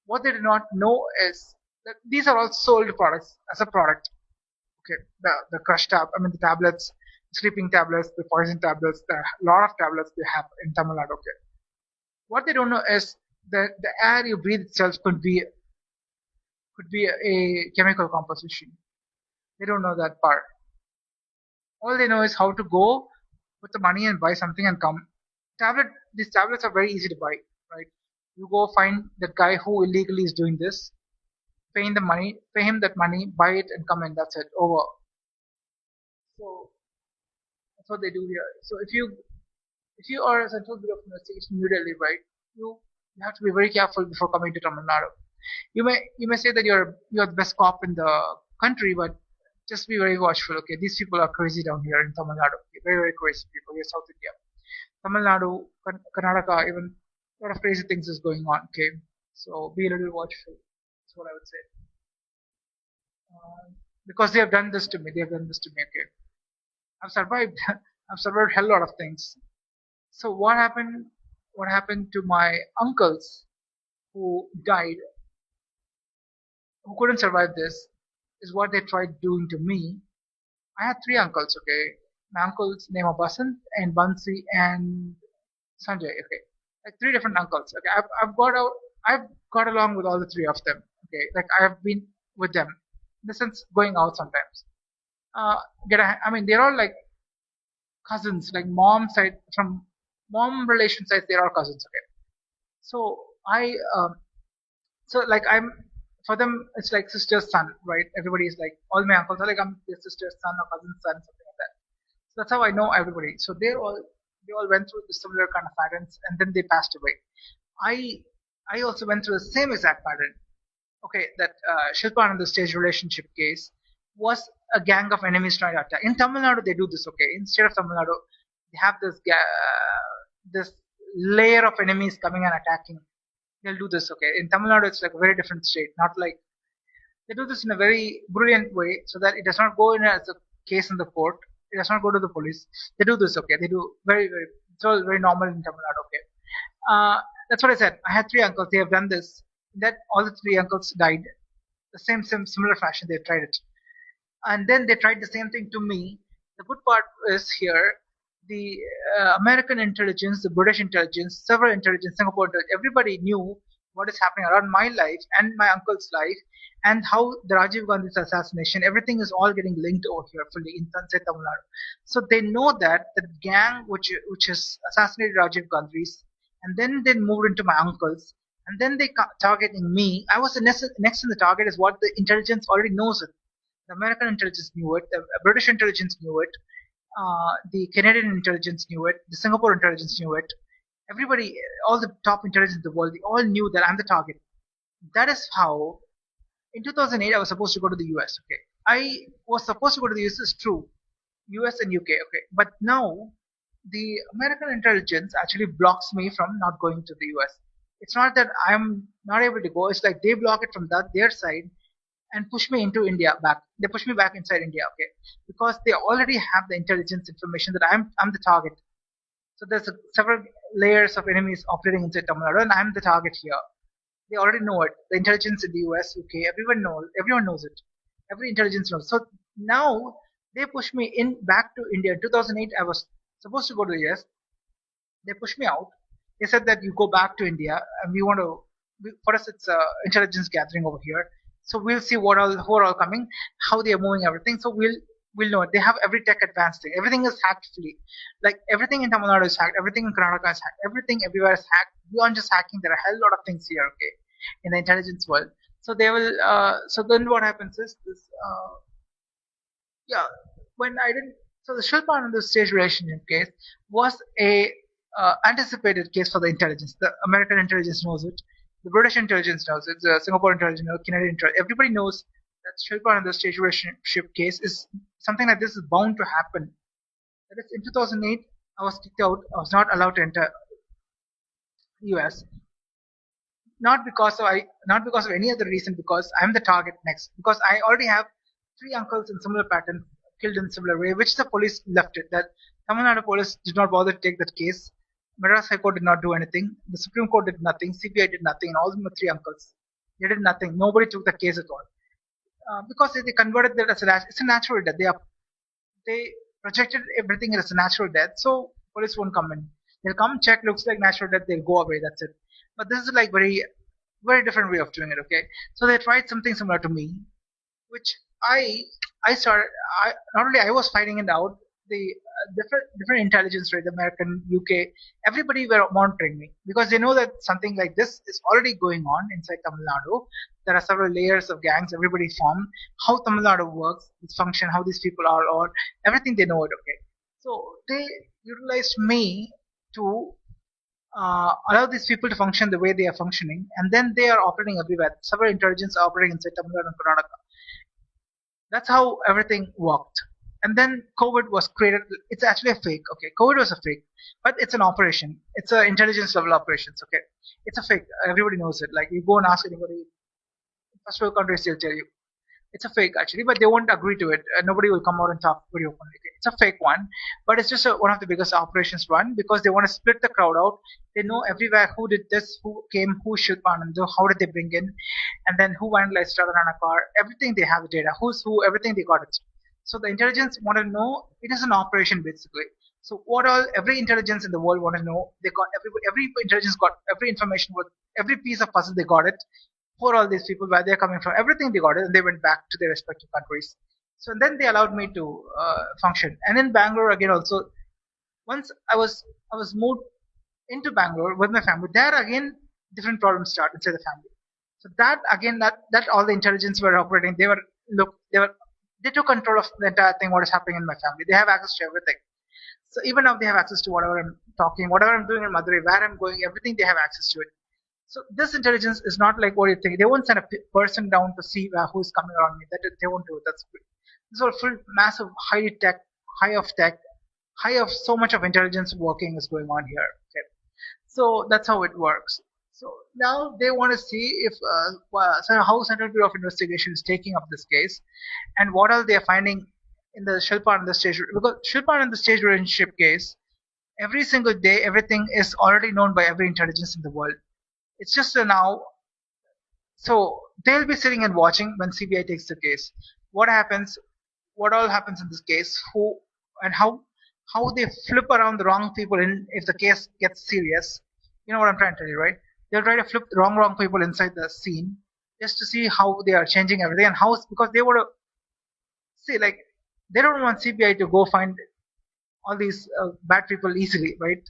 What they do not know is that these are all sold products as a product. Okay, the crush tab, I mean the tablets, sleeping tablets, the poison tablets, the lot of tablets they have in Tamil Nadu. Okay, what they don't know is the air you breathe itself could be a chemical composition. They don't know that part. All they know is how to go put the money and buy something and come. Tablet, these tablets are very easy to buy, right? You go find that guy who illegally is doing this, pay him that money, buy it and come in. That's it, over. So that's what they do here. So if you are a central bureau of investigation in New Delhi, right, you have to be very careful before coming to Tamil Nadu. You may say that you're the best cop in the country, but just be very watchful. Okay, these people are crazy down here in Tamil Nadu. Okay? Very very crazy people here, South India, Tamil Nadu, Karnataka, even a lot of crazy things is going on. Okay, so be a little watchful. That's what I would say. Uh, because they have done this to me. They have done this to me. Okay, I've survived. I've survived a hell lot of things. So what happened? What happened to my uncles who died, who couldn't survive this, is what they tried doing to me. I had three uncles. Okay, my uncles name are Basant and Bansi and Sanjay. Okay, like three different uncles. Okay, I've got along with all the three of them. Okay, like I've been with them in the sense going out sometimes. Uh, I mean, they're all like cousins, like mom side from mom relation side. They're all cousins. Okay, so so like I'm for them it's like sister's son, right? Everybody is like all my uncles are like I'm their sister's son or cousin's son, something like that. So that's how I know everybody. So they all went through the similar kind of patterns and then they passed away. I I also went through the same exact pattern. Okay, that Shilpa and the stage relationship case was a gang of enemies trying to attack. In Tamil Nadu, they do this. Okay, instead of Tamil Nadu, they have this layer of enemies coming and attacking. They'll do this. Okay, in Tamil Nadu, it's like a very different state. Not like they do this in a very brilliant way, so that it does not go in as a case in the court. It does not go to the police. They do this. Okay, they do very very. It's all very normal in Tamil Nadu. Okay, that's what I said. I had three uncles. They have done this. That all the three uncles died. The same similar fashion. They tried it, and then they tried the same thing to me. The good part is here, the American intelligence, the British intelligence, several intelligence, Singapore intelligence, everybody knew what is happening around my life and my uncle's life, and how the Rajiv Gandhi's assassination, everything is all getting linked over here fully in Sunset Tamil Nadu. So they know that the gang which has assassinated Rajiv Gandhi's, and then they moved into my uncle's, and then they targeting me. I was the next in the target is what the intelligence already knows it. The American intelligence knew it. The British intelligence knew it. The Canadian intelligence knew it. The Singapore intelligence knew it. Everybody, all the top intelligence in the world, they all knew that I'm the target. That is how, in 2008, I was supposed to go to the US. Okay, I was supposed to go to the US. Is true, US and UK. Okay, but now the American intelligence actually blocks me from not going to the US. It's not that I'm not able to go. It's like they block it from their side, and push me into India back. They push me back inside India, okay, because they already have the intelligence information that I'm the target. So there's several layers of enemies operating inside Tamil Nadu, and I'm the target here. They already know it. The intelligence in the US, UK, everyone knows it. Every intelligence knows. So now they push me in back to India. In 2008, I was supposed to go to the US. They pushed me out. They said that you go back to India, and we want to. For us, it's intelligence gathering over here. So we'll see who are all coming, how they are moving everything. So we'll know it. They have every tech advanced thing. Everything is hacked fully. Like everything in Tamil Nadu is hacked. Everything in Karnataka is hacked. Everything everywhere is hacked. Beyond just hacking, there are a hell lot of things here. Okay, in the intelligence world. So they will. So then what happens is this. Yeah, when I didn't. So the Shilpananda stage relationship case was a anticipated case for the intelligence. The American intelligence knows it. The British intelligence knows it. The Singapore intelligence knows. Canadian intelligence. Everybody knows that Shilpananda stage relationship case is something like this is bound to happen. That is, in 2008, I was kicked out. I was not allowed to enter US, not because of any other reason, because I'm the target next, because I already have three uncles in similar pattern killed in similar way, which the police left it. That Tamil Nadu police did not bother to take that case. Madras High Court did not do anything. The Supreme Court did nothing. CBI did nothing. And all my three uncles, they did nothing. Nobody took the case at all, because they converted that as it's a natural death. They projected everything as a natural death, so police won't come in. They'll come, check, looks like natural death, they'll go away. That's it. But this is like very different way of doing it. Okay, so they tried something similar to me, which I I started. Not only I was finding it out, the different intelligence, right? American, UK, everybody were monitoring me because they know that something like this is already going on inside Tamil Nadu. There are several layers of gangs. Everybody formed. How Tamil Nadu works, its function, how these people are, or everything they know it. Okay, so they utilized me to allow these people to function the way they are functioning, and then they are operating everywhere. Several intelligence are operating inside Tamil Nadu and Karnataka. That's how everything worked. And then COVID was created. It's actually a fake. Okay, COVID was a fake, but it's an operation. It's an intelligence level operations. Okay, it's a fake. Everybody knows it. Like you go and ask anybody, first world countries, they'll tell you it's a fake actually, but they won't agree to it. Nobody will come out and talk very openly. Okay, it's a fake one, but it's just one of the biggest operations run because they want to split the crowd out. They know everywhere who did this, who came, who should Anandu, how did they bring in, and then who vandalized Radha a car. Everything they have the data, who's who, everything they got it. So the intelligence want to know it is an operation basically. So what all every intelligence in the world want to know, they got every intelligence got every information with every piece of puzzle they got it for all these people where they're coming from, everything they got it, and they went back to their respective countries. So then they allowed me to function. And in Bangalore again also, once I was moved into Bangalore with my family, there again different problems start inside the family. So that again, that all the intelligence were operating, they took control of the entire thing. What is happening in my family? They have access to everything. So even now they have access to whatever I'm talking, whatever I'm doing in Madurai, where I'm going, everything they have access to it. So this intelligence is not like what you think. They won't send a person down to see who's coming around me. That they won't do it. That's this is all full, massive, highly tech, high of so much of intelligence working is going on here. Okay, so that's how it works. So now they want to see if so how Central Bureau of Investigation is taking up this case, and what are they finding in the Shilpa and the stage because Shilpa and the stage relationship case. Every single day, everything is already known by every intelligence in the world. It's just now, so they'll be sitting and watching when CBI takes the case. What happens? What all happens in this case? Who and how they flip around the wrong people in if the case gets serious. You know what I'm trying to tell you, right? They'll try to flip the wrong people inside the scene just to see how they are changing everything and how because they want to see like they don't want CBI to go find all these bad people easily, right?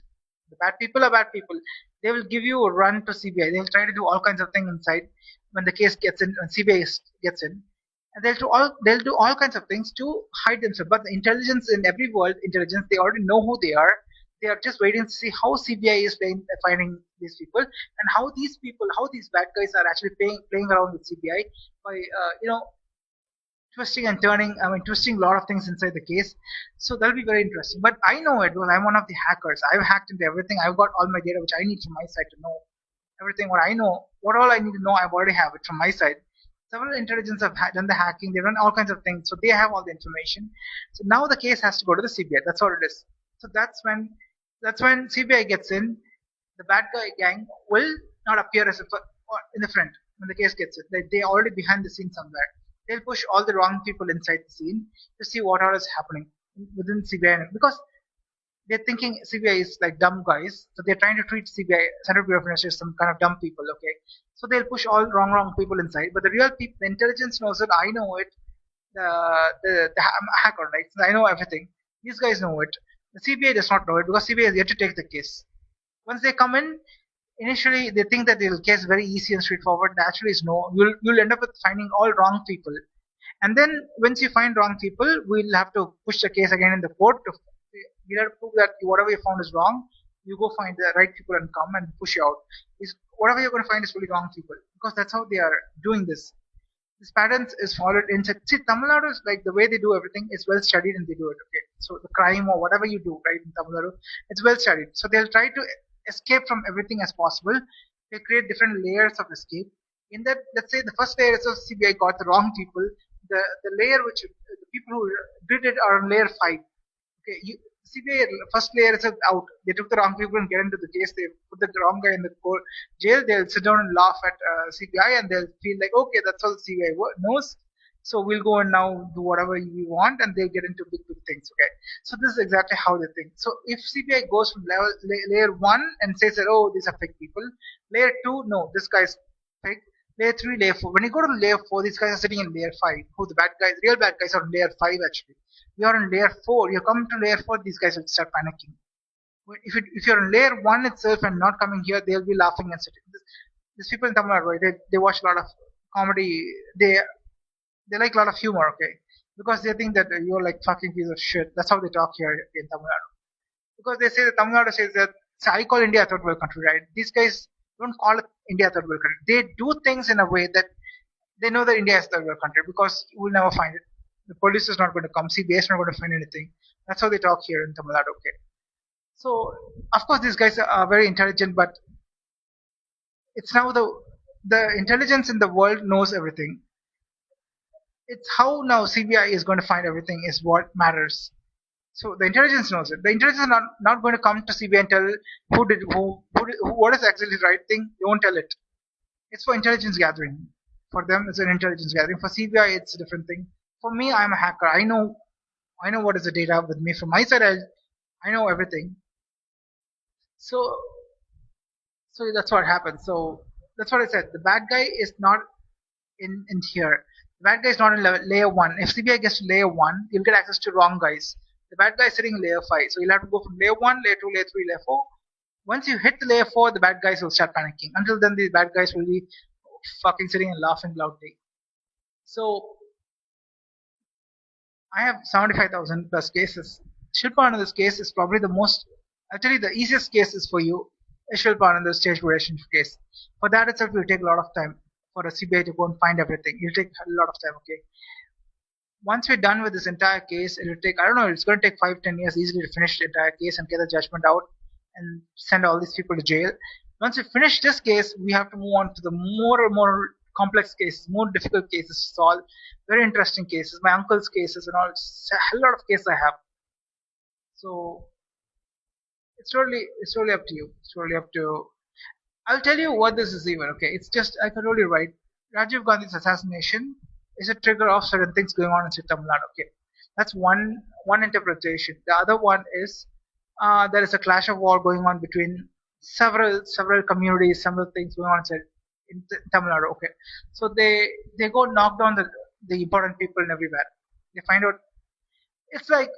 The bad people are bad people. They will give you a run to CBI. They'll try to do all kinds of things inside when the case gets in, when CBI gets in, and they'll do all kinds of things to hide themselves. But the intelligence in every world, intelligence, they already know who they are. They are just waiting to see how CBI is finding these people and how these people, how these bad guys are actually playing around with CBI by twisting and turning, I mean, twisting a lot of things inside the case. So that'll be very interesting. But I know it because I'm one of the hackers. I've hacked into everything. I've got all my data, which I need from my side to know everything. What I know, what all I need to know, I've already have it from my side. several intelligence have done the hacking. They've done all kinds of things, so they have all the information. So now the case has to go to the CBI. That's all it is. So that's when CBI gets in. The bad guy gang will not appear as in the front when the case gets in. They are already behind the scene somewhere. They'll push all the wrong people inside the scene to see what all is happening within CBI because they're thinking CBI is like dumb guys, so they're trying to treat CBI, Central Bureau of Investigation, some kind of dumb people. Okay, so they'll push all wrong people inside, but the real people, the intelligence knows it. I know it. I'm a hacker, right? So I know everything. These guys know it. The CBI does not know it because CBI is yet to take the case. Once they come in, initially they think that the case is very easy and straightforward. Actually, is no. You'll end up with finding all wrong people, and then once you find wrong people, we'll have to push the case again in the court. We'll have to prove that whatever you found is wrong. You go find the right people and come and push you out. Is whatever you're going to find is really wrong people because that's how they are doing this. This pattern is followed in see Tamil Nadu is like the way they do everything is well studied and they do it. Okay, so the crime or whatever you do right in Tamil Nadu, it's well studied. So they'll try to escape from everything as possible. They create different layers of escape. In that, let's say the first layer is of CBI got the wrong people. The layer which the people who did it are on layer 5. Okay, CBI first layer is out. They took the wrong people and get into the case. They put the wrong guy in the court, jail. They'll sit down and laugh at CBI and they'll feel like, okay, that's all the CBI knows. So we'll go and now do whatever we want, and they'll get into big things. Okay, so this is exactly how they think. So if CBI goes from layer 1 and says that, oh, these are fake people, layer 2, no, this guy's fake. Layer 3, layer 4. When you go to layer 4, these guys are sitting in layer 5. Who the bad guys, real bad guys are in layer 5 actually. You're in layer 4. You come to layer 4, these guys will start panicking. If you're in layer 1 itself and not coming here, they'll be laughing and sitting. These people in Tamil Nadu, right, they watch a lot of comedy. They like a lot of humor, okay? Because they think that you're like fucking piece of shit. That's how they talk here in Tamil Nadu. Because they say that Tamil Nadu says that, so I call India a third world country, right? These guys don't call it India a third world country. They do things in a way that they know that India is a third world country because you will never find it. The police is not going to come. CBS is not going to find anything. That's how they talk here in Tamil Nadu, okay? So, of course, these guys are very intelligent, but it's now the intelligence in the world knows everything. It's how now CBI is going to find everything is what matters. So the intelligence knows it. The intelligence is not going to come to CBI and tell what is actually the right thing. They won't tell it. It's for intelligence gathering. For them, it's an intelligence gathering. For CBI, it's a different thing. For me, I'm a hacker. I know what is the data with me. From my side, I know everything. So that's what happens. So that's what I said. The bad guy is not in here. The bad guy is not in layer 1. If CBI gets to layer 1, you'll get access to wrong guys. The bad guy is sitting in layer 5. So you'll have to go from layer 1, layer 2, layer 3, layer 4. Once you hit the layer 4, the bad guys will start panicking. Until then, the bad guys will be fucking sitting and laughing loudly. So I have 75,000 plus cases. Shilpananda's case is probably the most, I'll tell you the easiest case is for you, is Shilpananda's stage relationship case. For that itself, it will take a lot of time for a CBI to go and find everything. It'll take a lot of time, okay? Once we're done with this entire case, it'll take, I don't know, it's going to take 5-10 years easily to finish the entire case and get the judgment out and send all these people to jail. Once we finish this case, we have to move on to the more and more complex cases, more difficult cases to solve, very interesting cases, my uncle's cases and all. It's a lot of cases I have. So it's really up to you. It's really up to. I'll tell you what this is even. Okay, it's just I can only write. Rajiv Gandhi's assassination is a trigger of certain things going on in Tamil Nadu. Okay, that's one interpretation. The other one is there is a clash of war going on between several communities, several things going on in Tamil Nadu. Okay, so they go knock down the important people and everywhere. They find out it's like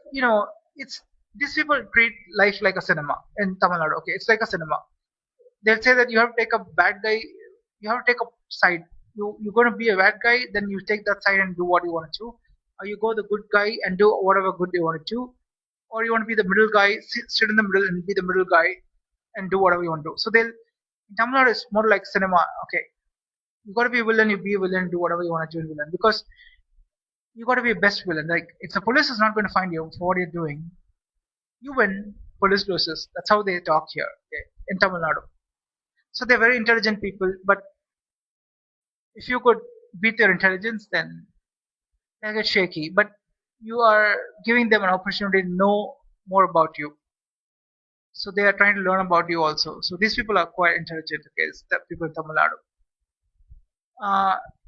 it's these people treat life like a cinema in Tamil Nadu. Okay, it's like a cinema. They'll say that you have to take a bad guy, you have to take a side. You're going to be a bad guy, then you take that side and do what you want to do, or you go the good guy and do whatever good you want to do, or you want to be the middle guy, sit in the middle and be the middle guy and do whatever you want to do. So they'll in Tamil Nadu it's more like cinema. Okay, you got to be a villain, you be a villain, do whatever you want to do in villain because you got to be a best villain. Like if the police is not going to find you for what you're doing, you win, police loses. That's how they talk here, okay, in Tamil Nadu. So they're very intelligent people, but if you could beat their intelligence, then they get shaky. But you are giving them an opportunity to know more about you. So they are trying to learn about you also. So these people are quite intelligent. Okay, it's the people in Tamil Nadu.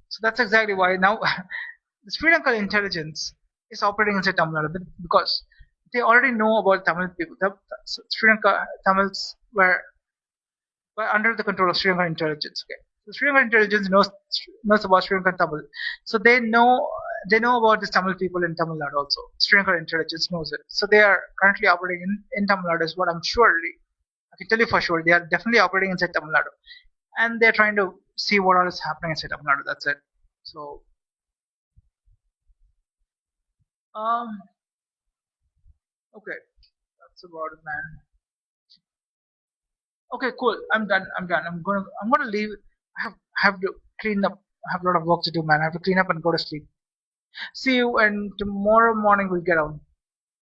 So that's exactly why now the Sri Lankan intelligence is operating inside Tamil Nadu because they already know about Tamil people. So Sri Lanka Tamils were under the control of Sri Lankan intelligence. Okay, so Sri Lankan intelligence knows about Sri Lankan Tamil, so they know about these Tamil people in Tamil Nadu also. Sri Lankan intelligence knows it, so they are currently operating in Tamil Nadu. Is what I'm surely I can tell you for sure. They are definitely operating inside Tamil Nadu, and they're trying to see what all is happening inside Tamil Nadu. That's it. So um okay, that's about it, man. Okay, cool. I'm done. I'm done. I'm gonna leave. I have to clean up. I have a lot of work to do, man. I have to clean up and go to sleep. See you, and tomorrow morning we'll get on.